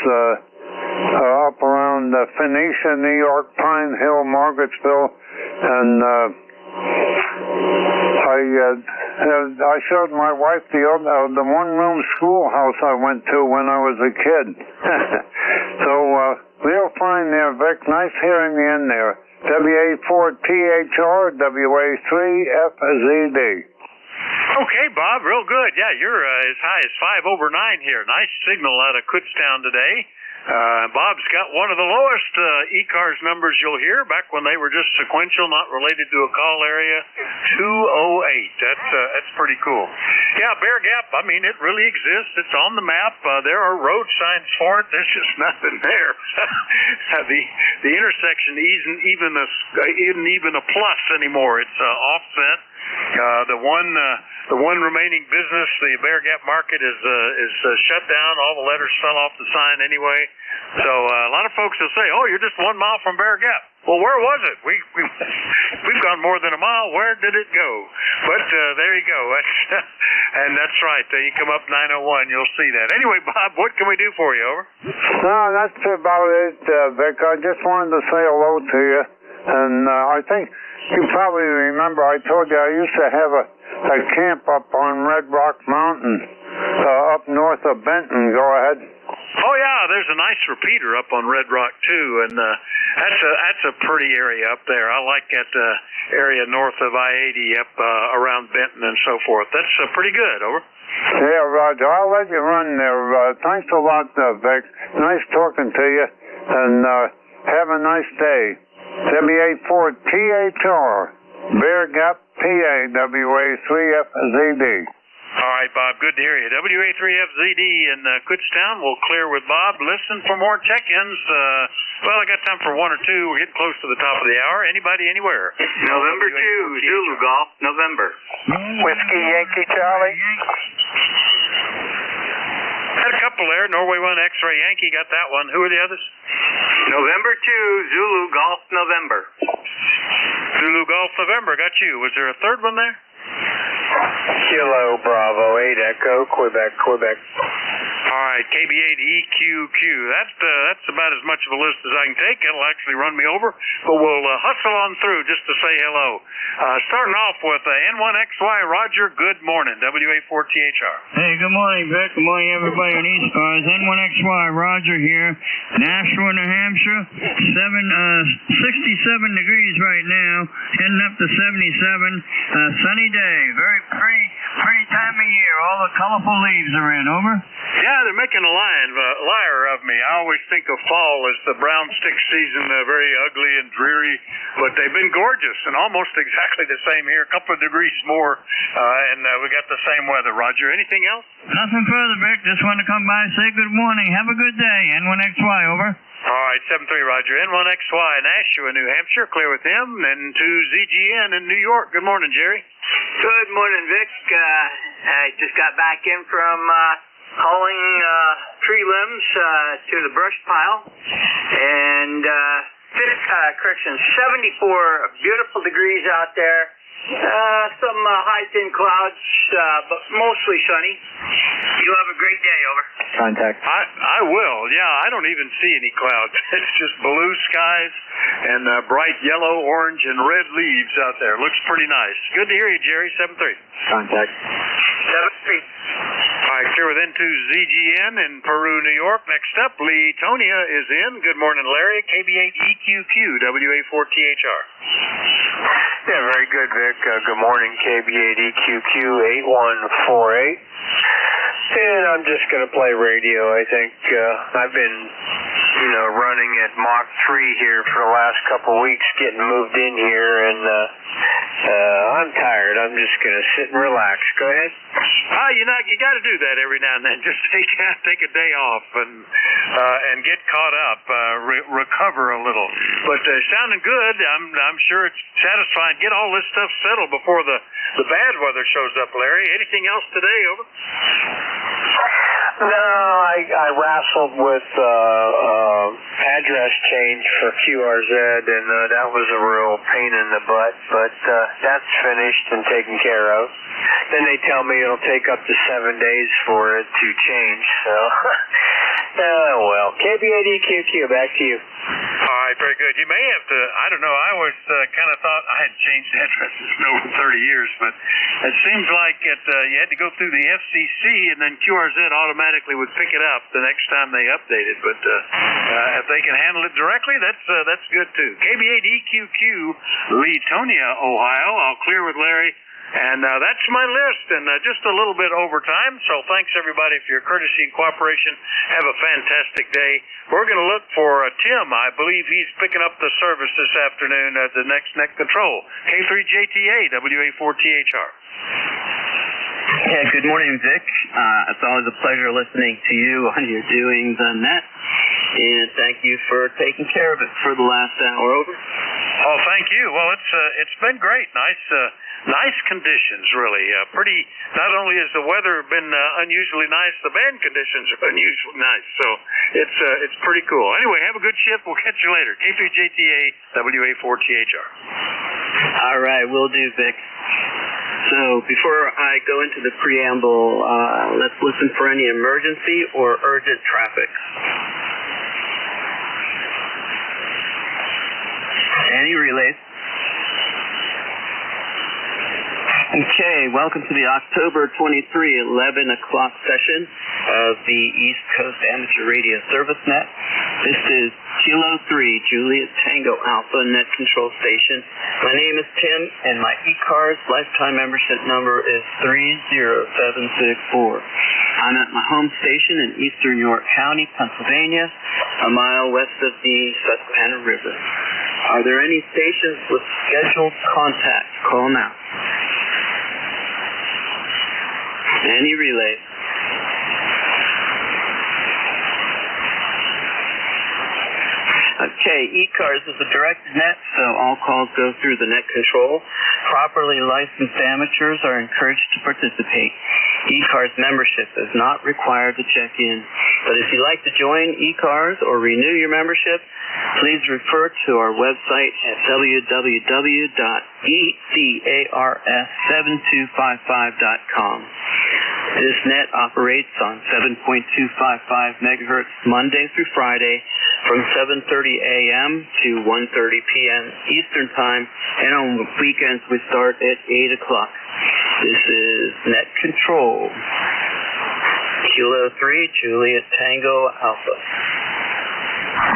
up around Phoenicia, New York, Pine Hill, Margarettsville, and I showed my wife the one-room schoolhouse I went to when I was a kid. So real fine there, Vic. Nice hearing you in there. WA4THR, WA3FZD. Okay, Bob, real good. Yeah, you're as high as 5 over 9 here. Nice signal out of Kutztown today. Bob's got one of the lowest ECARS numbers you'll hear back when they were just sequential, not related to a call area. 208. That's pretty cool. Yeah, Bear Gap, I mean, it really exists. It's on the map. There are road signs for it. There's just nothing there. The intersection isn't even a plus anymore. It's offset. The one remaining business, the Bear Gap Market, is shut down. All the letters fell off the sign anyway. So a lot of folks will say, "Oh, you're just 1 mile from Bear Gap." Well, where was it? We've gone more than a mile. Where did it go? But there you go. And that's right. You come up 901, you'll see that. Anyway, Bob, what can we do for you? Over. No, that's about it, Vic. I just wanted to say hello to you. And I think you probably remember I told you I used to have a camp up on Red Rock Mountain up north of Benton. Go ahead. Oh, yeah, there's a nice repeater up on Red Rock, too, and that's a pretty area up there. I like that area north of I-80 up around Benton and so forth. That's pretty good. Over. Yeah, Roger. I'll let you run there. Thanks a lot, Vic. Nice talking to you, and have a nice day. WA4THR, Bear Gap, PA, WA3FZD. All right, Bob, good to hear you. WA3FZD in Kutztown. We'll clear with Bob. Listen for more check-ins. Well, I got time for 1 or 2. We're getting close to the top of the hour. Anybody, anywhere? November 2, Zulu Golf, November. Whiskey Yankee Charlie. Had a couple there. Norway 1, X-Ray Yankee got that one. Who are the others? November 2, Zulu Golf, November. Zulu Golf, November. Got you. Was there a third one there? Kilo Bravo 8 Echo, Quebec. All right, KB8 EQQ. That's about as much of a list as I can take. It'll actually run me over, but we'll hustle on through just to say hello. Starting off with N1XY Roger. Good morning, WA4THR. Hey, good morning, Vic. Good morning, everybody on ECARS. N1XY Roger here, Nashua, New Hampshire. 67 degrees right now, heading up to 77. Sunny day, very pretty time of year. All the colorful leaves are in. Over. Yeah, they're making a liar of me. I always think of fall as the brown stick season, very ugly and dreary, but they've been gorgeous and almost exactly the same here. A couple of degrees more, and we got the same weather. Roger, anything else? Nothing further, Vic. Just wanted to come by and say good morning. Have a good day. N1XY, over. All right, 7-3, Roger. N1XY, Nashua, New Hampshire. Clear with him. And to ZGN in New York. Good morning, Jerry. Good morning, Vic. I just got back in from hauling tree limbs to the brush pile. And 74 beautiful degrees out there. Some high thin clouds, but mostly sunny. You have a great day. Over. Contact. I will. Yeah, I don't even see any clouds. It's just blue skies and bright yellow, orange, and red leaves out there. Looks pretty nice. Good to hear you, Jerry. 7-3. Contact. 7-3. All right, clear with N2 ZGN in Peru, New York. Next up, Lee Tonia is in. Good morning, Larry. KB8 EQQ, WA4THR. Yeah, very good, Vic. Good morning, KB8 EQQ 8148. And I'm just going to play radio. I think I've been, running at Mach 3 here for the last couple of weeks, getting moved in here, and I'm tired. I'm just going to sit and relax. Go ahead. You got to do that every now and then. Just take a day off and get caught up, recover a little. But sounding good. I'm sure it's satisfying. Get all this stuff settled before the bad weather shows up, Larry. Anything else today? Over. No, I wrestled with address change for QRZ, and that was a real pain in the butt, but that's finished and taken care of. Then they tell me it'll take up to 7 days for it to change, so well, KB8EQQ, back to you. All right, very good. You may have to, I don't know, I was kind of thought I had changed addresses in over 30 years, but it seems like you had to go through the FCC and then QRZ automatically would pick it up the next time they updated. But if they can handle it directly, that's good too. KB8EQQ, Leetonia, Ohio. I'll clear with Larry. And that's my list, and just a little bit over time. So thanks, everybody, for your courtesy and cooperation. Have a fantastic day. We're going to look for Tim. I believe he's picking up the service this afternoon at the next Net Control. K3JTA, WA4THR. Yeah, good morning, Vic. It's always a pleasure listening to you on your doings on net. And thank you for taking care of it for the last hour. Over. Oh, thank you. Well, it's been great. Nice conditions, really. Pretty. Not only has the weather been unusually nice, the band conditions are unusually nice. So it's pretty cool. Anyway, have a good shift. We'll catch you later. K3JTA, WA4THR. All right, will do, Vic. So before I go into the preamble, let's listen for any emergency or urgent traffic. Any relays? Okay, welcome to the October 23, 11 o'clock session of the East Coast Amateur Radio Service Net. This is Kilo 3, Juliet Tango Alpha Net Control Station. My name is Tim, and my ECARS lifetime membership number is 30764. I'm at my home station in eastern York County, Pennsylvania, a mile west of the Susquehanna River. Are there any stations with scheduled contact? Call now. Any relay? Okay, ECARS is a directed net, so all calls go through the net control. Properly licensed amateurs are encouraged to participate. ECARS membership is not required to check in. But if you'd like to join ECARS or renew your membership, please refer to our website at www.ecars7255.com. This net operates on 7.255 megahertz Monday through Friday from 7:30 a.m. to 1:30 p.m. Eastern Time, and on weekends we start at 8 o'clock. This is Net Control. Kilo 3, Juliet Tango Alpha.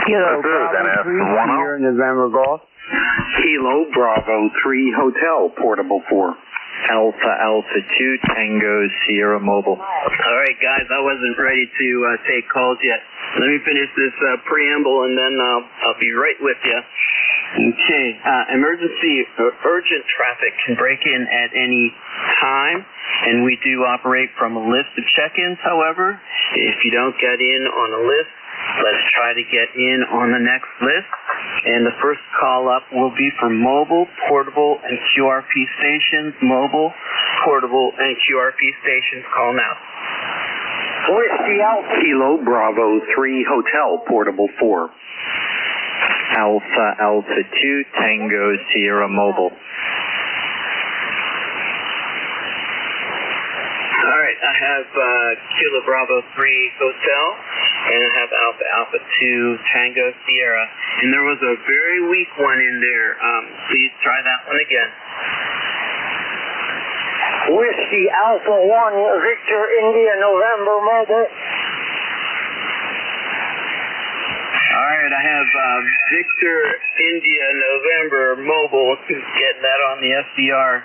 Kilo Bravo 3, here in November Golf. Kilo Bravo 3, Hotel, Portable 4. Alpha 2, Tango Sierra Mobile. All right, guys, I wasn't ready to take calls yet. Let me finish this preamble, and then I'll be right with you. Okay, emergency or urgent traffic can break in at any time, and we do operate from a list of check-ins, however. If you don't get in on a list, let's try to get in on the next list. And the first call up will be for mobile, portable, and QRP stations. Mobile, portable, and QRP stations. Call now. Whiskey Alpha. Kilo Bravo 3, Hotel, Portable 4. Alpha 2, Tango Sierra Mobile. All right, I have Kilo Bravo 3 Hotel, and I have Alpha 2 Tango Sierra. And there was a very weak one in there. Please try that one again. Whiskey Alpha 1, Victor India November Mobile. All right, I have Victor India November Mobile. Getting that on the SDR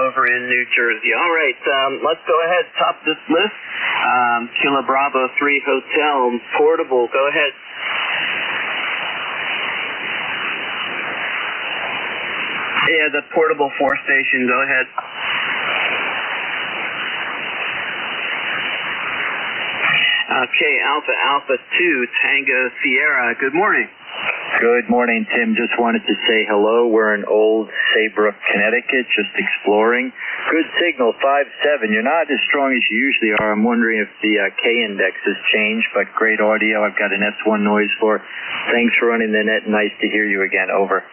over in New Jersey. All right, let's go ahead. Top this list. Kilo Bravo 3 Hotel, portable. Go ahead. Yeah, the portable 4 station. Go ahead. Okay, Alpha 2 Tango Sierra. Good morning. Good morning, Tim. Just wanted to say hello. We're in Old Saybrook, Connecticut, just exploring. Good signal, 5.7. You're not as strong as you usually are. I'm wondering if the K-index has changed, but great audio. I've got an S1 noise floor. Thanks for running the net. Nice to hear you again. Over.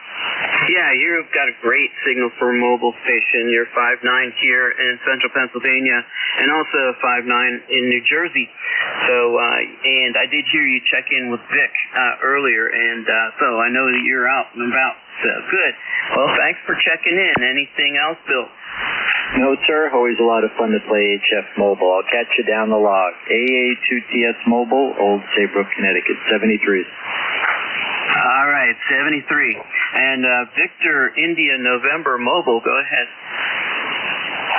Yeah, you've got a great signal for a mobile station. You're 5.9 here in central Pennsylvania and also 5.9 in New Jersey. So, and I did hear you check in with Vic earlier, and also. I know that you're out and about. So good. Well, thanks for checking in. Anything else, Bill? No, sir. Always a lot of fun to play HF Mobile. I'll catch you down the log. AA2TS Mobile, Old Saybrook, Connecticut, 73. All right, 73. And Victor India November Mobile, go ahead.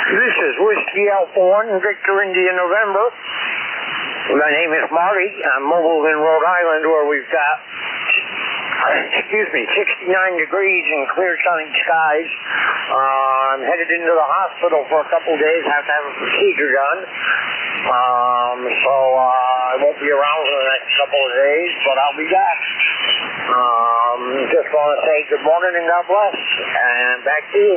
This is Whiskey Alpha 1, Victor India November. My name is Marty. I'm mobile in Rhode Island where we've got, 69 degrees and clear sunny skies. I'm headed into the hospital for a couple of days. I have to have a procedure done. So I won't be around for the next couple of days, but I'll be back. Just want to say good morning and God bless. And back to you.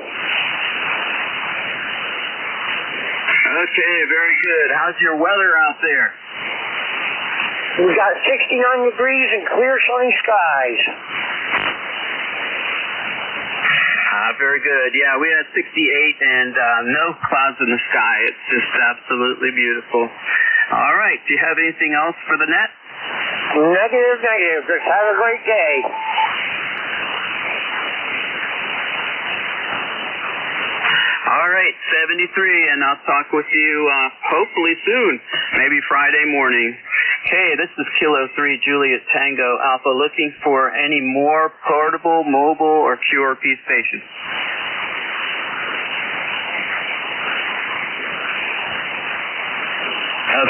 Okay, very good. How's your weather out there? We've got 69 degrees and clear sunny skies. Very good. Yeah, we had 68 and no clouds in the sky. It's just absolutely beautiful. All right. Do you have anything else for the net? Negative. Just have a great day. All right, 73, and I'll talk with you hopefully soon, maybe Friday morning. Hey, this is Kilo 3 Juliet Tango Alpha, looking for any more portable, mobile, or QRP stations.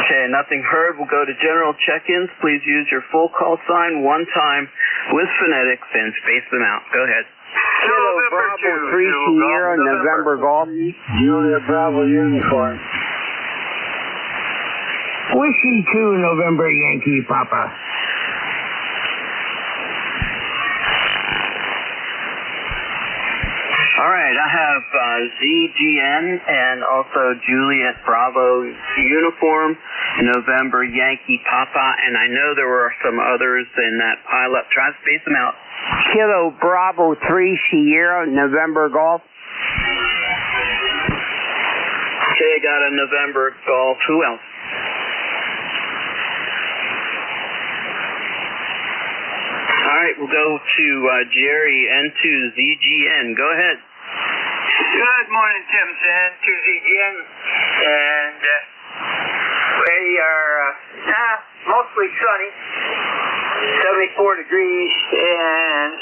Okay, nothing heard. We'll go to general check-ins. Please use your full call sign one time with phonetics and space them out. Go ahead. Kilo Bravo 3 Sierra November Golf. Juliet Bravo Unicorn. Whiskey 2 November Yankee Papa. All right, I have ZGN and also Juliet Bravo Uniform, November Yankee Papa, and I know there were some others in that pileup. Try to space them out. Kilo Bravo 3 Sierra November Golf. Okay, got a November Golf. Who else? All right, we'll go to Jerry, N2ZGN. Go ahead. Good morning, Timson, N2ZGN. And we are mostly sunny, 74 degrees, and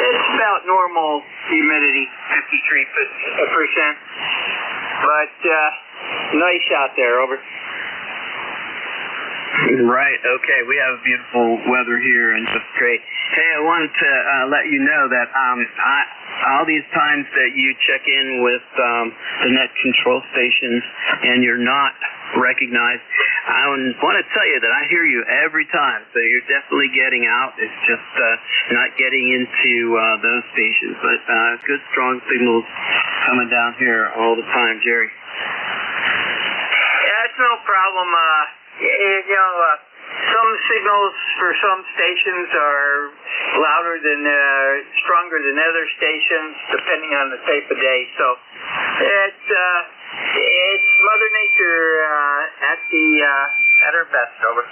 it's about normal humidity, 53%. But nice out there, over. Right, okay, we have beautiful weather here and just great. Hey, I wanted to let you know that all these times that you check in with the net control stations and you're not recognized, I want to tell you that I hear you every time, so you're definitely getting out. It's just not getting into those stations, but good strong signals coming down here all the time, Jerry. Yeah, it's no problem. Some signals for some stations are louder than, stronger than other stations, depending on the type of day. So it's Mother Nature at her best. Over.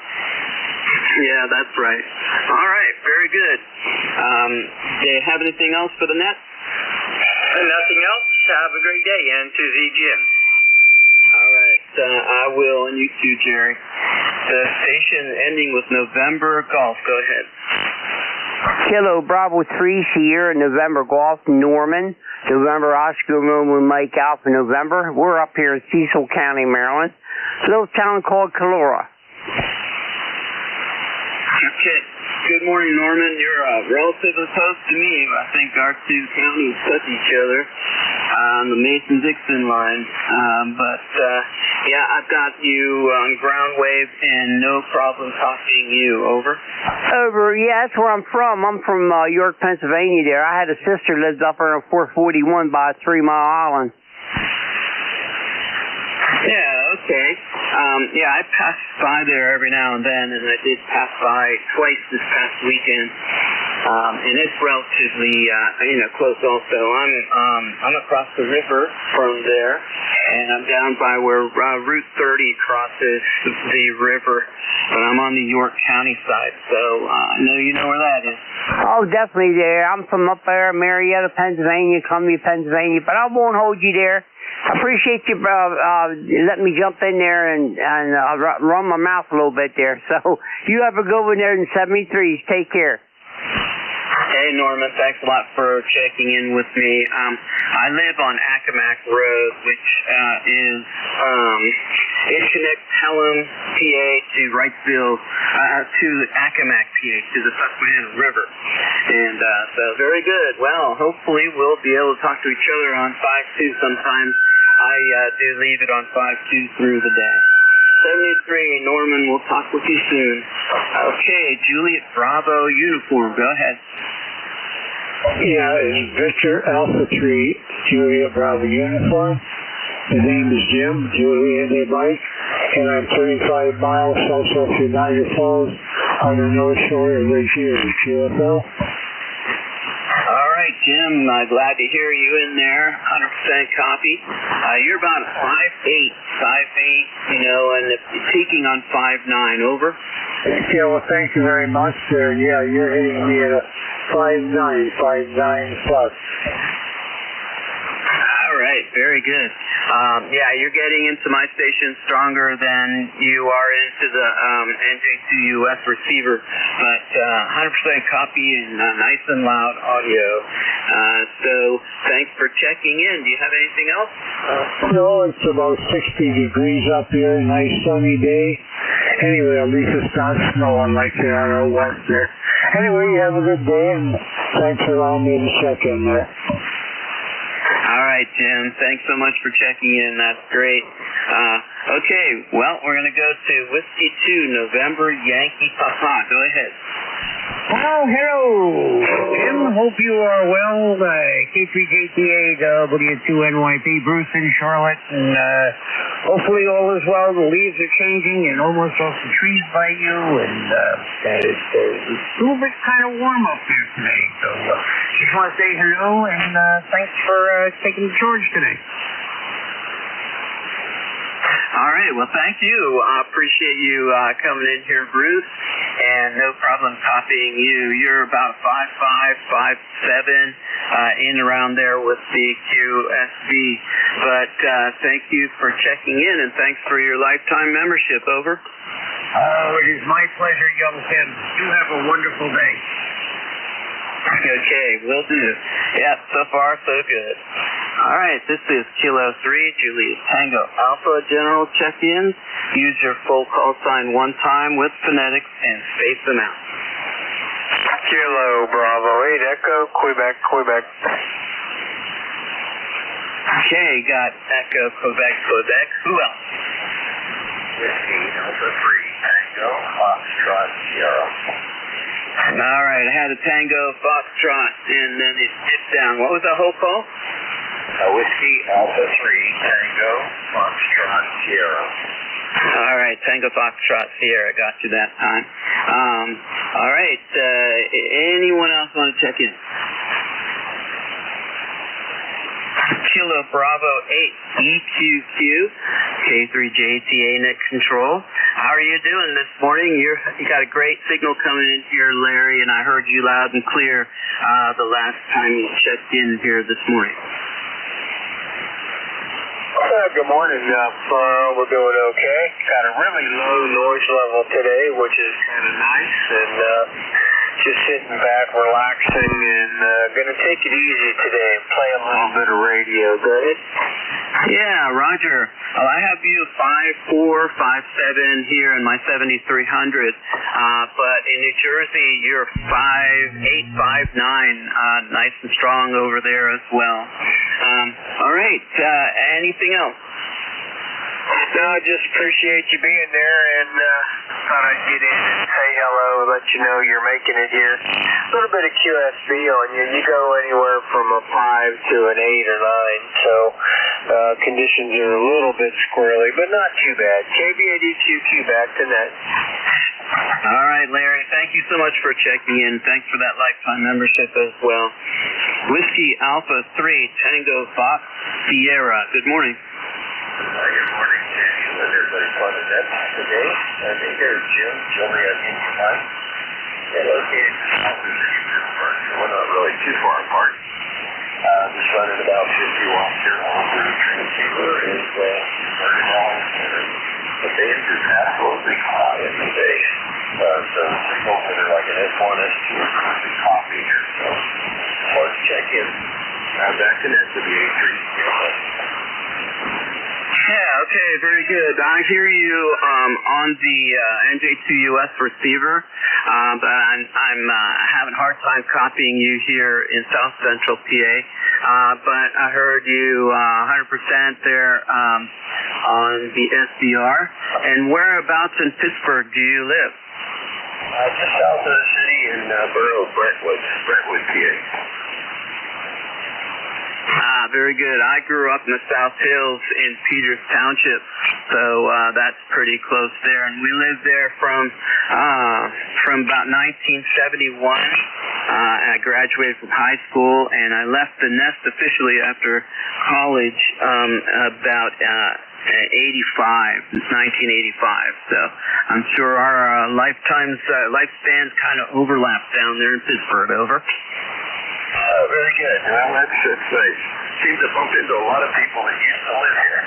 Yeah, that's right. All right, very good. Do you have anything else for the net? Nothing else. Have a great day, N2ZGN. All right, I will, and you too, Jerry. The station ending with November Golf. Go ahead. Kilo Bravo 3 Sierra November Golf Norman. November Oscar Roman Mike Alpha November. We're up here in Cecil County, Maryland. A little town called Calora. Okay. Good morning, Norman. You're relatively close to me. I think our two counties touch each other on the Mason-Dixon line. Yeah, I've got you on ground wave and no problem talking you. Over? Over, yeah, that's where I'm from. I'm from York, Pennsylvania there. I had a sister lived up there on 441 by 3 Mile Island. Yeah, okay. Yeah, I pass by there every now and then, and I did pass by twice this past weekend. and it's relatively, close also. I'm across the river from there, and I'm down by where Route 30 crosses the river, but I'm on the York County side, so I know you know where that is. Oh, definitely there. I'm from up there, Marietta, Pennsylvania, Columbia, Pennsylvania, but I won't hold you there. I appreciate you letting me jump in there and run my mouth a little bit there. So you have a good one there in 73. Take care. Hey, Norman, thanks a lot for checking in with me. I live on Accomack Road, which it connects Pelham, PA to Wrightsville, to Accomack, PA, to the Susquehanna River. And so very good. Well, hopefully we'll be able to talk to each other on 5-2 sometime. I do leave it on 5-2 through the day. 73, Norman, we'll talk with you soon. Okay, Juliet Bravo Uniform, go ahead. Yeah, it's Victor Alpha 3, Juliet Bravo Uniform. The name is Jim, Juliet Indy Mike, and I'm 35 miles south of Niagara Falls on the north shore of Lake Erie, QFL. All right, Jim, glad to hear you in there. 100% copy. You're about 5'8", and peaking on 5'9", over. Yeah, well, thank you very much, sir. Yeah, you're hitting me at a 5'9" plus. All right, very good. Yeah, you're getting into my station stronger than you are into the NJ2US receiver, but 100% copy and nice and loud audio. So thanks for checking in. Do you have anything else? No, it's about 60 degrees up here, nice sunny day. Anyway, at least it's not snowing like they are out west there. Anyway, you have a good day, and thanks for allowing me to check in there. All right, Jim. Thanks so much for checking in. That's great. Okay, well, we're going to go to Whiskey 2, November Yankee Papa. Go ahead. Oh, hello, Jim. Hope you are well. K3JTA, W2NYP, Bruce in Charlotte, and hopefully all is well. The leaves are changing and almost off the trees by you, and it's a little bit kind of warm up here today. So just want to say hello and thanks for taking the charge today. All right, well, thank you. I appreciate you coming in here, Bruce, and no problem copying you. You're about 5'5", 5'7", in around there with the QSB. But thank you for checking in, and thanks for your lifetime membership. Over. Oh, it is my pleasure, young Tim. You have a wonderful day. Okay, will do. Yeah, so far so good. All right, this is Kilo 3, Juliet Tango Alpha General check-in. Use your full call sign one time with phonetics and space them out. Kilo Bravo 8 Echo, Quebec. Okay, got Echo, Quebec. Who else? Whiskey Alpha 3 Tango Foxtrot Sierra. All right, I had a Tango Foxtrot, and then it dipped down. What was the whole call? Whiskey Alpha 3 Tango Foxtrot Sierra. All right, Tango Foxtrot Sierra, got you that time. All right, anyone else want to check in? Kilo Bravo 8 EQQ, K3JTA net control. How are you doing this morning? You got a great signal coming in here, Larry, and I heard you loud and clear the last time you checked in here this morning. Good morning. We're doing okay. Got a really low noise level today, which is kind of nice, and just sitting back, relaxing, and gonna take it easy today. Play a little bit of radio. Go ahead. Yeah, Roger. Well, I have you 5'4", 5'7" here in my 7300, but in New Jersey you're 5'8", 5'9", nice and strong over there as well. All right. Anything else? No, I just appreciate you being there, and thought I'd get in and say hello, let you know you're making it here. A little bit of QSB on you. You go anywhere from a 5 to an 8 or 9, so conditions are a little bit squirrely, but not too bad. KB8EQQ back to net. All right, Larry. Thank you so much for checking in. Thanks for that lifetime membership as well. Whiskey Alpha 3 Tango Fox Sierra. Good morning. Good morning, Jim. How's everybody fun at that today? Here's Jim. Joey at Indian Mine. Located in South City, Pittsburgh. So we're not really too far apart. Just running about 50 watts here on the transceiver is very long. The base is absolutely high in the base. So the signals that are like an S1, S2 are currently copy here. So let's check in. Back to net to the A3. Yeah, okay, very good. I hear you on the NJ2US receiver, but I'm having a hard time copying you here in South Central PA. But I heard you 100% there on the SDR. And whereabouts in Pittsburgh do you live? Just south of the city in borough Brentwood, PA. Very good. I grew up in the South Hills in Peters Township, so that's pretty close there. And we lived there from about 1971. I graduated from high school, and I left the nest officially after college about 1985. So I'm sure our lifespans kind of overlap down there in Pittsburgh. Over. Very good. Well, that's nice. Seems to bump into a lot of people that used to live here.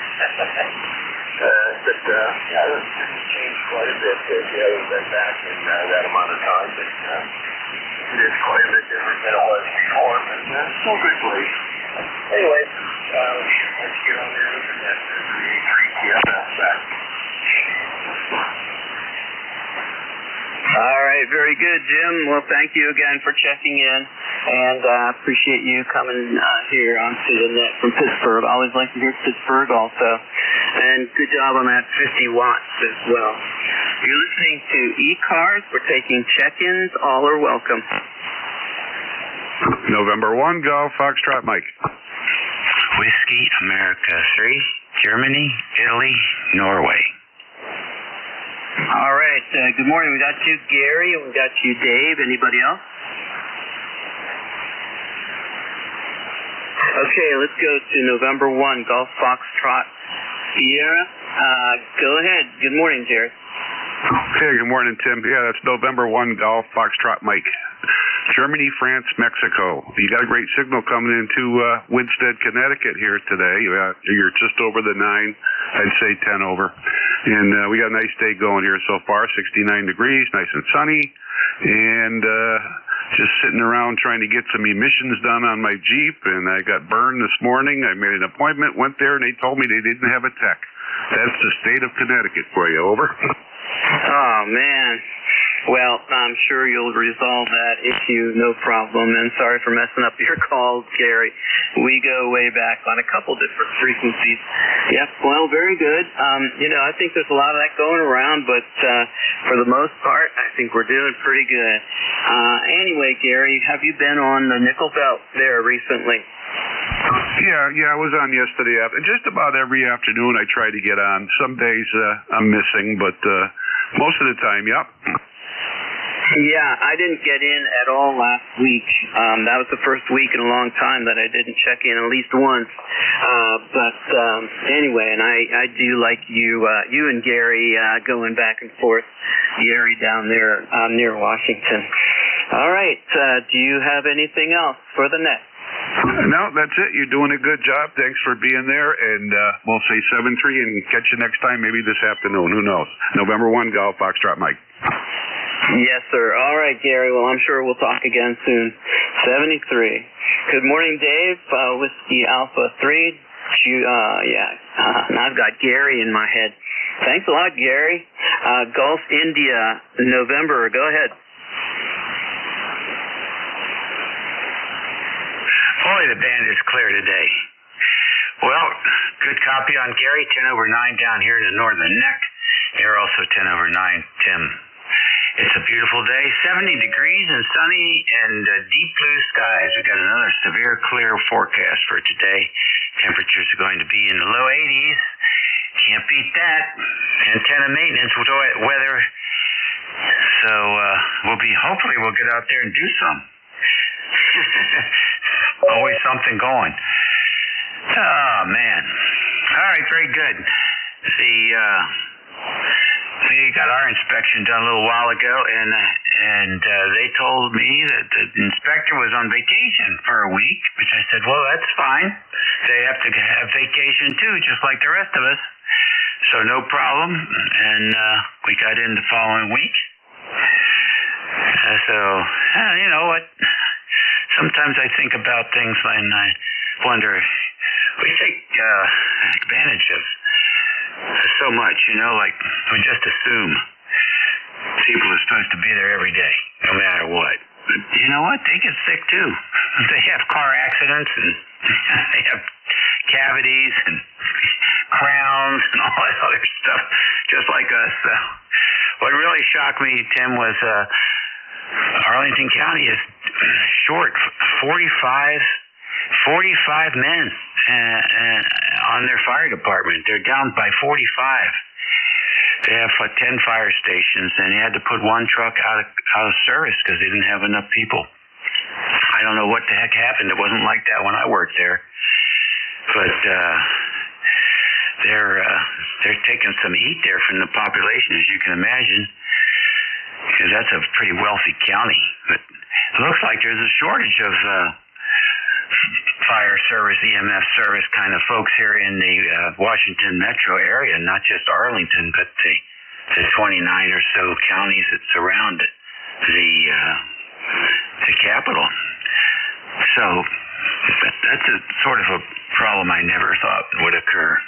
It's changed quite a bit if you haven't been back in that amount of time. But it is quite a bit different than it was before. But still a good place. Anyway, let's get on there with the A3 back. All right, very good, Jim. Well, thank you again for checking in, and appreciate you coming here onto the net from Pittsburgh. I always like to hear Pittsburgh also, and good job on that 50 watts as well. You're listening to ECARS. We're taking check-ins. All are welcome. November 1, Golf Foxtrot Mike. Whiskey America 3, Germany, Italy, Norway. All right. Good morning. We got you, Gary, and we got you, Dave. Anybody else? Okay, let's go to November 1, Golf Foxtrot Sierra. Go ahead. Good morning, Jared. Hey, good morning, Tim. Yeah, that's November 1, Golf Foxtrot Mike. Germany, France, Mexico. You got a great signal coming into Winsted, Connecticut here today. You're just over the 9, I'd say 10 over. And we got a nice day going here so far, 69 degrees, nice and sunny. And just sitting around trying to get some emissions done on my Jeep. And I got burned this morning. I made an appointment, went there, and they told me they didn't have a tech. That's the state of Connecticut for you. Over. Oh, man. Well, I'm sure you'll resolve that issue, no problem. And sorry for messing up your call, Gary. We go way back on a couple different frequencies. Yep, well, very good. I think there's a lot of that going around, but for the most part, I think we're doing pretty good. Anyway, Gary, have you been on the nickel belt there recently? Yeah, I was on yesterday. Just about every afternoon I try to get on. Some days I'm missing, but most of the time, yep. Yeah, I didn't get in at all last week. That was the first week in a long time that I didn't check in at least once. But anyway, and I do like you and Gary going back and forth. Gary down there near Washington. All right. Do you have anything else for the net? No, that's it. You're doing a good job. Thanks for being there. And we'll say 7-3 and catch you next time, maybe this afternoon. Who knows? November 1, Golf Foxtrot Mike. Yes, sir. All right, Gary. Well, I'm sure we'll talk again soon. 73. Good morning, Dave. Whiskey Alpha 3. Now I've got Gary in my head. Thanks a lot, Gary. Gulf India, November. Go ahead. Boy, the band is clear today. Well, good copy on Gary. 10 over 9 down here in the northern neck. They're also 10 over 9, Tim. It's a beautiful day, 70 degrees and sunny and deep blue skies. We've got another severe clear forecast for today. Temperatures are going to be in the low 80s. Can't beat that. Antenna maintenance weather So hopefully we'll get out there and do some. Always something going. Oh man. All right, very good. We got our inspection done a little while ago, and they told me that the inspector was on vacation for a week, which I said, well, that's fine. They have to have vacation too, just like the rest of us. So no problem. And we got in the following week. You know what? Sometimes I think about things and I wonder, we take advantage of so much, you know, like we just assume people are supposed to be there every day, no matter what. But you know what? They get sick too. They have car accidents and they have cavities and crowns and all that other stuff, just like us. What really shocked me, Tim, was Arlington County is short 45 men on their fire department. They're down by 45. They have 10 fire stations, and they had to put one truck out of service because they didn't have enough people. I don't know what the heck happened. It wasn't like that when I worked there, but they're taking some heat there from the population, as you can imagine, because that's a pretty wealthy county. But it looks like there's a shortage of fire service, EMS service kind of folks here in the Washington metro area, not just Arlington, but the 29 or so counties that surround the capital. So that's a sort of a problem I never thought would occur.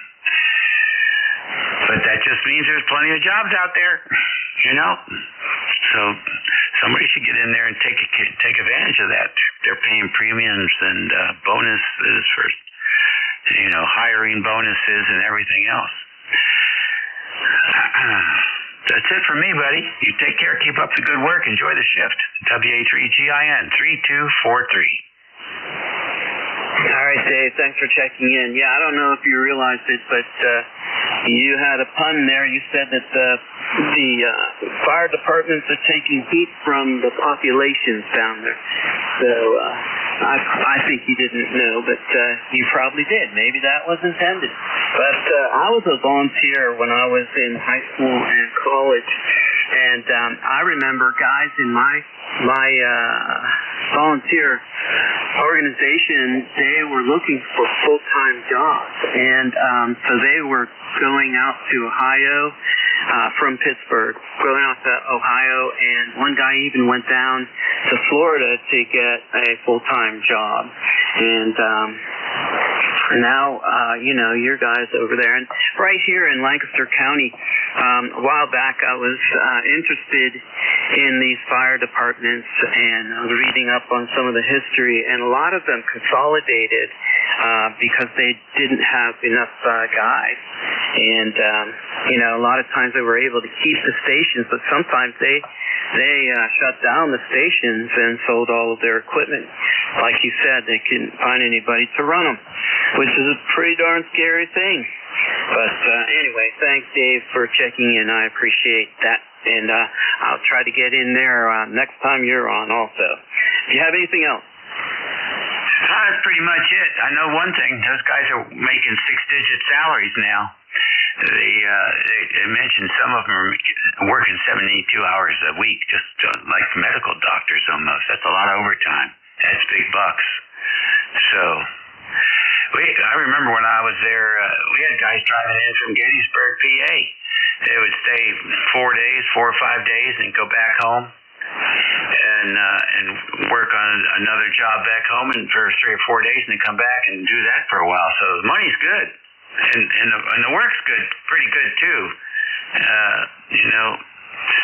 But that just means there's plenty of jobs out there, you know. So somebody should get in there and take advantage of that. They're paying premiums and bonuses for, you know, hiring bonuses and everything else. That's it for me, buddy. You take care. Keep up the good work. Enjoy the shift. WA3GIN 3243. All right, Dave. Thanks for checking in. Yeah, I don't know if you realized it, but you had a pun there. You said that the fire departments are taking heat from the populations down there. So I think you didn't know, but you probably did. Maybe that was intended. But I was a volunteer when I was in high school and college, and I remember guys in my volunteer organization, they were looking for full-time jobs, and so they were going out to Ohio from Pittsburgh, going out to Ohio, and one guy even went down to Florida to get a full-time job. And now, you know, your guys over there. And right here in Lancaster County, a while back I was interested in these fire departments, and I was reading up on some of the history, and a lot of them consolidated because they didn't have enough guys. And, you know, a lot of times they were able to keep the stations, but sometimes they shut down the stations and sold all of their equipment. Like you said, they couldn't find anybody to run them, which is a pretty darn scary thing. But anyway, thanks, Dave, for checking in. I appreciate that. And I'll try to get in there next time you're on also. Do you have anything else? That's pretty much it. I know one thing. Those guys are making 6-digit salaries now. They mentioned some of them are working 72 hours a week, just like medical doctors almost. That's a lot of overtime. That's big bucks. So I remember when I was there, we had guys driving in from Gettysburg, PA. They would stay 4 days, 4 or 5 days, and go back home and work on another job back home, and for 3 or 4 days, and then come back and do that for a while. So the money's good, and the work's good, pretty good too. You know,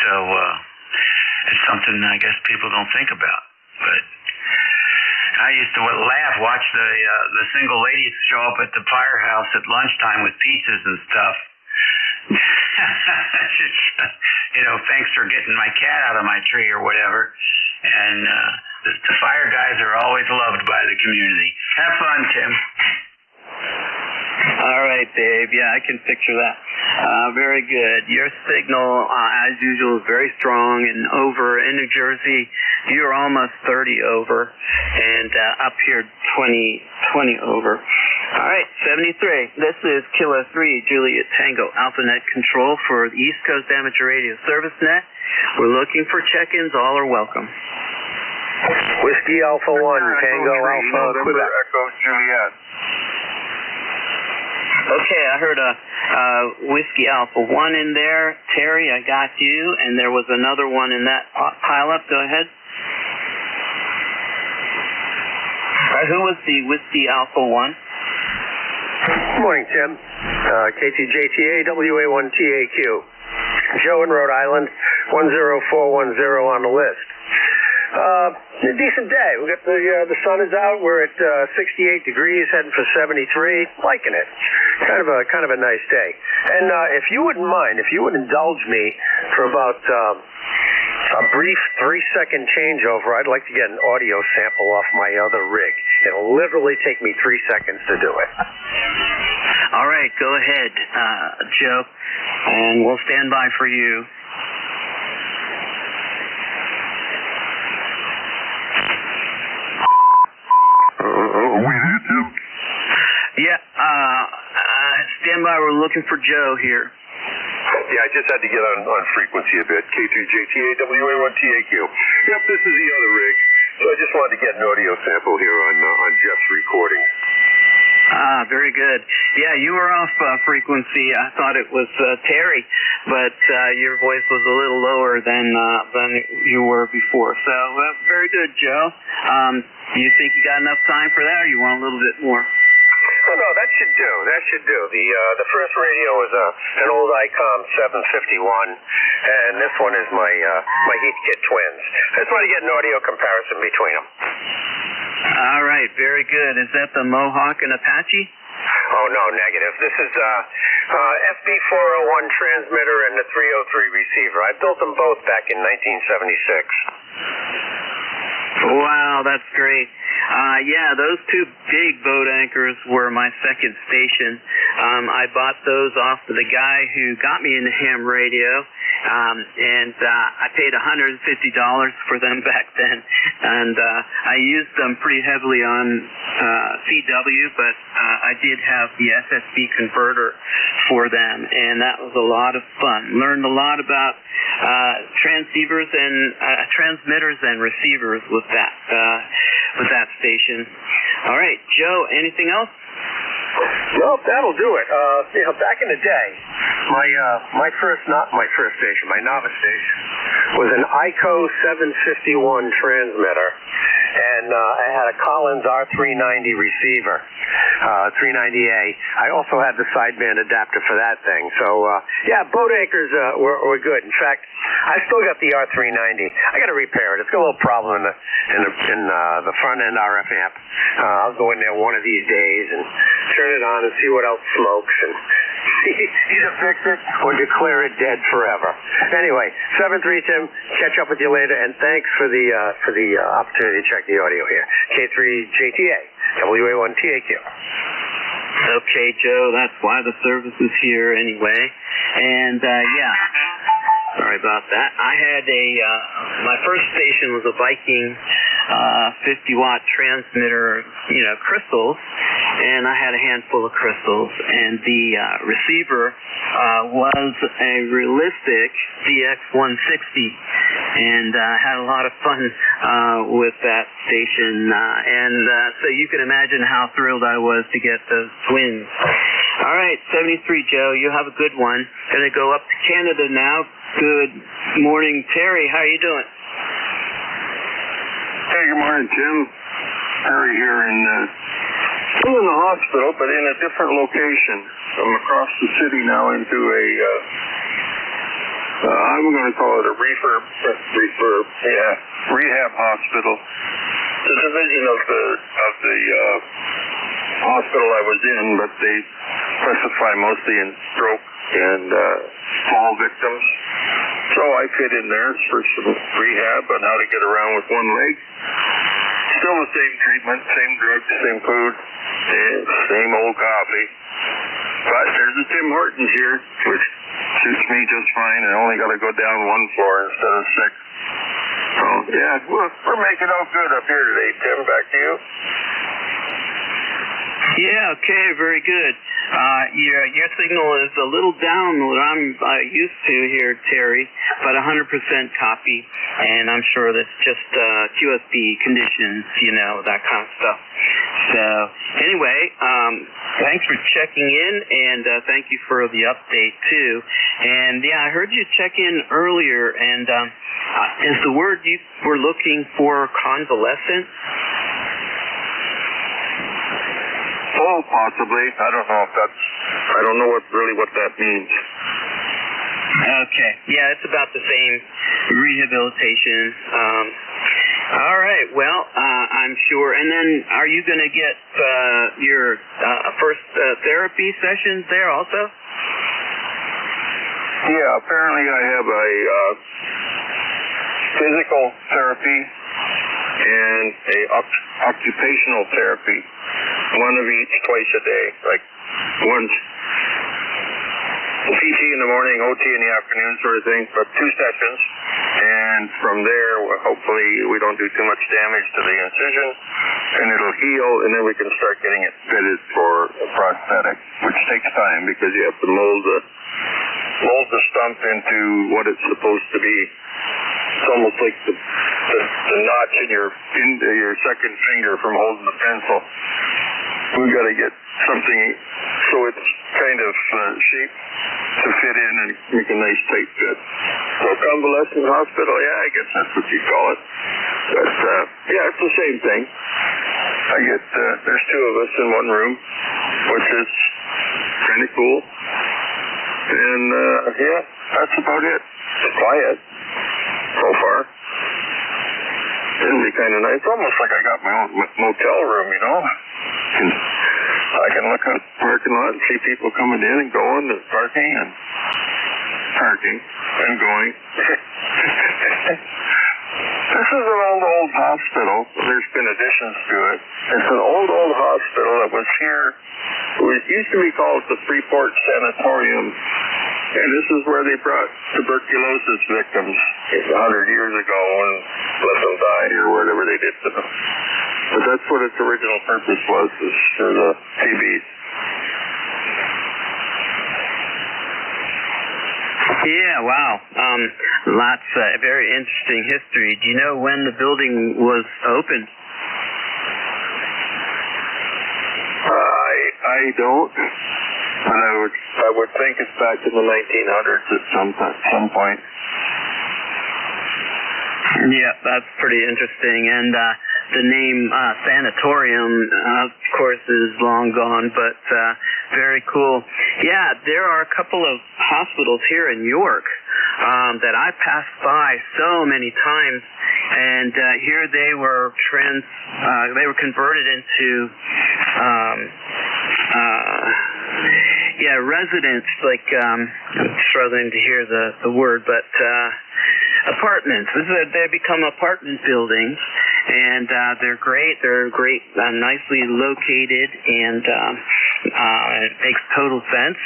so it's something I guess people don't think about. But I used to laugh, watch the single ladies show up at the firehouse at lunchtime with pizzas and stuff. You know, thanks for getting my cat out of my tree or whatever. And the fire guys are always loved by the community. Have fun, Tim. All right. right, Dave. Yeah, I can picture that. Very good. Your signal, as usual, is very strong and over in New Jersey. You're almost 30 over, and up here 20 over. All right, 73. This is Kilo 3, Juliet Tango AlphaNet Control for the East Coast Amateur Radio Service Net. We're looking for check-ins. All are welcome. Whiskey Alpha 1, Tango Alpha, November Echo Juliet. Okay, I heard a Whiskey Alpha 1 in there. Terry, I got you, and there was another one in that pile-up. Go ahead. All right, who was the Whiskey Alpha 1? Good morning, Tim. KTJTA, WA1TAQ. Joe in Rhode Island, 10410 on the list. A decent day. We got the sun is out. We're at 68 degrees, heading for 73. Liking it. Kind of a nice day. And if you wouldn't mind, if you would indulge me for about a brief 3-second changeover, I'd like to get an audio sample off my other rig. It'll literally take me 3 seconds to do it. All right, go ahead, Joe, and we'll stand by for you. Are we there, Tim? Yeah, stand by. We're looking for Joe here. Yeah, I just had to get on frequency a bit. K3JTA, WA1TAQ. Yep, this is the other rig. So I just wanted to get an audio sample here on Jeff's recording. Very good. Yeah, you were off frequency. I thought it was Terry, but your voice was a little lower than you were before. So very good, Joe. Do you think you got enough time for that, or you want a little bit more? Oh, no, that should do. That should do. The first radio was an old ICOM 751, and this one is my Heathkit Twins. I just want to get an audio comparison between them. All right, very good. Is that the Mohawk and Apache? Oh, no, negative. This is FB401 transmitter and the 303 receiver. I built them both back in 1976. Wow, that's great. Yeah, those two big boat anchors were my second station. I bought those off of the guy who got me into ham radio, and I paid $150 for them back then. And I used them pretty heavily on CW, but I did have the SSB converter for them, and that was a lot of fun. Learned a lot about transceivers and transmitters and receivers with that station. All right, Joe, anything else? Well, that'll do it. Back in the day, my first station, my novice station, was an ICO 751 transmitter, and I had a Collins R390 receiver, 390A. I also had the sideband adapter for that thing. So, boat anchors were good. In fact, I still got the R390. I got to repair it. It's got a little problem in the front end RF amp. I'll go in there one of these days and turn it on and see what else smokes and either fix it or declare it dead forever. Anyway, 73 Tim, catch up with you later, and thanks for the opportunity to check the audio here. K3JTA, WA1TAQ. Okay, Joe, that's why the service is here anyway. And sorry about that. I had my first station was a Viking 50-watt transmitter, crystals, and I had a handful of crystals, and the receiver was a realistic DX160, and I had a lot of fun with that station, and so you can imagine how thrilled I was to get those twins. All right, 73 Joe, you have a good one. Going to go up to Canada now. Good morning, Terry. How are you doing? Hey, good morning, Tim. Harry here still in the hospital, but in a different location. I'm across the city now into I'm going to call it a rehab hospital. It's a division of the hospital I was in, but they specify mostly in stroke and fall victims. So I fit in there for some rehab on how to get around with one leg. Still the same treatment, same drugs, same food, same old coffee. But there's a Tim Hortons here, which suits me just fine. I only got to go down one floor instead of 6. So, yeah, we're making out good up here today, Tim. Back to you. Yeah, okay, very good. Your signal is a little down what I'm used to here, Terry, but 100% copy, and I'm sure that's just QSB conditions, that kind of stuff. So, anyway, thanks for checking in, and thank you for the update, too. And, yeah, I heard you check in earlier, and is the word you were looking for convalescent? Oh, possibly. I don't know I don't know what that means. Okay. Yeah, it's about the same rehabilitation. All right. Well, I'm sure. And then are you going to get your first therapy sessions there also? Yeah, apparently I have a physical therapy and a occupational therapy. One of each twice a day, like once PT in the morning, OT in the afternoon sort of thing, but 2 sessions. And from there, hopefully we don't do too much damage to the incision, and it'll heal, and then we can start getting it fitted for a prosthetic, which takes time because you have to mold the stump into what it's supposed to be. It's almost like the notch in your second finger from holding the pencil. We've got to get something so it's kind of shaped to fit in and make a nice tight fit. So convalescent hospital, yeah, I guess that's what you call it. But yeah, it's the same thing. There's 2 of us in one room, which is kind of cool. And yeah, that's about it. It's quiet so far. It'll be kind of nice. It's almost like I got my own motel room, I can look out the parking lot and see people coming in and going and parking and going. This is an old hospital. There's been additions to it. It's an old hospital that was here. It used to be called the Freeport Sanatorium. And this is where they brought tuberculosis victims 100 years ago and let them die or whatever they did to them. But that's what its original purpose was for the TBs. Yeah, wow. Lots very interesting history. Do you know when the building was opened? I don't. But I would think it's back in the 1900s at some point. Yeah, that's pretty interesting. And the name sanatorium, of course, is long gone, but very cool. Yeah, there are a couple of hospitals here in York that I passed by so many times, and here they were converted into residents, like I'm struggling to hear the word, but apartments. They become apartment buildings, and they're great. They're great, nicely located, and it makes total sense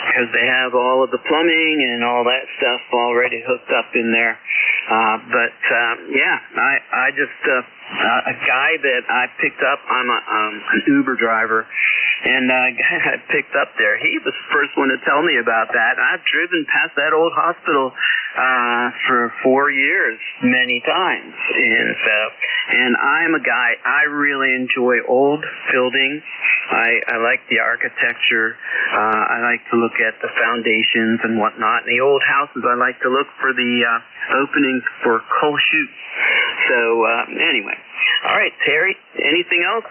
because they have all of the plumbing and all that stuff already hooked up in there. But I just a guy that I picked up. I'm an Uber driver, and a guy I picked up there, he was the first one to tell me about that. I've driven past that old hospital for 4 years many times, and I'm a guy, I really enjoy old buildings. I like the architecture. I like to look at the foundations and whatnot. In the old houses, I like to look for the openings for coal chutes. So anyway, all right, Terry, anything else?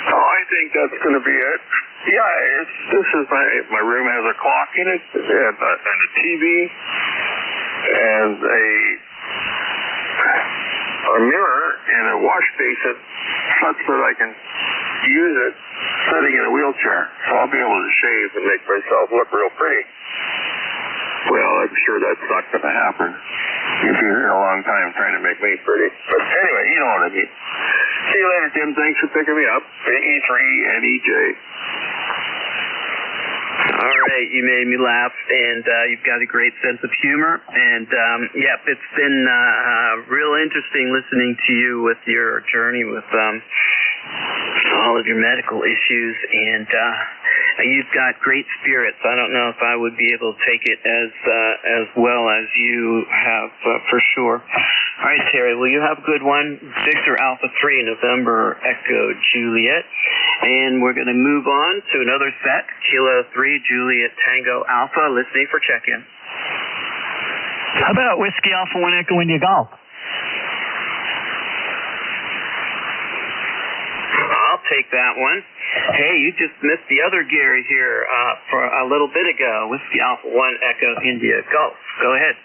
Oh, I think that's going to be it. Yeah, this is my room has a clock in it and a TV and a mirror and a wash basin such that I can use it sitting in a wheelchair. So I'll be able to shave and make myself look real pretty. Well, I'm sure that's not going to happen. You've been here a long time trying to make me pretty. But anyway, you know what I mean. See you later, Tim. Thanks for picking me up. E3 and EJ. All right, you made me laugh, and you've got a great sense of humor. And, it's been real interesting listening to you with your journey with all of your medical issues. And you've got great spirits. I don't know if I would be able to take it as well as you have, for sure. All right, Terry, well, you have a good one. Victor Alpha 3, November Echo Juliet. And we're going to move on to another set, Kilo 3, Juliet Tango Alpha, listening for check-in. How about Whiskey Alpha 1 Echo India Golf? I'll take that one. Hey, you just missed the other Gary here for a little bit ago. Whiskey Alpha 1 Echo India Golf. Go ahead.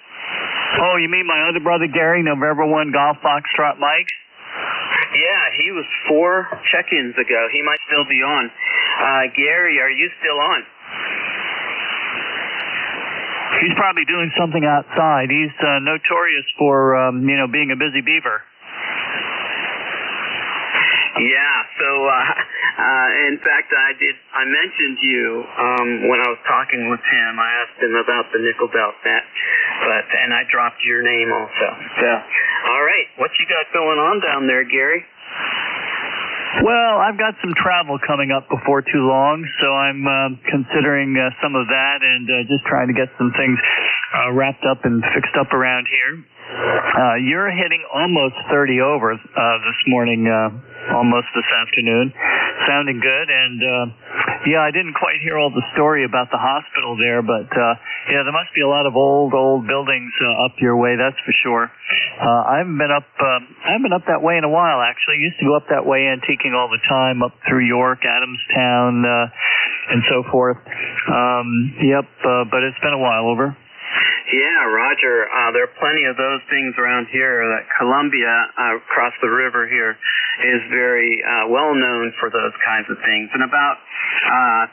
Oh, you mean my other brother Gary, November 1 Golf Foxtrot Mike? Yeah, he was 4 check-ins ago. He might still be on. Gary, are you still on? He's probably doing something outside. He's notorious for, being a busy beaver. Yeah, so in fact, I mentioned you when I was talking with him. I asked him about the nickel belt net, and I dropped your name also. So, all right, what you got going on down there, Gary? Well, I've got some travel coming up before too long, so I'm considering some of that and just trying to get some things wrapped up and fixed up around here. You're hitting almost 30 over this morning, almost this afternoon. Sounding good, and I didn't quite hear all the story about the hospital there, but there must be a lot of old buildings up your way, that's for sure. I haven't been up that way in a while, actually. I used to go up that way antiquing all the time, up through York, Adamstown, and so forth. But it's been a while. Over. Yeah, Roger. There are plenty of those things around here. That Columbia, across the river here, is very well known for those kinds of things. And about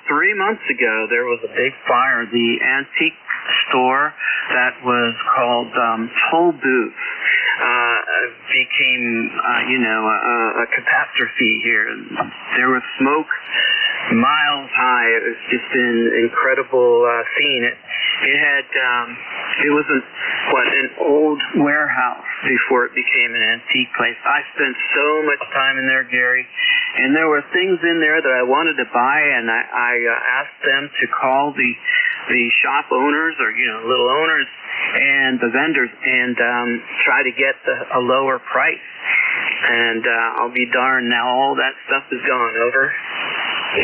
3 months ago, there was a big fire. The antique store that was called Toll Booth became, a catastrophe here. There was smoke miles high. It was just an incredible scene. It was an old warehouse before it became an antique place. I spent so much time in there, Gary, and there were things in there that I wanted to buy, and I asked them to call the shop owners or little owners and the vendors and try to get a lower price. And I'll be darned, now all that stuff is gone. Over.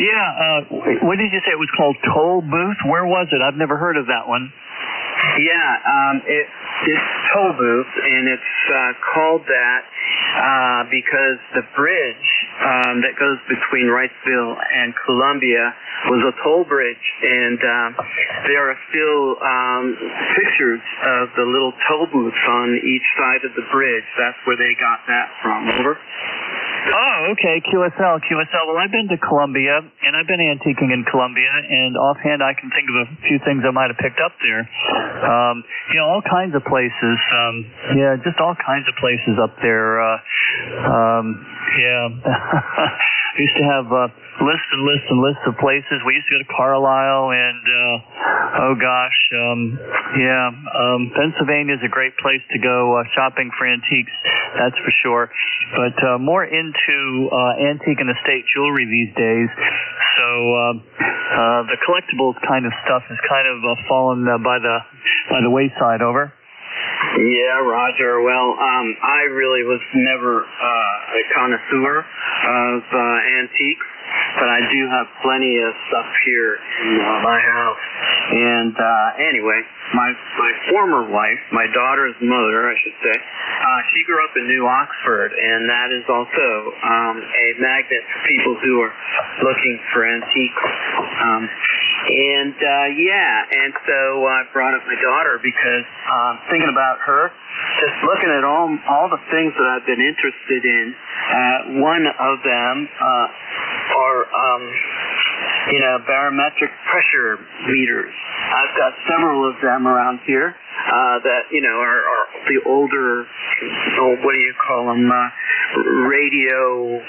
Yeah, what did you say it was called? Toll Booth? Where was it? I've never heard of that one. Yeah, it's Toll Booth, and it's called that because the bridge that goes between Wrightsville and Columbia was a toll bridge, and there are still pictures of the little toll booths on each side of the bridge. That's where they got that from. Over. Oh, okay, QSL. Well, I've been to Columbia, and I've been antiquing in Columbia, and offhand I can think of a few things I might have picked up there. All kinds of places. Just all kinds of places up there. Used to have lists and lists and lists of places. We used to go to Carlisle, and Pennsylvania is a great place to go shopping for antiques, that's for sure. But more into antique and estate jewelry these days. So the collectibles kind of stuff has kind of fallen by the wayside. Over. Yeah, Roger. Well, I really was never a connoisseur of antiques, but I do have plenty of stuff here in my house. And anyway, my former wife, my daughter's mother, I should say, she grew up in New Oxford, and that is also a magnet for people who are looking for antiques. And so I brought up my daughter because thinking about her, just looking at all the things that I've been interested in. One of them are barometric pressure meters. I've got several of them around here that are the older, what do you call them, radio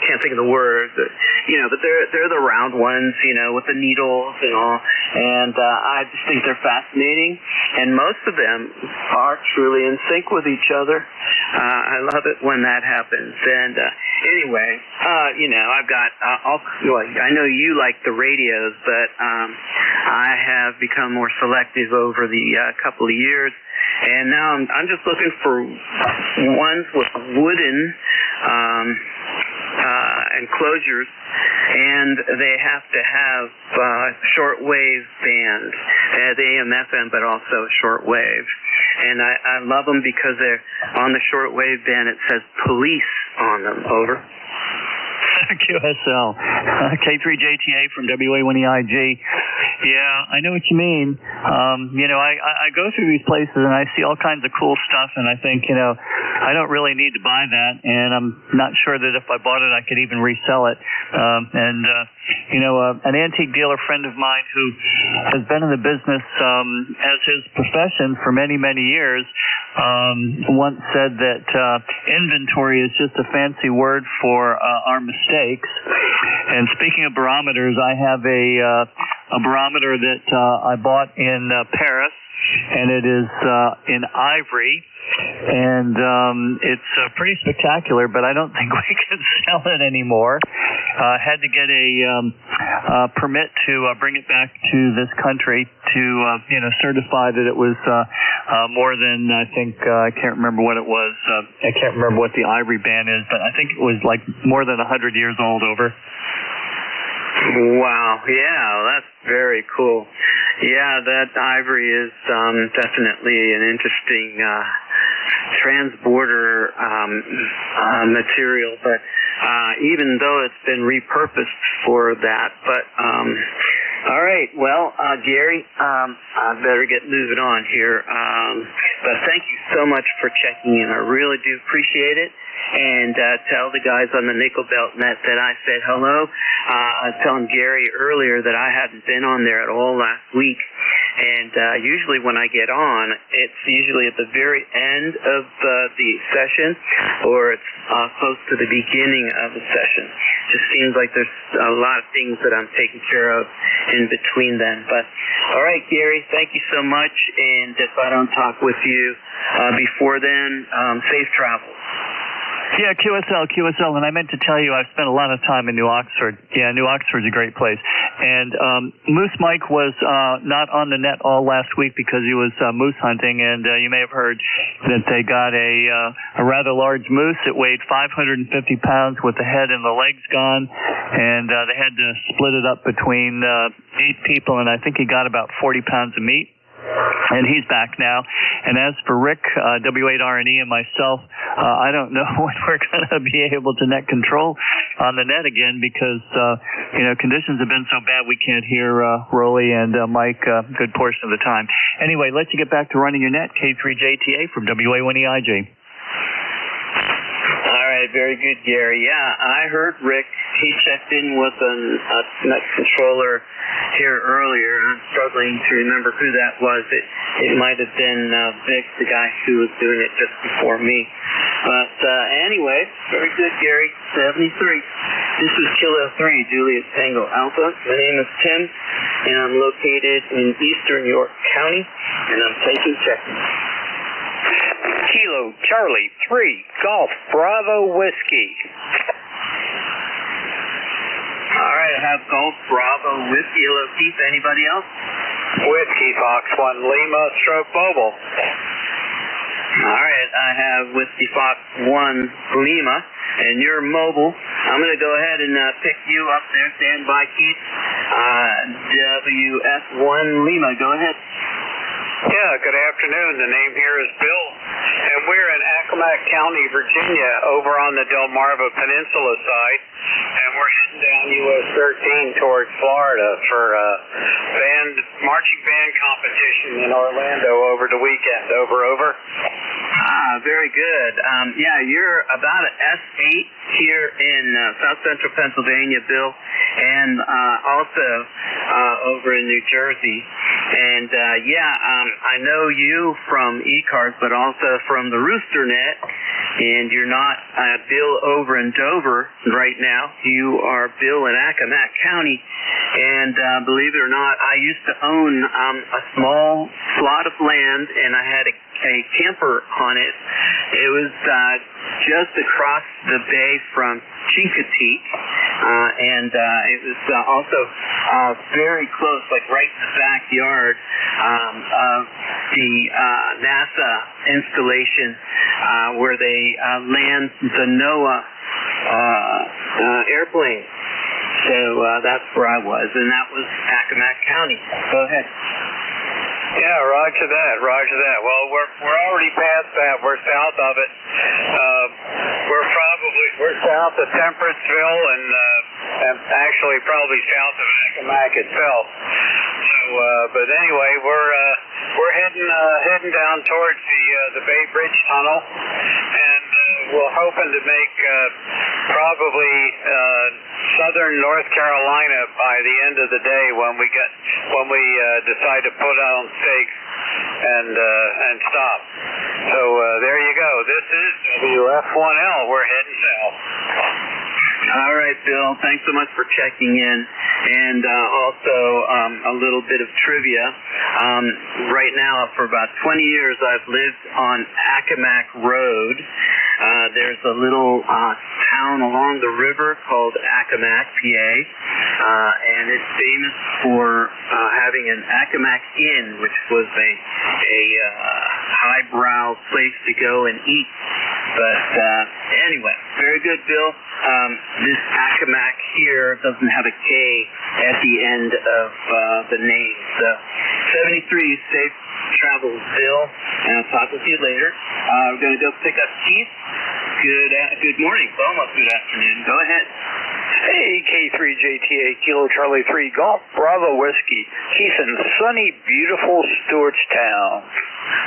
can't think of the word, but, but they're the round ones, with the needles and all, and I just think they're fascinating, and most of them are truly in sync with each other. I love it when that happens, and anyway, I've got, I know you like the radios, but I have become more selective over the couple of years, and now I'm just looking for ones with wooden enclosures, and they have to have shortwave bands, the AM, FM, but also shortwave. And I love them because they're on the shortwave band. It says police on them. Over. QSL, K3JTA from WA1EIG. Yeah, I know what you mean. I go through these places and I see all kinds of cool stuff, and I think, I don't really need to buy that, and I'm not sure that if I bought it, I could even resell it. An antique dealer friend of mine who has been in the business as his profession for many, many years once said that inventory is just a fancy word for our mistakes. And speaking of barometers, I have a barometer that I bought in Paris, and it is in ivory. And it's pretty spectacular, but I don't think we can sell it anymore. Had to get a permit to bring it back to this country to certify that it was more than, I think, I can't remember what it was. I can't remember what the ivory band is, but I think it was like more than 100 years old. Over. Wow, yeah, that's very cool. Yeah, that ivory is definitely an interesting transborder material, but even though it's been repurposed for that, but all right, well, Gary, I better get moving on here, but thank you so much for checking in. I really do appreciate it. And tell the guys on the Nickel Belt Net that I said hello. I was telling Gary earlier that I hadn't been on there at all last week. And usually when I get on, it's usually at the very end of the session, or it's close to the beginning of the session. Just seems like there's a lot of things that I'm taking care of in between then. But all right, Gary, thank you so much. And if I don't talk with you before then, safe travels. Yeah, QSL, and I meant to tell you I've spent a lot of time in New Oxford. Yeah, New Oxford's a great place. And Moose Mike was not on the net all last week because he was moose hunting, and you may have heard that they got a rather large moose. It weighed 550 pounds with the head and the legs gone, and they had to split it up between 8 people, and I think he got about 40 pounds of meat. And he's back now. And as for Rick, W8RNE, and myself, I don't know when we're going to be able to net control on the net again because, conditions have been so bad we can't hear Rolly and Mike a good portion of the time. Anyway, let's you get back to running your net, K3JTA from WA1EIG. All right, very good, Gary. Yeah, I heard Rick. He checked in with a net controller here earlier. I'm struggling to remember who that was. It might have been Vic, the guy who was doing it just before me. But anyway, very good, Gary. 73. This is Kilo 3, Julius Tango Alpha. My name is Tim, and I'm located in eastern York County, and I'm taking check-in. Kilo Charlie 3 Golf Bravo Whiskey. All right, I have Golf Bravo Whiskey. Hello, Keith. Anybody else? Whiskey Fox 1 Lima Stroke Mobile. All right, I have Whiskey Fox 1 Lima, and you're mobile. I'm going to go ahead and pick you up there. Stand by, Keith. WF1 Lima, go ahead. Yeah, good afternoon. The name here is Bill, and we're in Accomack County, Virginia, over on the Delmarva Peninsula side, and we're heading down US 13 towards Florida for a marching band competition in Orlando over the weekend. Over. Very good. Yeah, you're about an S8 here in South Central Pennsylvania, Bill, and also over in New Jersey. And I know you from ECARS, but also from the Roosternet. And you're not Bill over in Dover right now. You are Bill in Accomack County. And believe it or not, I used to own a small plot of land, and I had a camper on it. It was just across the bay from Chincoteague, and it was also very close, like right in the backyard of the NASA installation where they land the NOAA airplane. So that's where I was, and that was Accomack County. Go ahead. Yeah, roger that. Well, we're already past that. We're south of it. We're south of Temperatesville and actually probably south of Accomack itself. So, but anyway, we're heading down towards the Bay Bridge Tunnel, and we're hoping to make probably southern North Carolina by the end of the day when we decide to put on stakes and stop. So there you go. This is WF1L. We're heading south. All right, Bill. Thanks so much for checking in. And also a little bit of trivia. Right now, for about 20 years, I've lived on Accomack Road. There's a little town along the river called Accomack, PA, and it's famous for having an Accomack Inn, which was a highbrow place to go and eat. But anyway, very good, Bill. This Accomack here doesn't have a K at the end of the name. So 73, safe travels, Bill, and I'll talk with you later. We're going to go pick up Keith. Good morning. Almost good afternoon. Go ahead. Hey, K3JTA, Kilo Charlie 3, Golf Bravo Whiskey. Keith in sunny, beautiful Stewartstown.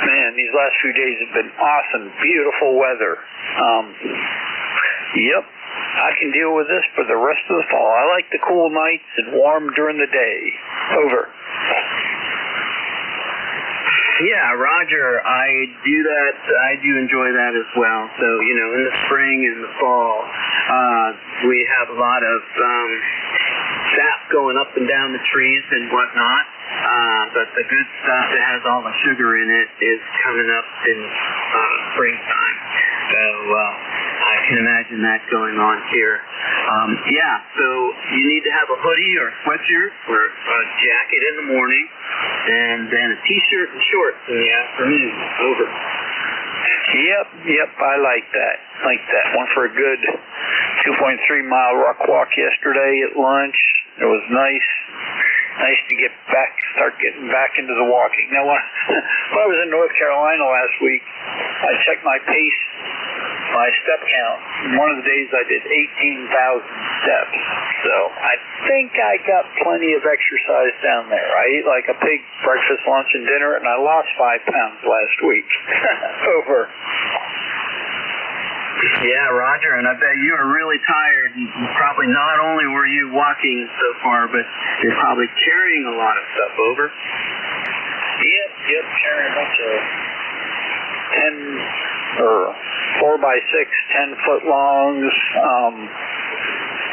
Man, these last few days have been awesome. Beautiful weather. Yep, I can deal with this for the rest of the fall. I like the cool nights and warm during the day. Over. Yeah, Roger, I do that. I do enjoy that as well. So, in the spring and the fall, we have a lot of sap going up and down the trees and whatnot. But the good stuff that has all the sugar in it is coming up in springtime. So I can imagine that going on here. So you need to have a hoodie or a sweatshirt or a jacket in the morning, and then a t-shirt and shorts in the afternoon. Over. Yep, I like that. Went for a good 2.3-mile rock walk yesterday at lunch. It was nice to start getting back into the walking. Now, when I was in North Carolina last week, I checked my pace, my step count. One of the days I did 18,000 steps. So I think I got plenty of exercise down there. I ate like a pig breakfast, lunch, and dinner, and I lost 5 pounds last week. Over. Yeah, Roger, and I bet you were really tired. Probably not only were you walking so far, but you're probably carrying a lot of stuff. Over. Yep, carrying a bunch of 4x6, 10-foot longs.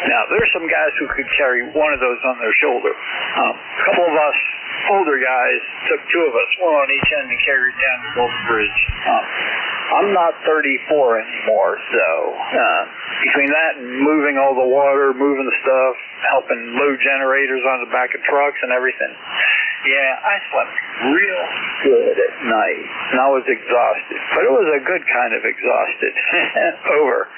Now, there's some guys who could carry one of those on their shoulder. A couple of us older guys took 2 of us, one on each end, and carried down the Gulf Bridge. I'm not 34 anymore, so between that and moving all the water, moving the stuff, helping load generators on the back of trucks and everything, I slept real good at night, and I was exhausted. But it was a good kind of exhausted. Over.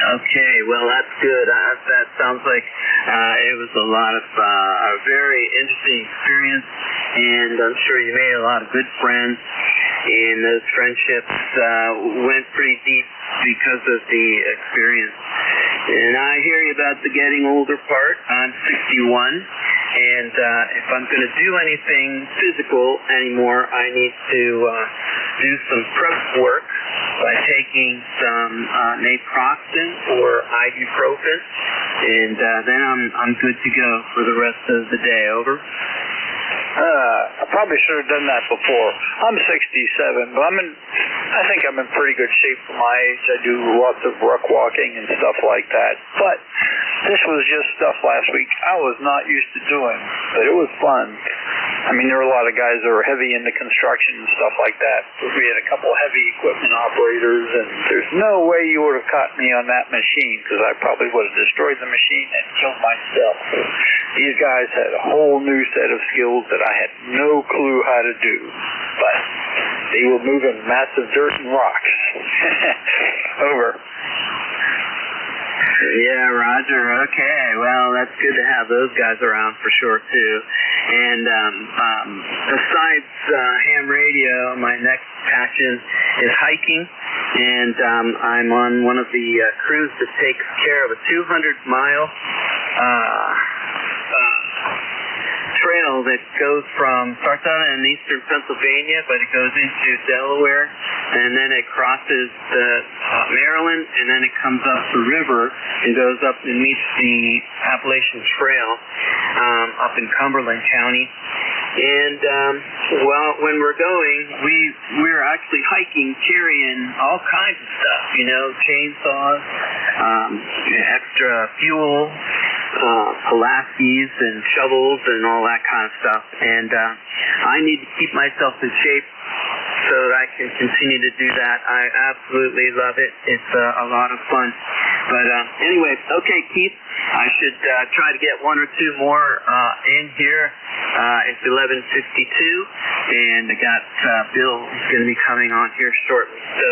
Okay, well, that's good. That sounds like it was a lot of a very interesting experience, and I'm sure you made a lot of good friends, and those friendships went pretty deep because of the experience. And I hear you about the getting older part. I'm 61, and if I'm going to do anything physical anymore, I need to do some prep work by taking some naproxen or ibuprofen, and then I'm good to go for the rest of the day. Over. I probably should have done that before. I'm 67, but I think I'm in pretty good shape for my age. I do lots of ruck walking and stuff like that. But this was just stuff last week I was not used to doing, but it was fun. I mean, there were a lot of guys that were heavy into construction and stuff like that. We had a couple heavy equipment operators, and there's no way you would have caught me on that machine, because I probably would have destroyed the machine and killed myself. These guys had a whole new set of skills that I had no clue how to do, but they were moving massive dirt and rocks. Over. Yeah, Roger. Okay. Well, that's good to have those guys around for sure too. And besides ham radio, my next passion is hiking, and I'm on one of the crews that takes care of a 200-mile trail that starts out in eastern Pennsylvania, but it goes into Delaware, and then it crosses Maryland, and then it comes up the river and goes up and meets the Appalachian Trail up in Cumberland County. And when we're going, we're actually hiking, carrying all kinds of stuff, chainsaws, extra fuel, Pulaskis and shovels and all that kind of stuff. And I need to keep myself in shape so that I can continue to do that. I absolutely love it. It's a lot of fun. But anyway, okay, Keith, I should try to get one or two more in here. It's 11:52, and I got Bill is going to be coming on here shortly. So,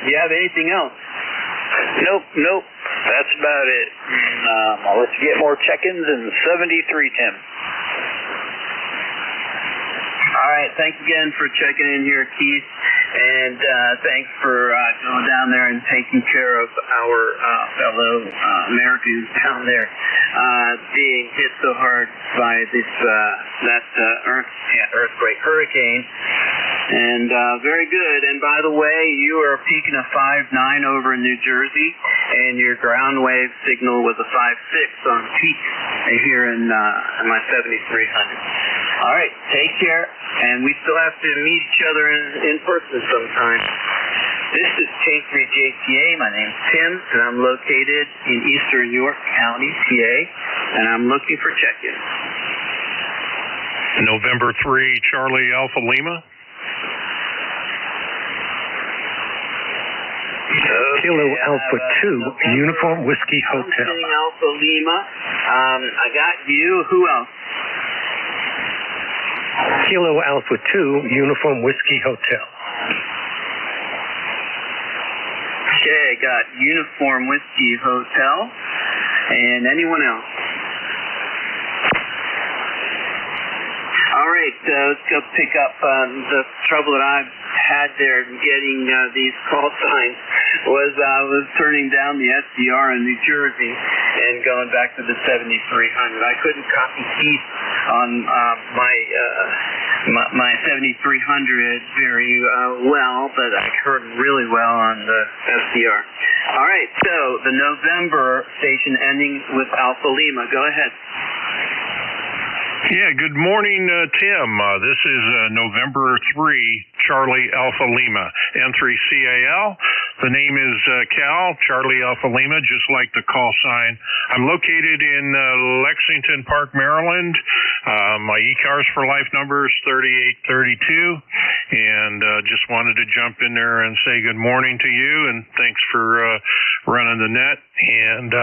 do you have anything else? Nope. That's about it. I'll let you get more check-ins in 73, Tim. All right. Thanks again for checking in here, Keith. And thanks for going down there and taking care of our fellow Americans down there being hit so hard by hurricane. And very good. And by the way, you are peaking a 5.9 over in New Jersey, and your ground wave signal was a 5.6 on peak here in my 7300. All right, take care. And we still have to meet each other in person sometime. This is K3JCA. My name's Tim, and I'm located in eastern York County, PA, and I'm looking for check-ins. November 3, Charlie Alpha Lima. Kilo Alpha 2, Uniform Whiskey Hotel. Alpha Lima. I got you. Who else? Kilo Alpha 2, Uniform Whiskey Hotel. Okay, got Uniform Whiskey Hotel. And anyone else? All right, let's go pick up the trouble that I've had there getting these call signs was I was turning down the SDR in New Jersey and going back to the 7300. I couldn't copy Keith on my 7300 very well, but I heard really well on the SDR. All right, so the November station ending with Alpha Lima. Go ahead. Yeah, good morning, Tim. This is November 3, Charlie Alpha Lima, N3CAL. The name is Cal, Charlie Alpha Lima, just like the call sign. I'm located in Lexington Park, Maryland. My ECARS for life number is 3832, and just wanted to jump in there and say good morning to you, and thanks for running the net. And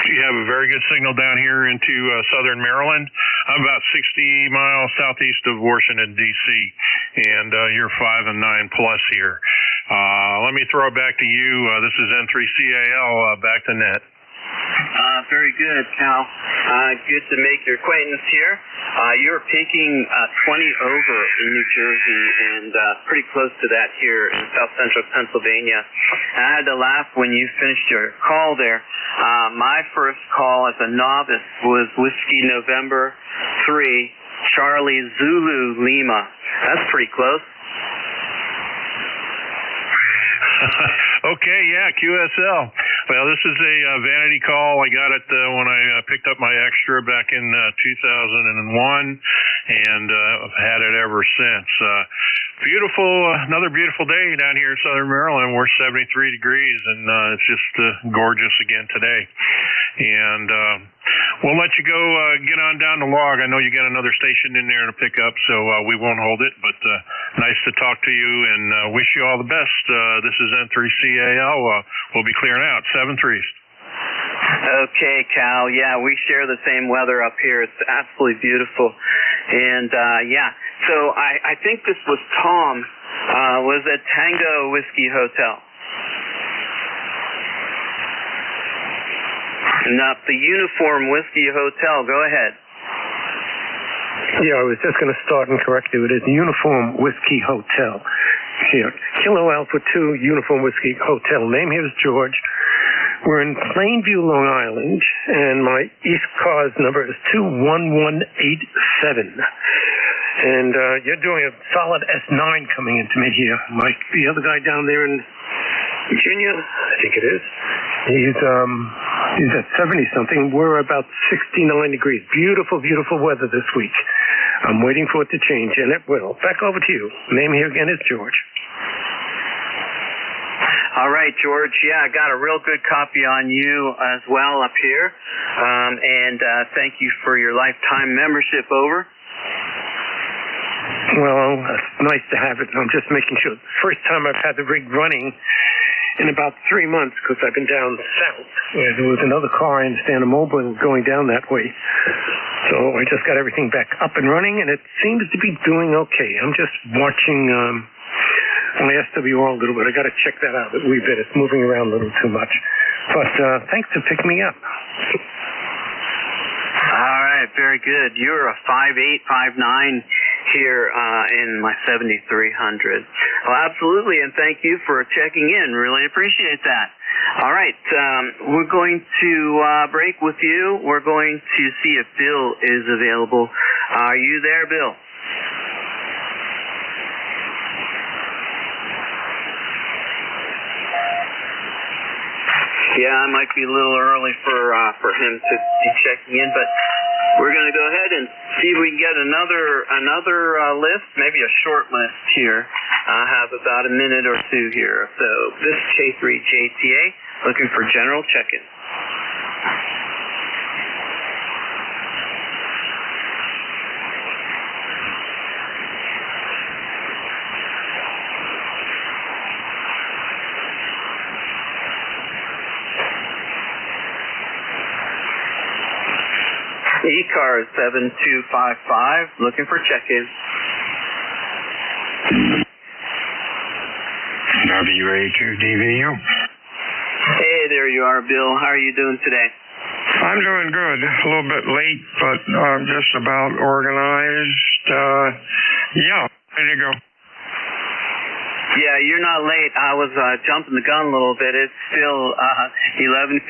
you have a very good signal down here into southern Maryland. I'm about 60 miles southeast of Washington, D.C., and you're 5 and 9 plus here. Let me throw it back to you. This is N3CAL, back to net. Very good, Cal. Good to make your acquaintance here. You're peaking 20 over in New Jersey and pretty close to that here in south central Pennsylvania. I had to laugh when you finished your call there. My first call as a novice was Whiskey November 3, Charlie Zulu Lima. That's pretty close. Okay, yeah, QSL. Well, this is a vanity call. I got it when I picked up my extra back in 2001, and I've had it ever since. Beautiful, another beautiful day down here in Southern Maryland. We're 73 degrees, and it's just gorgeous again today. And we'll let you go get on down the log. I know you got another station in there to pick up, so we won't hold it. But nice to talk to you, and wish you all the best. This is N3CAL. We'll be clearing out 7-3. Okay, Cal. Yeah, we share the same weather up here. It's absolutely beautiful. And, yeah, so I think this was Tom. Was at Tango Whiskey Hotel. Not the Uniform Whiskey Hotel. Go ahead. Yeah, I was just going to start and correct you. It is Uniform Whiskey Hotel. Here, Kilo Alpha 2 Uniform Whiskey Hotel. Name here is George. We're in Plainview, Long Island, and my ECARS number is 21187. And you're doing a solid S9 coming into me here. Mike, the other guy down there in Virginia, I think it is. He's at 70-something. We're about 69 degrees. Beautiful, beautiful weather this week. I'm waiting for it to change, and it will. Back over to you. Name here again is George. All right, George. Yeah, I got a real good copy on you as well up here. And thank you for your lifetime membership over. Well, it's nice to have it. I'm just making sure. First time I've had the rig running in about 3 months because I've been down south. Where there was another car, I understand, a mobile going down that way. So I just got everything back up and running, and it seems to be doing okay. I'm just watching my SWR a little bit. I got to check that out a wee bit. It's moving around a little too much. But thanks for picking me up. All right, very good. You're a 5'8", 5'9" here in my 7300. Well, absolutely, and thank you for checking in. Really appreciate that. All right, we're going to break with you. We're going to see if Bill is available. Are you there, Bill? Yeah, it might be a little early for him to be checking in, but we're going to go ahead and see if we can get another list, maybe a short list here. I have about a minute or two here. So this is K3JTA, looking for general check-in. ECARS 7255, looking for check-in. WA2DVU. Hey, there you are, Bill. How are you doing today? I'm doing good. A little bit late, but just about organized. Yeah, ready to go. Yeah, you're not late. I was jumping the gun a little bit. It's still 11:59.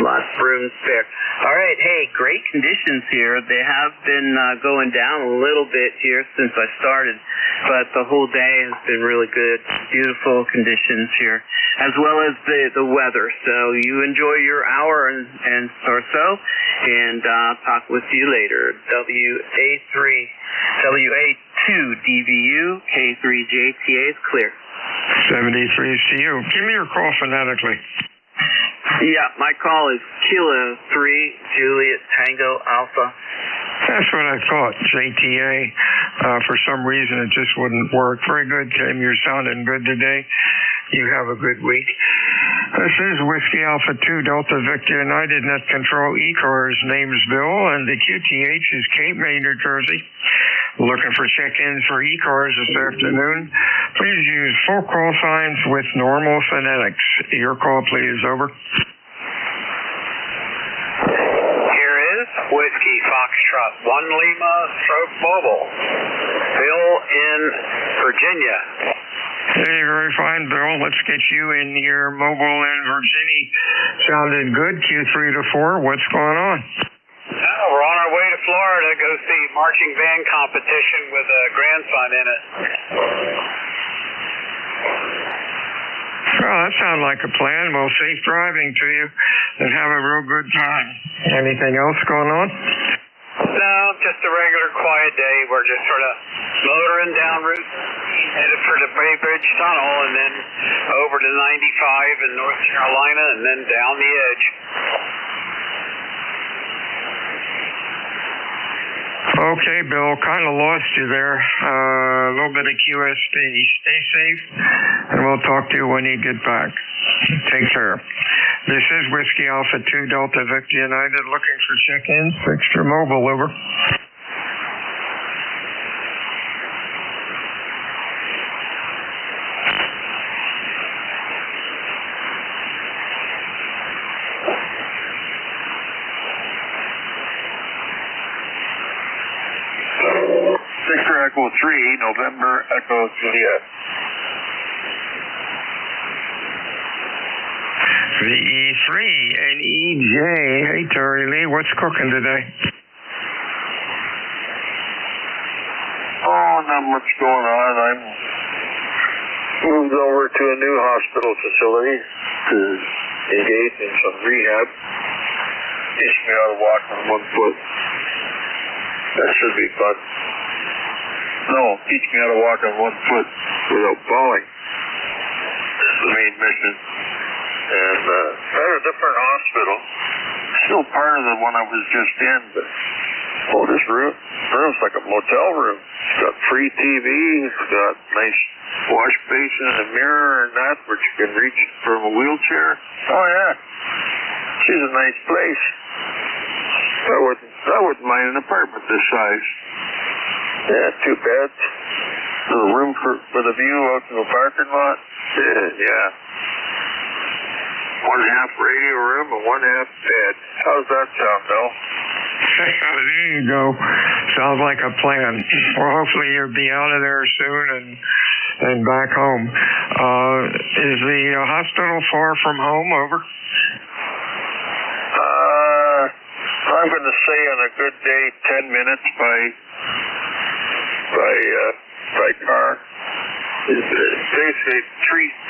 Lots of room spare. All right. Hey, great conditions here. They have been going down a little bit here since I started, but the whole day has been really good. Beautiful conditions here, as well as the weather. So you enjoy your hour and or so, and I'll talk with you later. WA2DVU, K3JTA is clear. 73CU. Give me your call phonetically. Yeah, my call is Kilo 3 Juliet Tango Alpha. That's what I thought, JTA. For some reason, it just wouldn't work. Very good, Tim. You're sounding good today. You have a good week. This is Whiskey Alpha 2 Delta Victor United Net Control ECARS. Name's Bill, and the QTH is Cape May, New Jersey. Looking for check-ins for ECARS this afternoon. Please use full call signs with normal phonetics. Your call, please. Over. Here is Whiskey Foxtrot 1 Lima Stroke Mobile. Bill in Virginia. Hey, very fine, Bill. Let's get you in here. Mobile in Virginia. Sounded good. Q3 to 4. What's going on? We're on our way to Florida to go see marching band competition with a grandson in it. Well, that sounds like a plan. Well, safe driving to you and have a real good time. Anything else going on? No, just a regular quiet day. We're just sort of motoring down route, headed for the Bay Bridge Tunnel, and then over to 95 in North Carolina, and then down the edge. Okay, Bill, kind of lost you there. A little bit of QSD. Stay safe, and we'll talk to you when you get back. Take care. This is Whiskey Alpha 2 Delta Victor United looking for check-ins. Extra mobile, over. Victor Echo 3, November Echo Juliet. VE3 and EJ. Hey, Terry Lee, what's cooking today? Oh, not much going on. I'm moved over to a new hospital facility to engage in some rehab. Teach me how to walk on one foot. That should be fun. No, teach me how to walk on one foot without falling. That's the main mission. And at a different hospital, still part of the one I was just in, but this room's like a motel room. It's got free TV, it's got nice wash basin and a mirror and that, which you can reach from a wheelchair. Oh yeah, she's a nice place. I wouldn't mind an apartment this size. Yeah, 2 beds, a room with a view out to the parking lot. Yeah. 1/2 radio room and 1/2 bed. How's that sound, Bill? There you go. Sounds like a plan. Well, hopefully you'll be out of there soon and back home. Is the hospital far from home, over? I'm going to say on a good day, 10 minutes by car. Basically,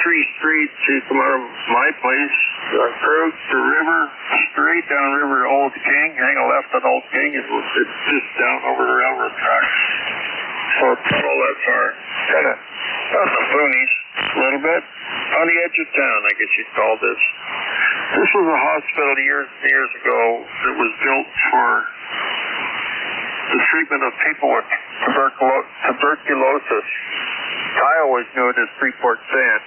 three streets. You come out of my place, approach the river, straight down river to Old King, hang a left on Old King, and it's just down over the railroad tracks. So it's not all that far. Kind of out in the boonies, a little bit. On the edge of town, I guess you'd call this. This was a hospital years and years ago that was built for the treatment of people with tuberculosis. I always knew it as Freeport San,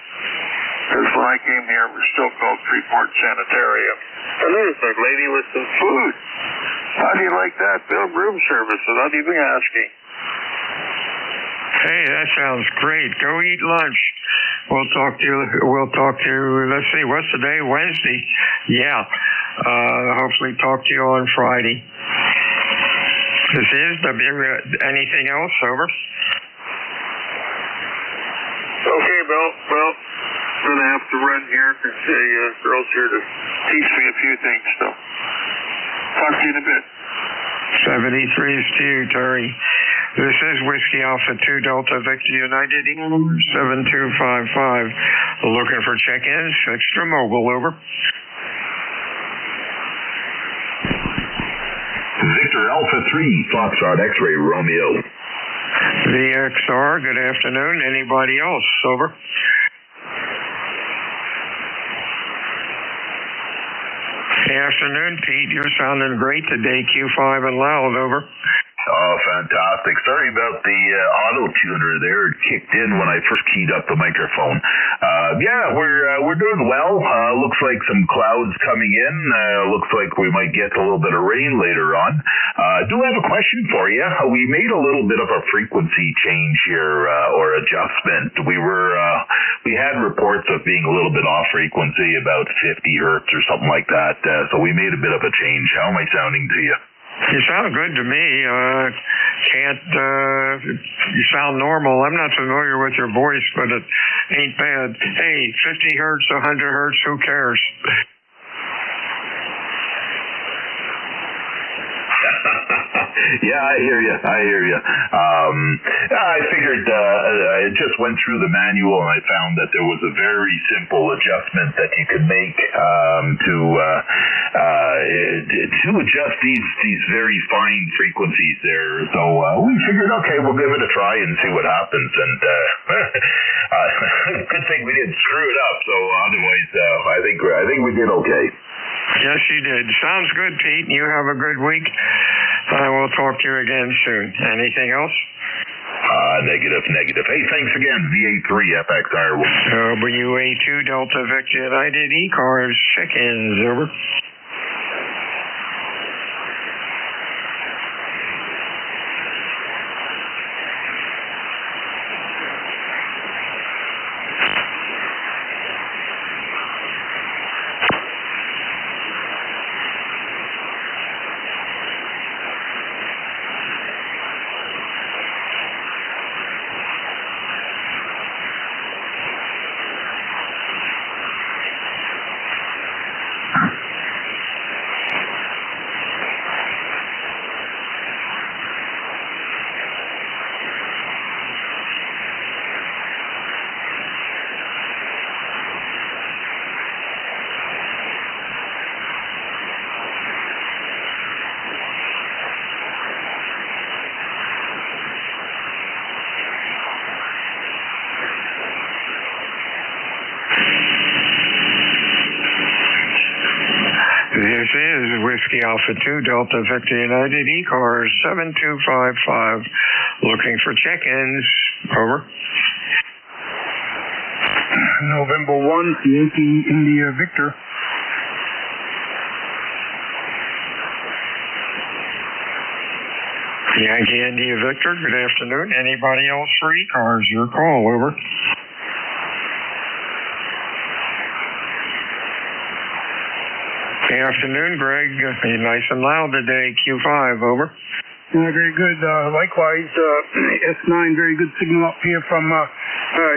because when I came here, it was still called Freeport Sanitarium. And there's a lady with some food. How do you like that, Bill? Room service without even asking. Hey, that sounds great. Go eat lunch. We'll talk to you, let's see, what's the day? Wednesday. Yeah. Hopefully talk to you on Friday. This is anything else, over? Okay, Bill. Well, I'm going to have to run here because the girl's here to teach me a few things, so talk to you in a bit. 73 is to you, Terry. This is Whiskey Alpha 2 Delta Victor United 7255. Looking for check-ins. Extra mobile, over. Victor Alpha 3 Foxtrot X-Ray Romeo. VXR, good afternoon. Anybody else, over? Good afternoon, Pete. You're sounding great today. Q5 and loud, over. Oh, fantastic. Sorry about the auto-tuner there. It kicked in when I first keyed up the microphone. We're doing well. Looks like some clouds coming in. Looks like we might get a little bit of rain later on. Do have a question for you. We made a little bit of a frequency change here, or adjustment. We had reports of being a little bit off frequency, about 50 hertz or something like that. So we made a bit of a change. How am I sounding to you? You sound good to me. You sound normal. I'm not familiar with your voice, but it ain't bad. Hey, 50 hertz, 100 hertz, who cares? Yeah, I hear you. I figured I just went through the manual and I found that there was a very simple adjustment that you could make to adjust these very fine frequencies there. So we figured, okay, we'll give it a try and see what happens. And good thing we didn't screw it up. So otherwise, I think we did okay. Yes, you did. Sounds good, Pete. You have a good week. I will talk to you again soon. Anything else? Negative. Hey, thanks again. VA3 FXR. WA2 Delta Victor United ECARS. Check-ins, over. This is Whiskey Alpha 2 Delta Victor United ECARS 7255. Looking for check-ins. Over. November 1, Yankee India Victor. Yankee India Victor, good afternoon. Anybody else for ECARS? Your call, over. Good afternoon, Greg. You're nice and loud today. Q5, over. Very good. Likewise, S9, very good signal up here from,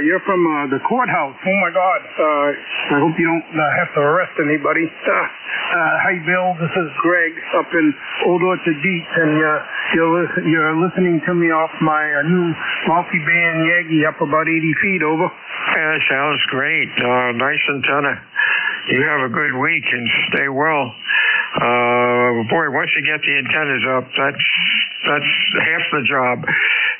you're from the courthouse. Oh my God. I hope you don't have to arrest anybody. Hi, Bill. This is Greg up in Old Orchard Beach, and you're listening to me off my new multi-band Yagi up about 80 feet, over. Yeah, sounds great. Nice antenna. You have a good week and stay well. Boy, once you get the antennas up, that's half the job.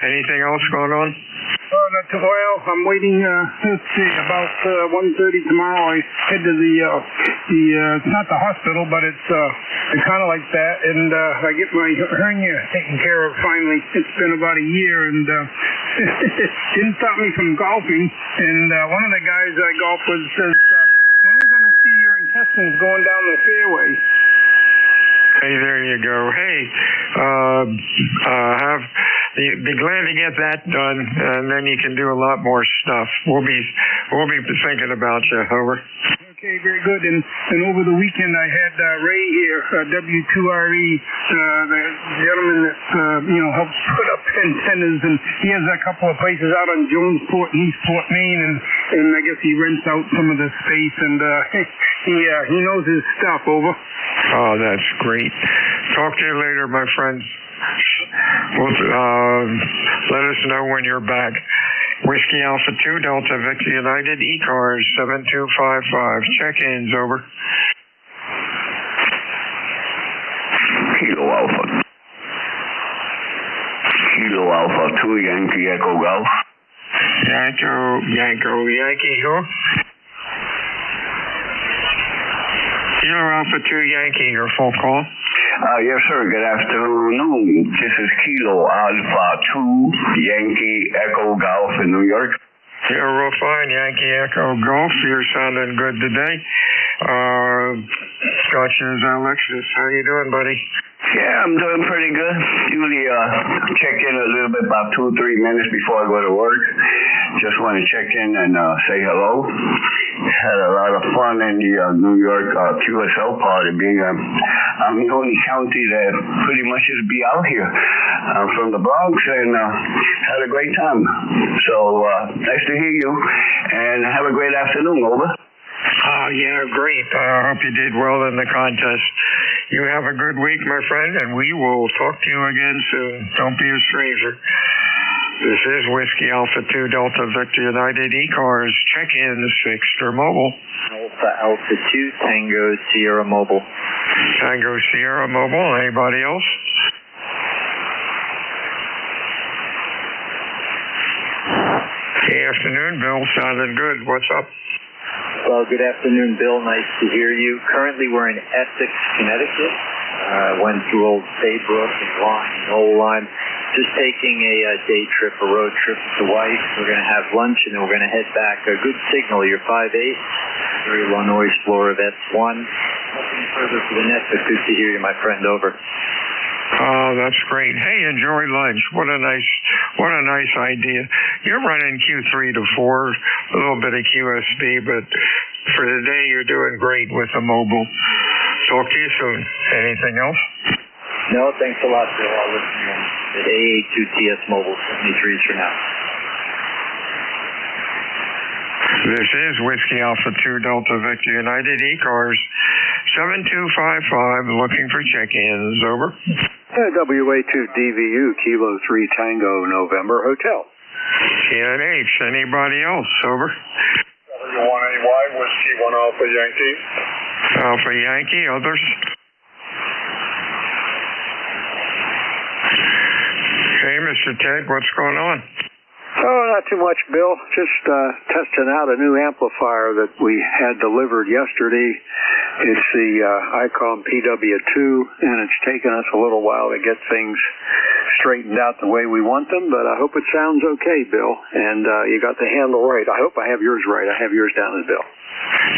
Anything else going on? Not too well. I'm waiting, let's see, about 1:30 tomorrow. I head to it's not the hospital, but it's kind of like that. And I get my hernia taken care of finally. It's been about a year, and didn't stop me from golfing. And one of the guys I golf with says, when are we going to see your intestines going down the fairway? Hey, there you go. Hey, be glad to get that done, and then you can do a lot more stuff. We'll be thinking about you, over. Okay, very good. And over the weekend I had Ray here, W2RE, the gentleman that helps put up antennas, and he has a couple of places out on Jonesport and Eastport, Maine, and I guess he rents out some of the space, and he knows his stuff, over. Oh, that's great. Talk to you later, my friends. Let us know when you're back. Whiskey Alpha 2 Delta Victor United ECARS 7255. Check-ins, over. Kilo Alpha 2 Yankee Echo Golf. Yankee who? Kilo Alpha 2 Yankee, your full call. Yes, sir. Good afternoon. This is Kilo Alpha 2 Yankee Echo Golf in New York. Yeah, real fine. Yankee Echo Golf. You're sounding good today. Scotch's Alexis. How you doing, buddy? Yeah, I'm doing pretty good. Usually check in a little bit about 2 or 3 minutes before I go to work. Just want to check in and say hello. Had a lot of fun in the New York QSL party. I'm the only county that pretty much just be out here. I'm from the Bronx and had a great time. So nice to hear you and have a great afternoon, over. Yeah, great. I hope you did well in the contest. You have a good week, my friend, and we will talk to you again soon. Don't be a stranger. This is Whiskey Alpha 2 Delta Victor United ECARS. Check-ins fixed or mobile. Alpha 2 Tango Sierra Mobile. Tango Sierra Mobile. Anybody else? Good afternoon, Bill. Sounding good. What's up? Well, good afternoon, Bill. Nice to hear you. Currently, we're in Essex, Connecticut. Went through Old Saybrook and Oline. Just taking a day trip, a road trip with the wife. We're going to have lunch, and then we're going to head back. A good signal. You're 5'8", very Illinois Explorer S1. Looking further for the net, but good to hear you, my friend. Over. Oh, that's great. Hey, enjoy lunch. What a nice idea. You're running Q3 to 4, a little bit of QSB, but for the day you're doing great with the mobile. Talk to you soon. Anything else? No, thanks a lot, Bill. I'll listen to the AA2TS Mobile 73s for now. This is Whiskey Alpha 2 Delta Victor United ECARS 7255 looking for check-ins. Over. WA2 DVU Kilo 3 Tango November Hotel. TNH. Anybody else? Over. W1AY Whiskey 1 Alpha Yankee. Alpha Yankee. Others? Hey, Mr. Ted, what's going on? Oh, not too much, Bill. Just testing out a new amplifier that we had delivered yesterday. It's the ICOM PW2, and it's taken us a little while to get things straightened out the way we want them, but I hope it sounds okay, Bill, and you got the handle right. I hope I have yours right. I have yours down as Bill.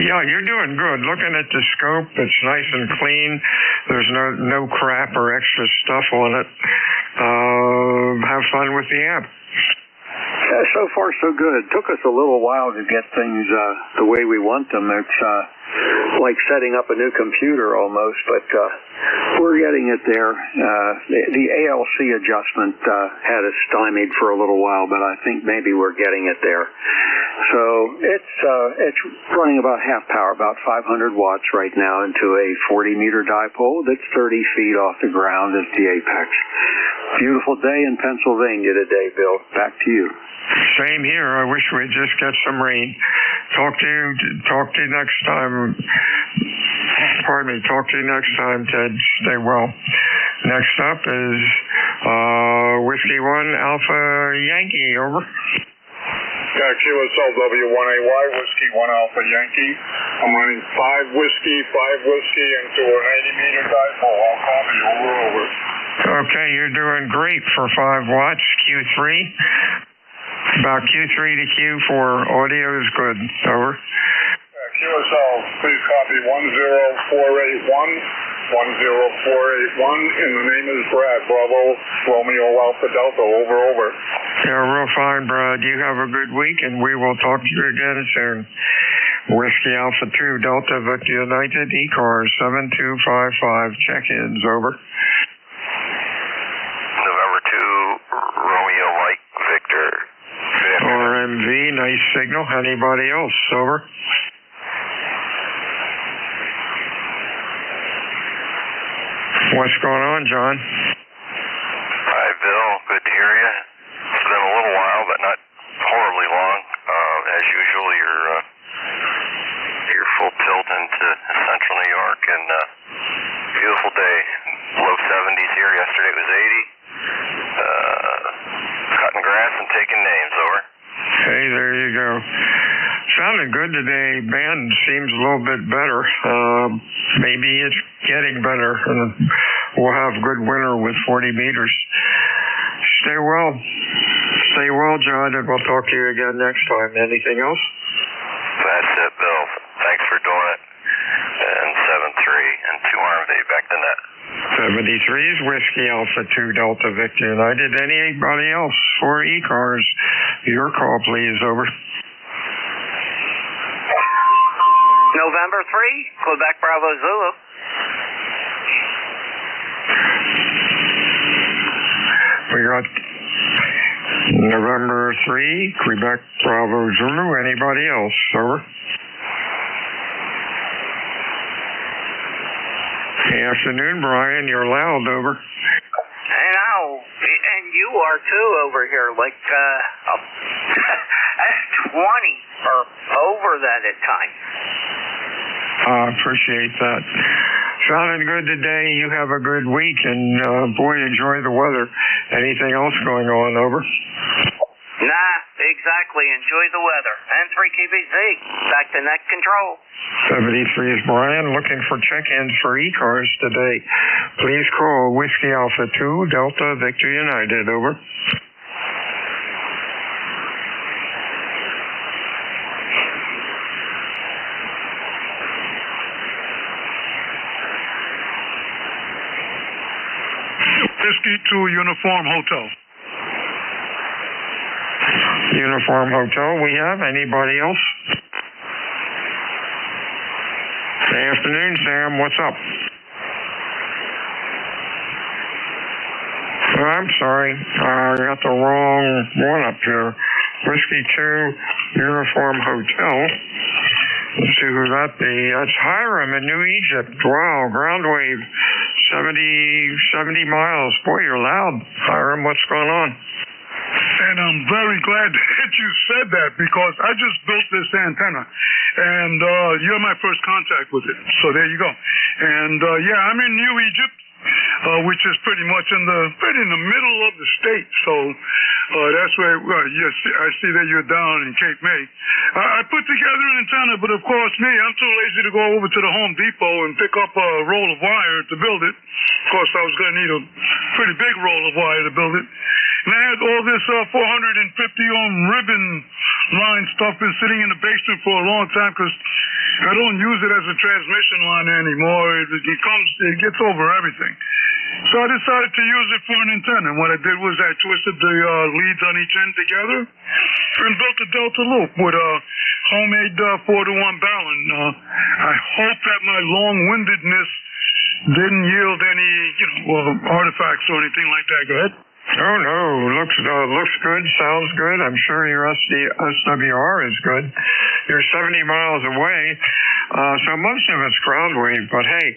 Yeah, you're doing good. Looking at the scope, it's nice and clean. There's no crap or extra stuff on it. Have fun with the amp. So far, so good. It took us a little while to get things the way we want them. It's like setting up a new computer almost, but we're getting it there. The ALC adjustment had us stymied for a little while, but I think maybe we're getting it there. So it's running about half power, about 500 watts right now into a 40-meter dipole that's 30 feet off the ground at the apex. Beautiful day in Pennsylvania today, Bill. Back to you. Same here. I wish we'd just get some rain. Talk to you next time. Pardon me. Talk to you next time, Ted. Stay well. Next up is Whiskey 1 Alpha Yankee. Over. Yeah, QSL W1AY Whiskey 1 Alpha Yankee. I'm running 5 whiskey into an 80-meter dipole. I'll call me over. Okay, you're doing great for 5 watts. Q3. About Q3 to Q4, audio is good. Over. QSL, please copy 10481, 10481, and the name is Brad, Bravo, Romeo Alpha Delta, over. Yeah, real fine, Brad. You have a good week, and we will talk to you again soon. Whiskey Alpha 2, Delta Victor United, ECARS 7255, check-ins, over. November 2, Romeo Mike Victor. RMV, nice signal. Anybody else? Over. What's going on, John? Hi, Bill. Good to hear you. It's been a little while, but not horribly long. As usual, you're full tilt into central New York, and beautiful day. Low 70s here. Yesterday it was 80. Cutting grass and taking names. Over. Hey, there you go. Sounded good today. Band seems a little bit better. Maybe it's getting better. We'll have good winter with 40 meters. Stay well. Stay well, John, and we'll talk to you again next time. Anything else? That's it, Bill. Thanks for doing it. And 7-3 and 2 RMV back to net. 73's Whiskey Alpha 2 Delta Victor United. Anybody else for ECARS? Your call, please. Over. November 3, Quebec Bravo Zulu. We got November 3, Quebec Bravo Zulu. Anybody else? Over. Afternoon, Brian. You're loud, over. And and you are too over here, like 20 or over that at times. Appreciate that. Sounding good today. You have a good week, and boy, enjoy the weather. Anything else going on, over? Nah, exactly. Enjoy the weather. And 3KBZ, back to net control. 73 is Brian, looking for check-ins for ECARS today. Please call Whiskey Alpha 2, Delta Victor United, over. Whiskey 2 Uniform Hotel. Uniform Hotel, we have. Anybody else? Good afternoon, Sam. What's up? I'm sorry. I got the wrong one up here. Whiskey 2 Uniform Hotel. Let's see who that be. That's Hiram in New Egypt. Wow, ground wave. 70 miles. Boy, you're loud. Hiram, what's going on? And I'm very glad that you said that, because I just built this antenna, and you're my first contact with it. So there you go. And yeah, I'm in New Egypt, which is pretty much in the middle of the state. So that's where I see that you're down in Cape May. I put together an antenna, but of course I'm too lazy to go over to the Home Depot and pick up a roll of wire to build it. Of course, I was going to need a pretty big roll of wire to build it. And I had all this 450-ohm ribbon line stuff been sitting in the basement for a long time, because I don't use it as a transmission line anymore. It gets over everything. So I decided to use it for an antenna. And what I did was I twisted the leads on each end together and built a delta loop with a homemade 4-to-1 balun. I hope that my long-windedness didn't yield any, artifacts or anything like that. Go ahead. Oh, no. Looks good. Sounds good. I'm sure your SWR is good. You're 70 miles away, so most of it's ground wave. But hey,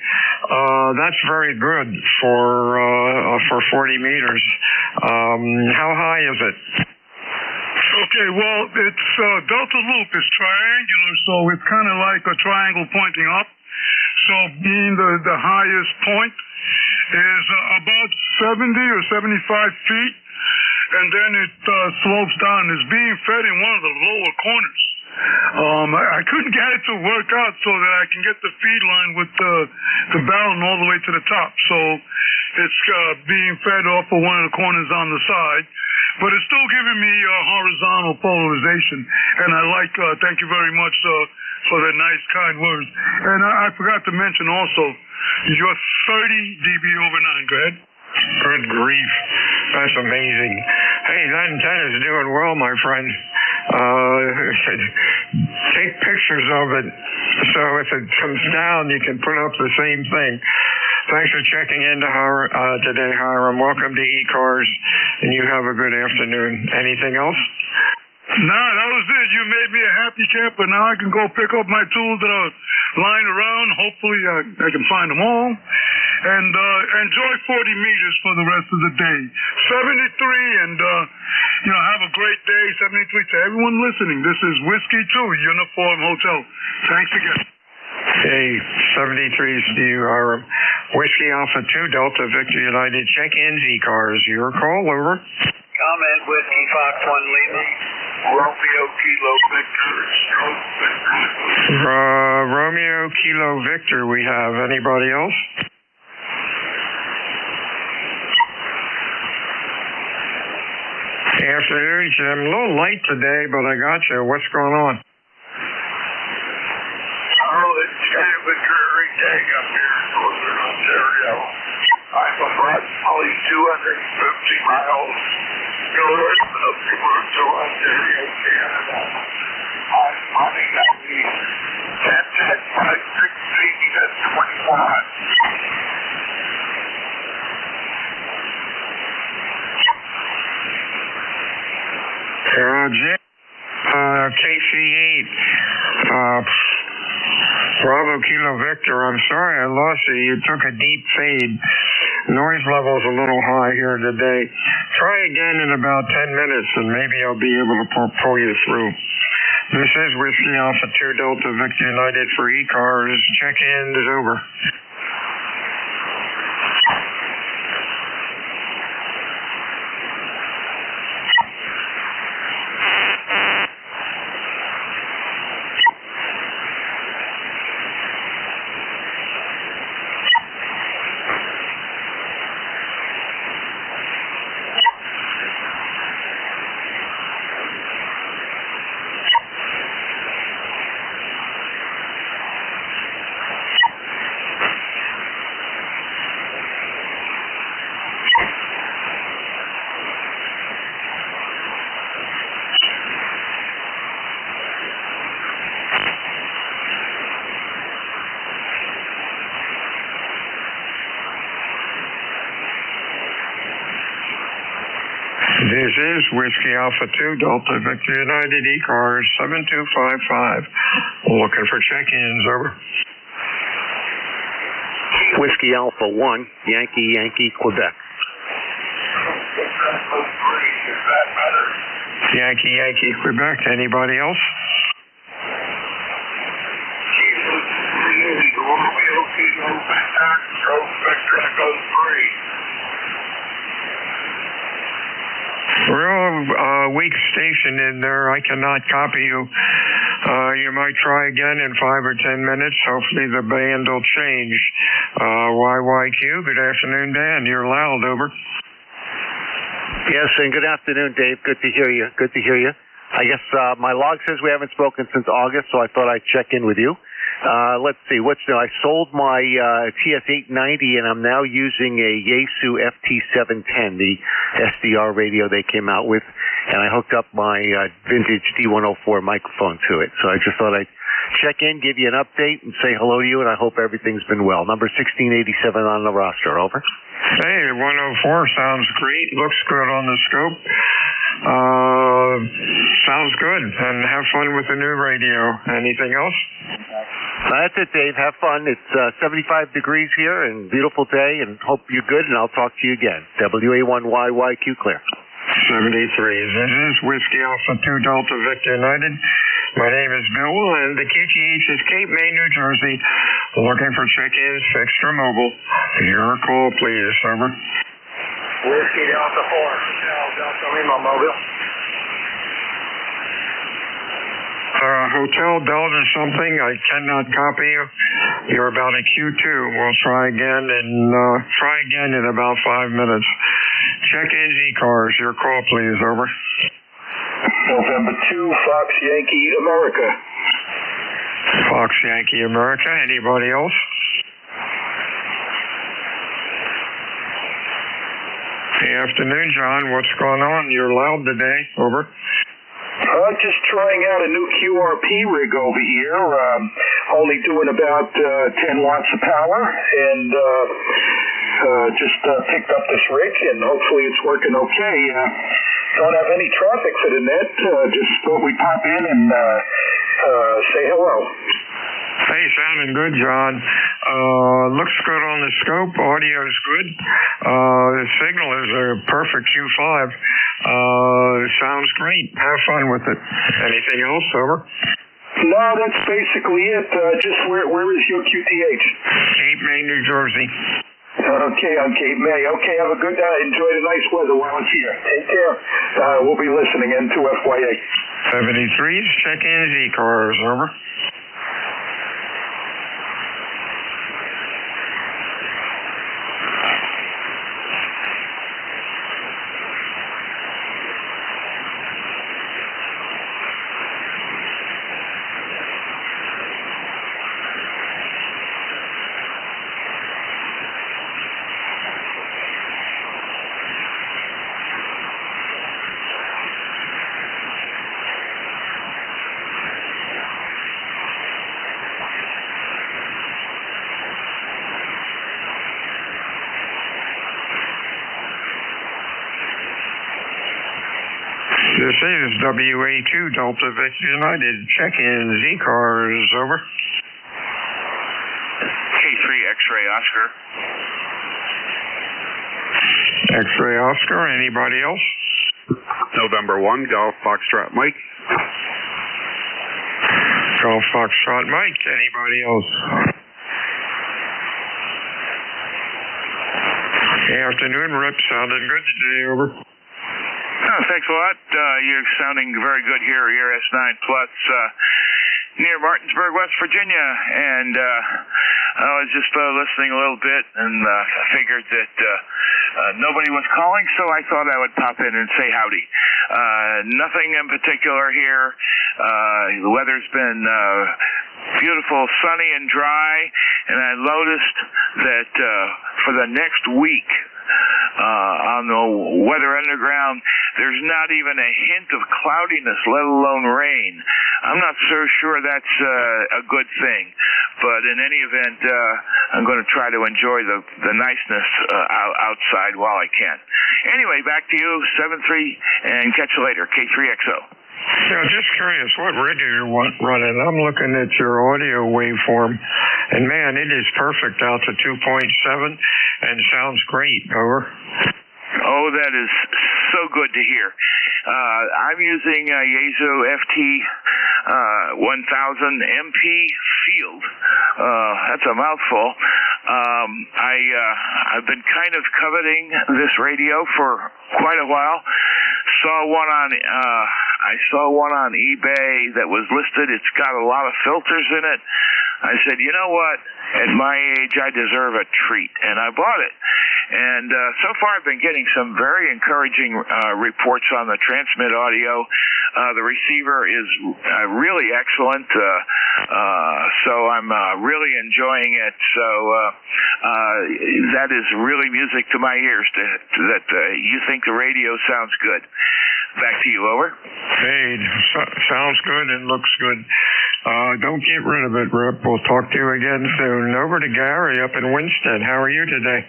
that's very good for 40 meters. How high is it? Okay, well, it's delta loop is triangular, so it's kind of like a triangle pointing up. So being the highest point is about 70 or 75 feet, and then it slopes down. It's being fed in one of the lower corners. I couldn't get it to work out so that I can get the feed line with the balun all the way to the top. So it's being fed off of one of the corners on the side, but it's still giving me horizontal polarization. And I like, thank you very much for the nice, kind words. And I forgot to mention also, you're 30 dB over 9. Go ahead. Good grief. That's amazing. Hey, that antenna's doing well, my friend. Take pictures of it, so if it comes down, you can put up the same thing. Thanks for checking in today, Hiram. Welcome to ECARS, and you have a good afternoon. Anything else? Nah, that was it. You made me a happy camper. Now I can go pick up my tools that are lying around. Hopefully I can find them all. And enjoy 40 meters for the rest of the day. 73, and have a great day. 73 to everyone listening. This is Whiskey 2 Uniform Hotel. Thanks again. Hey, 73 to you, Hiram. Whiskey Alpha 2 Delta Victor United. Check-ins, ECARS. Your call, over. Comment, Whiskey Fox 1 Lima. Romeo Kilo Victor. Romeo Kilo Victor, we have. Anybody else? Afternoon, Jim. A little light today, but I got you. What's going on? Oh, it's kind of a dreary day up here in northern Ontario. I'm approximately 250 miles north of Toronto, Ontario, Canada. I'm running at the 10-10-5-6 at 21. Jim, KC8, Bravo Kilo Victor, I'm sorry I lost you. You took a deep fade. Noise level's a little high here today. Try again in about 10 minutes and maybe I'll be able to pull you through. This is Whiskey Alpha 2 Delta Victor United for ECARS. Check-in is over. This is Whiskey Alpha 2 Delta Victor United ECARS 7255. Looking for check-ins, over. Whiskey Alpha 1, Yankee, Quebec. Yankee, Quebec. Anybody else? Real weak station in there. I cannot copy you. You might try again in 5 or 10 minutes. Hopefully the band will change. YYQ, good afternoon, Dan. You're loud, over. Yes, and good afternoon, Dave. Good to hear you. I guess my log says we haven't spoken since August, so I thought I'd check in with you. Let's see, what's new? I sold my TS-890, and I'm now using a Yaesu FT-710, the SDR radio they came out with, and I hooked up my vintage D104 microphone to it. So I just thought I'd check in, give you an update, and say hello to you, and I hope everything's been well. Number 1687 on the roster, over. Hey, 104 sounds great. Looks good on the scope. Sounds good. And have fun with the new radio. Anything else? That's it, Dave. Have fun. It's 75 degrees here and beautiful day, and hope you're good, and I'll talk to you again. WA1YYQ clear. 73. This is Whiskey Alpha 2 Delta Victor United. My name is Bill, and the QTH is Cape May, New Jersey. Looking for check-ins, fixed or mobile. Your call, please, over. Whiskey Delta 4, Delta Lima Mobile. Hotel Belgium something. I cannot copy you. You're about a Q2. We'll try again in about 5 minutes. Check-ins, ECARS. Your call, please, over. November 2, Fox Yankee America. Fox Yankee America. Anybody else? Good afternoon, John. What's going on? You're loud today. Over. Just trying out a new QRP rig over here. Only doing about 10 watts of power, and just picked up this rig, and hopefully it's working okay. Don't have any traffic for the net. Just thought we'd pop in and say hello. Hey, sounding good, John. Looks good on the scope. Audio's good. The signal is a perfect Q5. Sounds great. Have fun with it. Anything else, over? No, that's basically it. Just where is your QTH? Cape May, New Jersey. Okay, on Cape May. Okay, have a good day. Enjoy the nice weather while it's here. Take care. We'll be listening in to FYA. 73's check-ins, ECARS, over. This is WA2 Delta Victor United. Check-in, ECARS, over. K3 X-ray Oscar. X-ray Oscar, anybody else? November 1, Golf Foxtrot Mike. Golf Foxtrot Mike, anybody else? Hey, afternoon, Rip, sounding good today, over. Oh, thanks a lot. You're sounding very good here, ERS 9 Plus, near Martinsburg, West Virginia, and I was just listening a little bit, and figured that nobody was calling, so I thought I would pop in and say howdy. Nothing in particular here. The weather's been beautiful, sunny and dry, and I noticed that for the next week on the Weather Underground, there's not even a hint of cloudiness, let alone rain. I'm not so sure that's a good thing, but in any event, I'm going to try to enjoy the niceness outside while I can. Anyway, back to you, 7-3, and catch you later, K3XO. Yeah, just curious, what rig are you running? I'm looking at your audio waveform, and man, it is perfect out to 2.7 and sounds great. Over. Oh, that is so good to hear. I'm using Yaesu FT 1000 MP Field. That's a mouthful. I've been kind of coveting this radio for quite a while. I saw one on eBay that was listed. It's got a lot of filters in it. I said, you know what? At my age, I deserve a treat, and I bought it. And so far, I've been getting some very encouraging reports on the transmit audio. The receiver is really excellent, so I'm really enjoying it. So that is really music to my ears, that you think the radio sounds good. Back to you, over. Hey, sounds good and looks good. Don't get rid of it, Rip. We'll talk to you again soon. Over to Gary up in Winston. How are you today?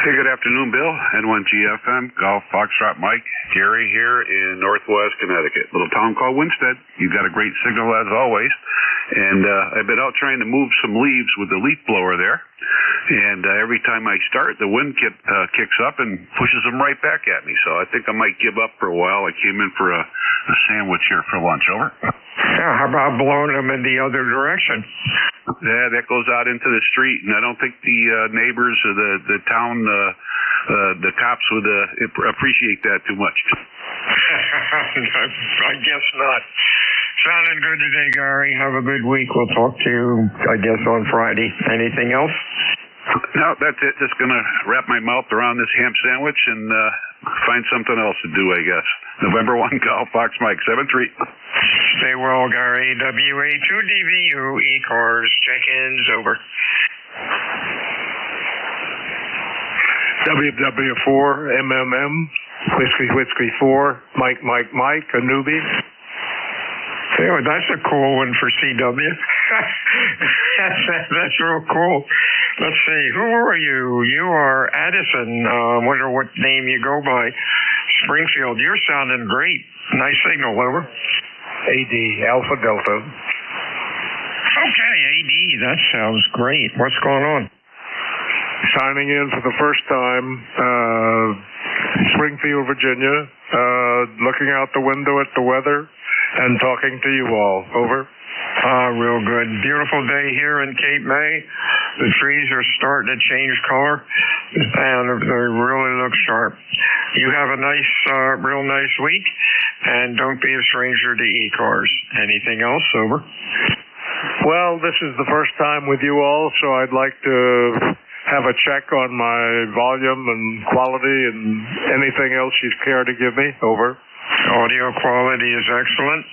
Hey, good afternoon, Bill. N1GFM, Golf Foxtrot Mike. Gary here in Northwest Connecticut. Little town called Winsted. You've got a great signal as always. And I've been out trying to move some leaves with the leaf blower there. And every time I start, the wind kicks up and pushes them right back at me. So I think I might give up for a while. I came in for a sandwich here for lunch. Over. Yeah, how about blowing them in the other direction? Yeah, that goes out into the street, and I don't think the neighbors or the town, the cops would appreciate that too much. I guess not. Sounding good today, Gary. Have a good week. We'll talk to you, I guess, on Friday. Anything else? No, that's it. Just going to wrap my mouth around this ham sandwich and find something else to do, I guess. November 1, Golf Fox Mike, 7-3. Stay well, Gary. WA2DVU, ECARS, check-ins, over. WW4, MMM, Whiskey 4, Mike, Anubi. Hey, that's a cool one for CW. That's real cool. Let's see, who are you? You are Addison. Wonder what name you go by. Springfield, you're sounding great. Nice signal, over. AD, Alpha Delta. Okay, AD, that sounds great. What's going on? Signing in for the first time, Springfield, Virginia, looking out the window at the weather and talking to you all. Over. Real good. Beautiful day here in Cape May. The trees are starting to change color, and they really look sharp. You have a nice, real nice week, and don't be a stranger to ECARS. Anything else, over? Well, this is the first time with you all, so I'd like to have a check on my volume and quality and anything else you care to give me. Over. Audio quality is excellent.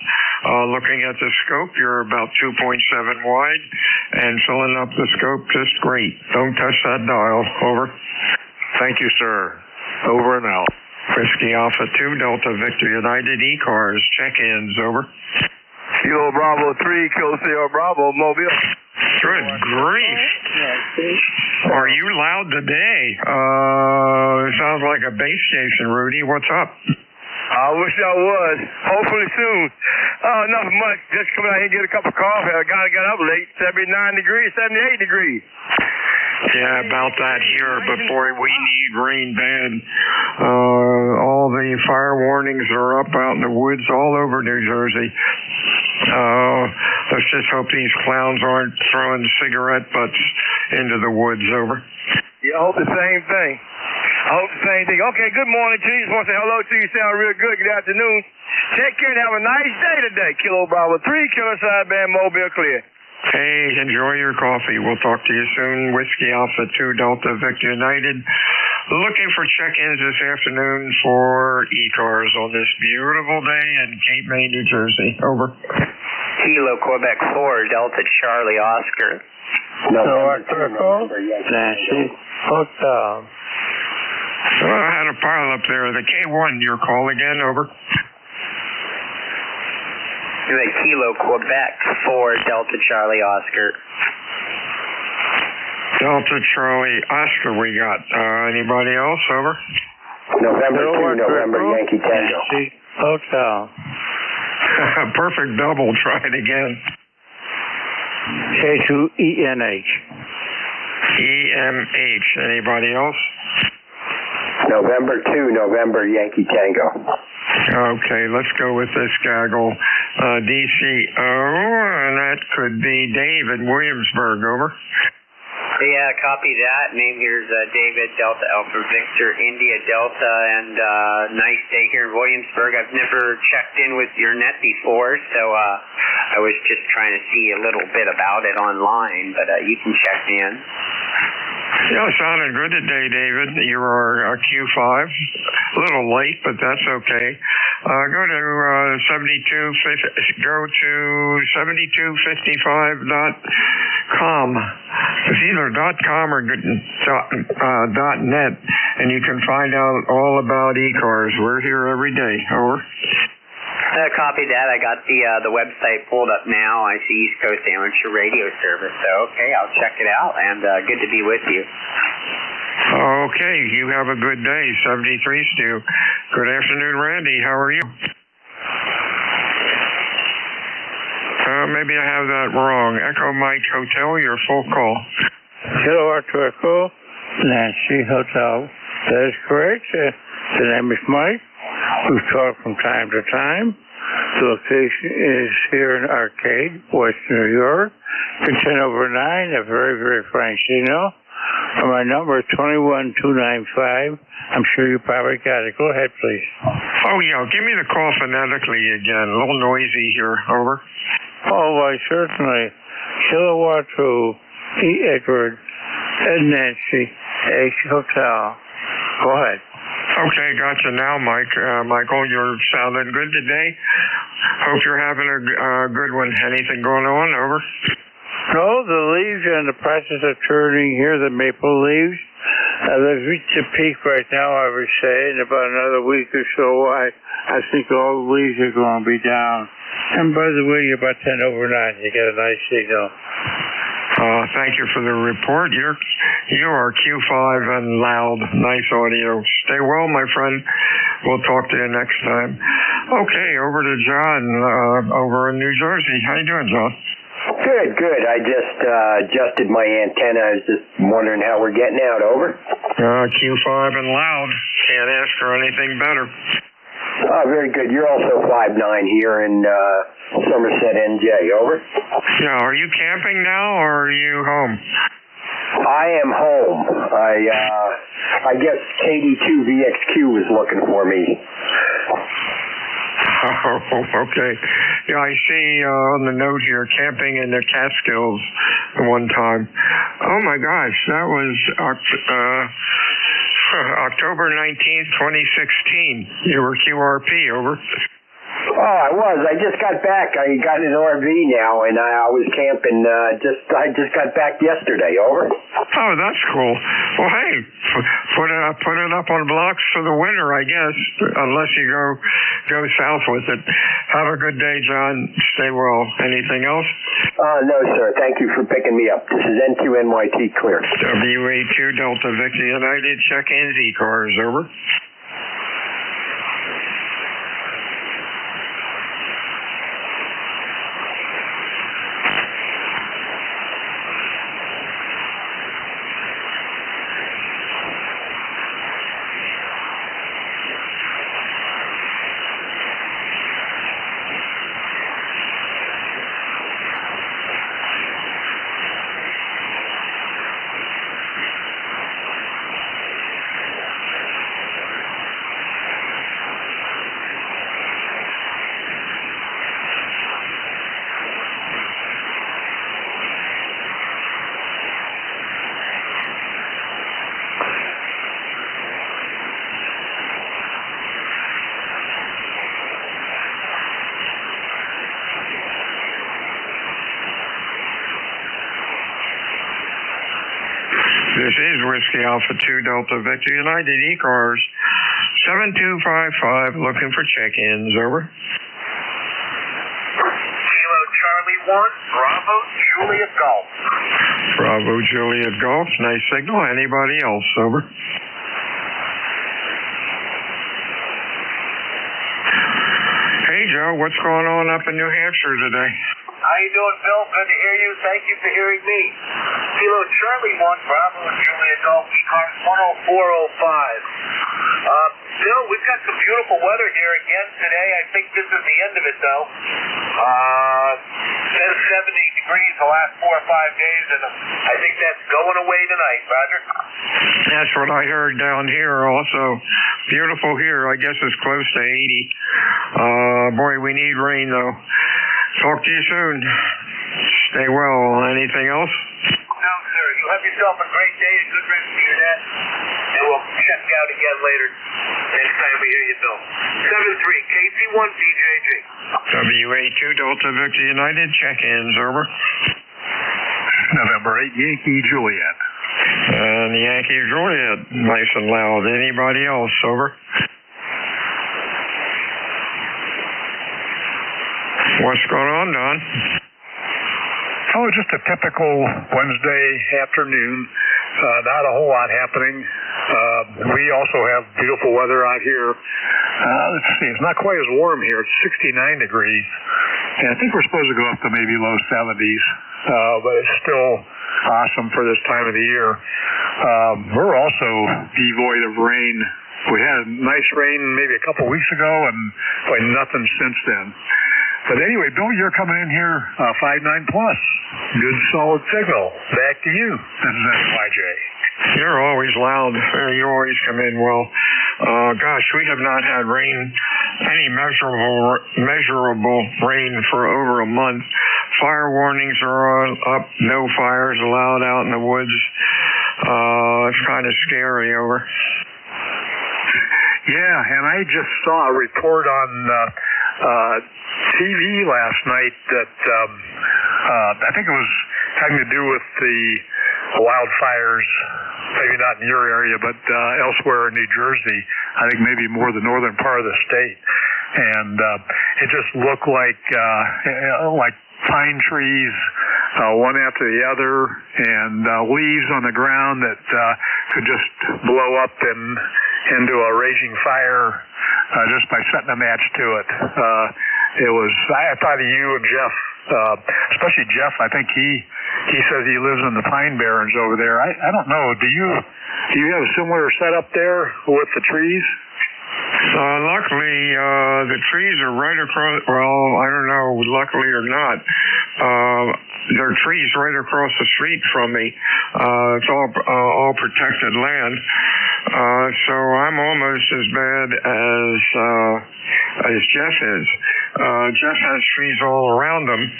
Looking at the scope, you're about 2.7 wide, and filling up the scope just great. Don't touch that dial. Over. Thank you, sir. Over and out. Whiskey Alpha 2, Delta Victor United, ECARS, check-ins. Over. Kilo Bravo 3, Kilo Sierra Bravo, Mobile. Good grief. Are you loud today? It sounds like a base station, Rudy. What's up? I wish I was. Hopefully soon. Nothing much. Just coming out here and get a cup of coffee. I got up late. 79 degrees, 78 degrees. Yeah, about that here, but boy, we need rain bad. All the fire warnings are up out in the woods all over New Jersey. Let's just hope these clowns aren't throwing cigarette butts into the woods, over. Yeah, I hope the same thing. Okay, good morning to you. Just want to say hello to you. You sound real good. Good afternoon. Take care and have a nice day today. Kilo Bravo 3, Kilo Sideband, Mobile Clear. Hey, enjoy your coffee. We'll talk to you soon. Whiskey Alpha 2 Delta Victor United. Looking for check-ins this afternoon for ECARS on this beautiful day in Cape May, New Jersey. Over. Kilo Quebec 4 Delta Charlie Oscar. Nancy Hotel. I had a pile up there. The K1, your call again, over. Kilo Quebec 4 Delta Charlie Oscar. Delta Charlie Oscar we got. Anybody else, over? November 2, November Yankee Tango. Hotel. Perfect double. Try it again. K2ENH. EMH. Anybody else? November 2, November Yankee Tango. Okay, let's go with this gaggle. DCO, and that could be Dave in Williamsburg, over. Yeah, copy that. Name here's David, Delta Alpha Victor, India Delta, and nice day here in Williamsburg. I've never checked in with your net before, so I was just trying to see a little bit about it online, but you can check in. Yeah, sounded good today, David. You are Q5. A little late, but that's okay. Go to 7255.com. It's either .com or .net, and you can find out all about ECARS. We're here every day. Over. Copy that. I got the website pulled up now. I see East Coast Amateur Radio Service. So, okay, I'll check it out, and good to be with you. Okay, you have a good day. 73 Stu. Good afternoon, Randy. How are you? Maybe I have that wrong. Echo Mike Hotel, your full call. Kilo Arthur Echo, Nancy Hotel. That is correct. The name is Mike. We talk from time to time. The location is here in Arcade, West New York. It's 10/9, a very, very fine signal. My number is 21295. I'm sure you probably got it. Go ahead, please. Oh, yeah. Give me the call phonetically again. A little noisy here. Over. Oh, why, certainly. Kilowatt 2, E. Edward, Ed Nancy, H. Hotel. Go ahead. Okay, gotcha now, Mike. Michael, you're sounding good today. Hope you're having a good one. Anything going on? Over. No, the leaves are in the process of turning here, the maple leaves. They've reached a peak right now, I would say. In about another week or so, I think all the leaves are going to be down. And by the way, you're about 10/9. You get a nice signal. Thank you for the report. You are Q5 and loud. Nice audio. Stay well, my friend. We'll talk to you next time. Okay, over to John over in New Jersey. How you doing, John? Good. I just adjusted my antenna. I was just wondering how we're getting out. Over. Q5 and loud. Can't ask for anything better. Very good. You're also 5'9" here in Somerset, NJ. Over. Yeah, are you camping now or are you home? I am home. I guess KD2VXQ was looking for me. Oh, okay. Yeah, I see on the note here, camping in the Catskills one time. Oh my gosh, that was October 19th, 2016. You were QRP, over. Oh, I was. I just got back. I got an RV now, and I was camping. I just got back yesterday. Over. Oh, that's cool. Well, hey, put it up on blocks for the winter, I guess. Unless you go south with it. Have a good day, John. Stay well. Anything else? No, sir. Thank you for picking me up. This is N2NYT clear. WA2 Delta Victor United. Check-ins ECARS. Over. This is Whiskey Alpha 2 Delta Victor United ECARS 7255, looking for check-ins, over. Kilo Charlie 1, Bravo Juliet Golf. Bravo Juliet Golf, nice signal. Anybody else, over? Hey, Joe, what's going on up in New Hampshire today? How you doing, Bill? Good to hear you. Thank you for hearing me. Kilo Charlie 1, Bravo Juliet Golf, ECARS 10405. Bill, we've got some beautiful weather here again today. I think this is the end of it, though. Says 70 degrees the last 4 or 5 days, and I think that's going away tonight, Roger. That's what I heard down here also. Beautiful here. I guess it's close to 80. Boy, we need rain, though. Talk to you soon. Stay well. Anything else? No, sir. You have yourself a great day and good rest of your day. And we'll check you out again later. Next time we hear you, Bill. 73 KC1 DJG. WA2 Delta Victor United, check-ins, over. November 8 Yankee Juliet. And Yankee Juliet, nice and loud. Anybody else, over? What's going on, Don? Oh, just a typical Wednesday afternoon. Not a whole lot happening. We also have beautiful weather out here. Let's see, it's not quite as warm here. It's 69 degrees. And I think we're supposed to go up to maybe low 70s. But it's still awesome for this time of the year. We're also devoid of rain. We had nice rain maybe a couple weeks ago, and boy, nothing since then. But anyway, Bill, you're coming in here 5.9 plus. Good solid signal. Back to you. This is NYJ. You're always loud. You always come in well. Gosh, we have not had rain, any measurable rain for over a month. Fire warnings are up. No fires allowed out in the woods. It's kind of scary, over. Yeah, and I just saw a report on TV last night that I think it was having to do with the wildfires, maybe not in your area, but elsewhere in New Jersey. I think maybe more the northern part of the state. And it just looked like pine trees, one after the other, and leaves on the ground that could just blow up into a raging fire just by setting a match to it. I thought of you and Jeff, especially Jeff. I think he says he lives in the Pine Barrens over there. I don't know. Do you have a similar setup there with the trees? Luckily, the trees are right across, well, I don't know, luckily or not. There are trees right across the street from me. It's all protected land. So I'm almost as bad as Jeff is. Jeff has trees all around him.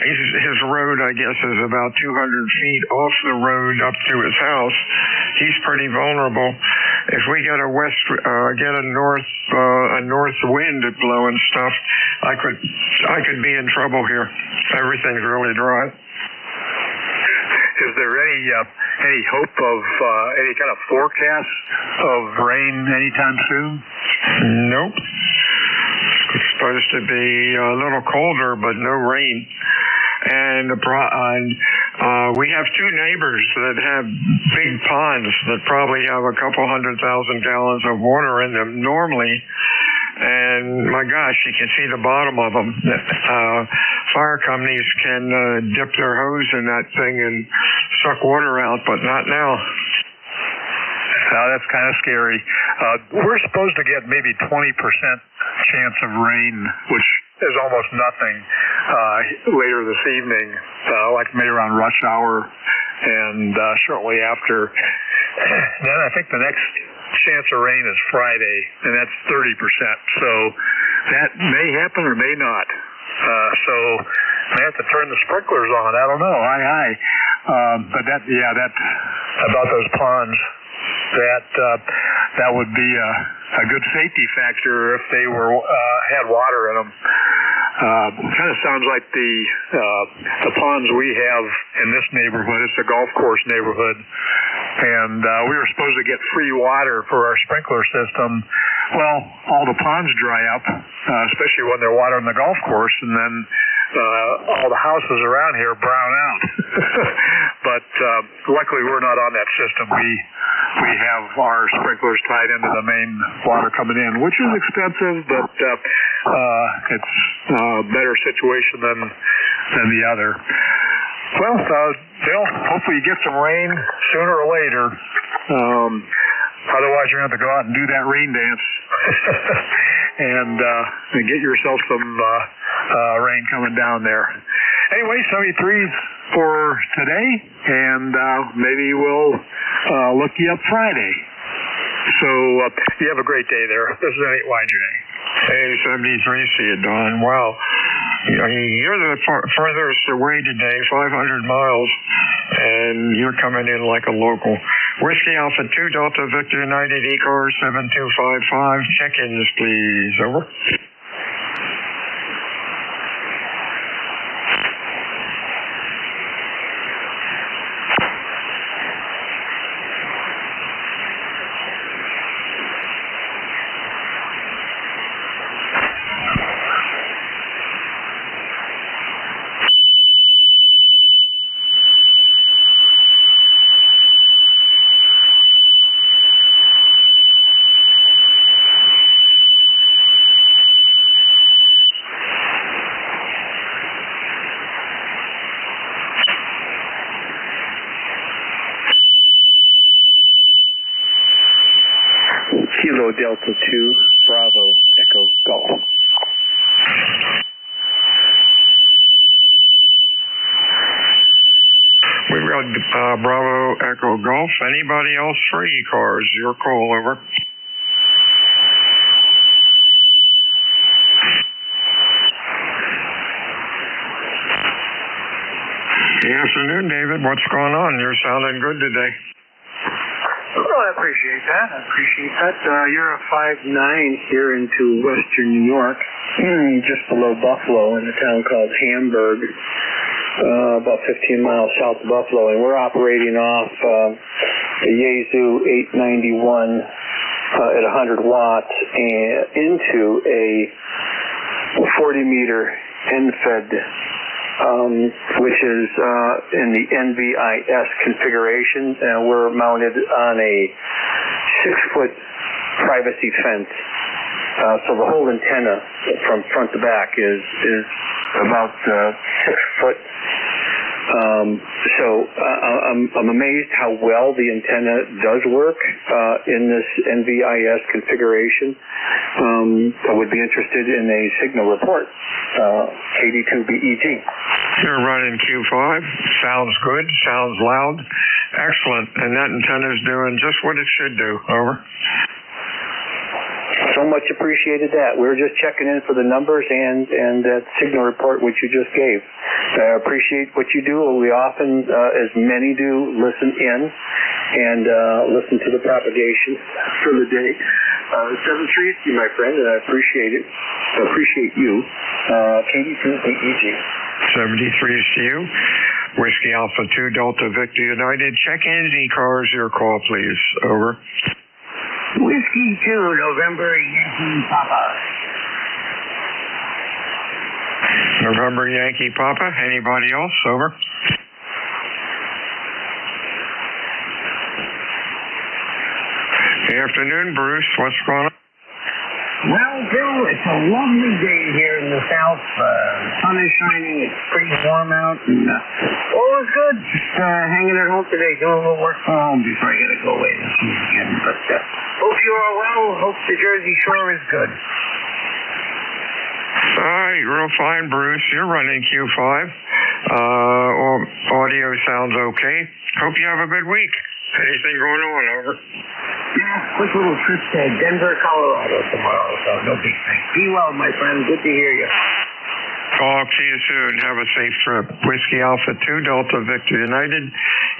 His road, I guess, is about 200 feet off the road up to his house. He's pretty vulnerable. If we get a north wind blowing stuff, I could be in trouble here. Everything's really dry. Is there any hope of any kind of forecast of rain anytime soon? Nope. It's supposed to be a little colder, but no rain. And we have two neighbors that have big ponds that probably have a couple 100,000 gallons of water in them normally. And my gosh, you can see the bottom of them. Fire companies can dip their hose in that thing and suck water out, but not now. That's kind of scary. We're supposed to get maybe 20% chance of rain, which is almost nothing, later this evening, like maybe around rush hour and shortly after. Then I think the next chance of rain is Friday, and that's 30%. So that may happen or may not. So I have to turn the sprinklers on. I don't know. But that about those ponds. That would be a good safety factor if they had water in them. Kind of sounds like the ponds we have in this neighborhood. It's a golf course neighborhood, and we were supposed to get free water for our sprinkler system. Well, all the ponds dry up, especially when they're watering the golf course, and then all the houses around here brown out. But luckily, we're not on that system. We have our sprinklers tied into the main water coming in, which is expensive, but it's a better situation than the other. Well, Bill, hopefully you get some rain sooner or later. Otherwise, you're going to have to go out and do that rain dance and get yourself some rain coming down there. Anyway, 73s for today, and maybe we'll look you up Friday. So you have a great day there. This is N8YJ. Hey, 73, see you, Don. Wow. You're the furthest away today, 500 miles, and you're coming in like a local. Whiskey Alpha 2 Delta Victor United ECARS 7255. Check-ins, please. Over. Kilo Delta 2, Bravo, Echo, Golf. We've got Bravo, Echo, Golf. Anybody else for ECARS? Your call, over. Good afternoon, David. What's going on? You're sounding good today. Oh, I appreciate that. You're a 5'9" here into western New York, just below Buffalo in a town called Hamburg, about 15 miles south of Buffalo, and we're operating off a Yaesu 891 at 100 watts and into a 40-meter end-fed, which is in the NVIS configuration. We're mounted on a 6-foot privacy fence. So the whole antenna from front to back is about 6 foot. So I'm amazed how well the antenna does work in this NVIS configuration. I would be interested in a signal report, KD2BEG. You're running Q5. Sounds good. Sounds loud. Excellent. And that antenna's doing just what it should do. Over. So much appreciated that. We were just checking in for the numbers and that signal report which you just gave. I appreciate what you do. We often, as many do, listen in and listen to the propagation for the day. 7-3 to you, my friend, and I appreciate it. I appreciate you. KD2BEG. 73 to you. Whiskey Alpha 2 Delta Victor United. Check-ins, ECARS, your call, please. Over. Whiskey 2, November Yankee Papa. November Yankee Papa. Anybody else? Over. Good afternoon, Bruce. What's going on? Well, Bill, it's a lovely day here in the south. Sun is shining. It's pretty warm out. And, all is good. Just hanging at home today, doing a little work from home before I got to go away this weekend. But hope you are well. Hope the Jersey Shore is good. All right, real fine, Bruce. You're running Q5. Audio sounds okay. Hope you have a good week. Anything going on? Over. Yeah, quick little trip to Denver, Colorado tomorrow, so no big thing. Be well, my friend. Good to hear you. Talk to you soon. Have a safe trip. Whiskey Alpha 2 Delta Victor United.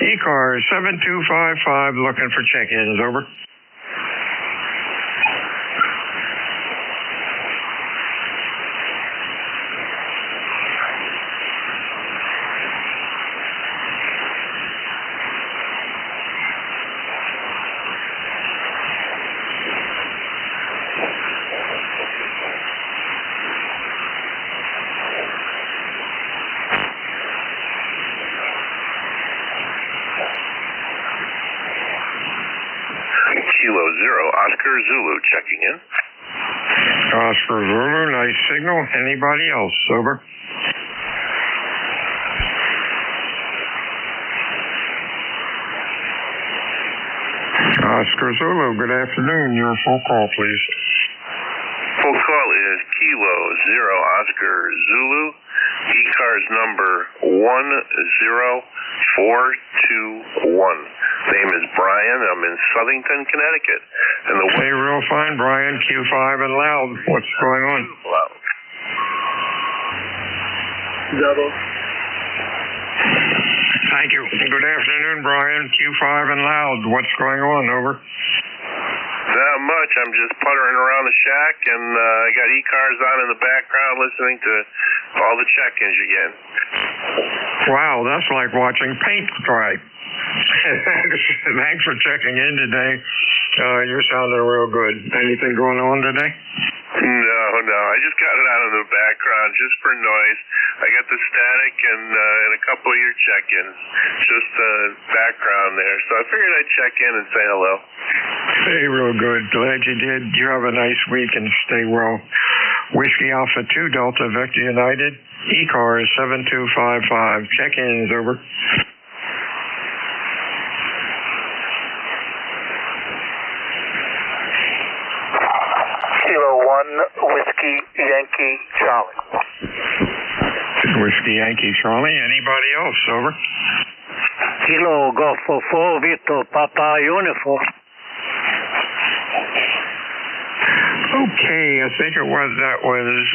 ECARS 7255 looking for check-ins. Over. Kilo 0, Oscar Zulu checking in. Oscar Zulu, nice signal. Anybody else? Over. Oscar Zulu, good afternoon. Your full call, please. Full call is Kilo 0, Oscar Zulu. ECARS number 10421. Name is Brian. I'm in Southington, Connecticut. And the hey, real fine, Brian. Q5 and loud. What's going on? Loud. Double. Thank you. Good afternoon, Brian. Q5 and loud. What's going on? Over. Not much. I'm just puttering around the shack, and I got ECARS on in the background listening to all the check-ins you get. Wow, that's like watching paint dry. Thanks for checking in today. You're sounding real good. Anything going on today? No. I just got it out in the background just for noise. I got the static and a couple of your check-ins. Just background there. So I figured I'd check in and say hello. Hey, real good. Glad you did. You have a nice week and stay well. Whiskey Alpha 2 Delta Victor United. ECARS 7255. Check-ins, over. Kilo 1, Whiskey Yankee Charlie. Whiskey Yankee Charlie. Anybody else? Over. Kilo Golf 4, Victor Papa Uniform. Okay, I think that was,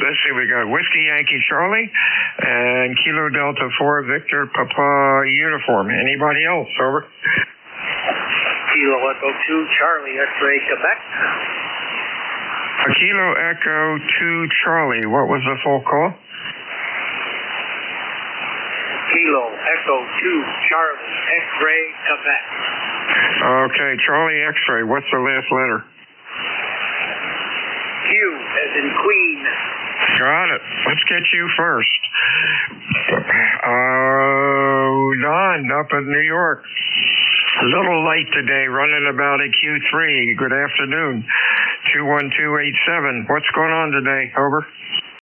let's see, we got Whiskey Yankee Charlie and Kilo Delta 4 Victor Papa Uniform. Anybody else? Over. Kilo Echo 2 Charlie X-Ray Quebec. Kilo Echo 2 Charlie. What was the full call? Kilo Echo 2 Charlie X-Ray Quebec. Okay, Charlie X-Ray. What's the last letter? Q as in Queen. Got it. Let's get you first. Don up in New York. A little late today, running about a Q3. Good afternoon. 21287. What's going on today? Over.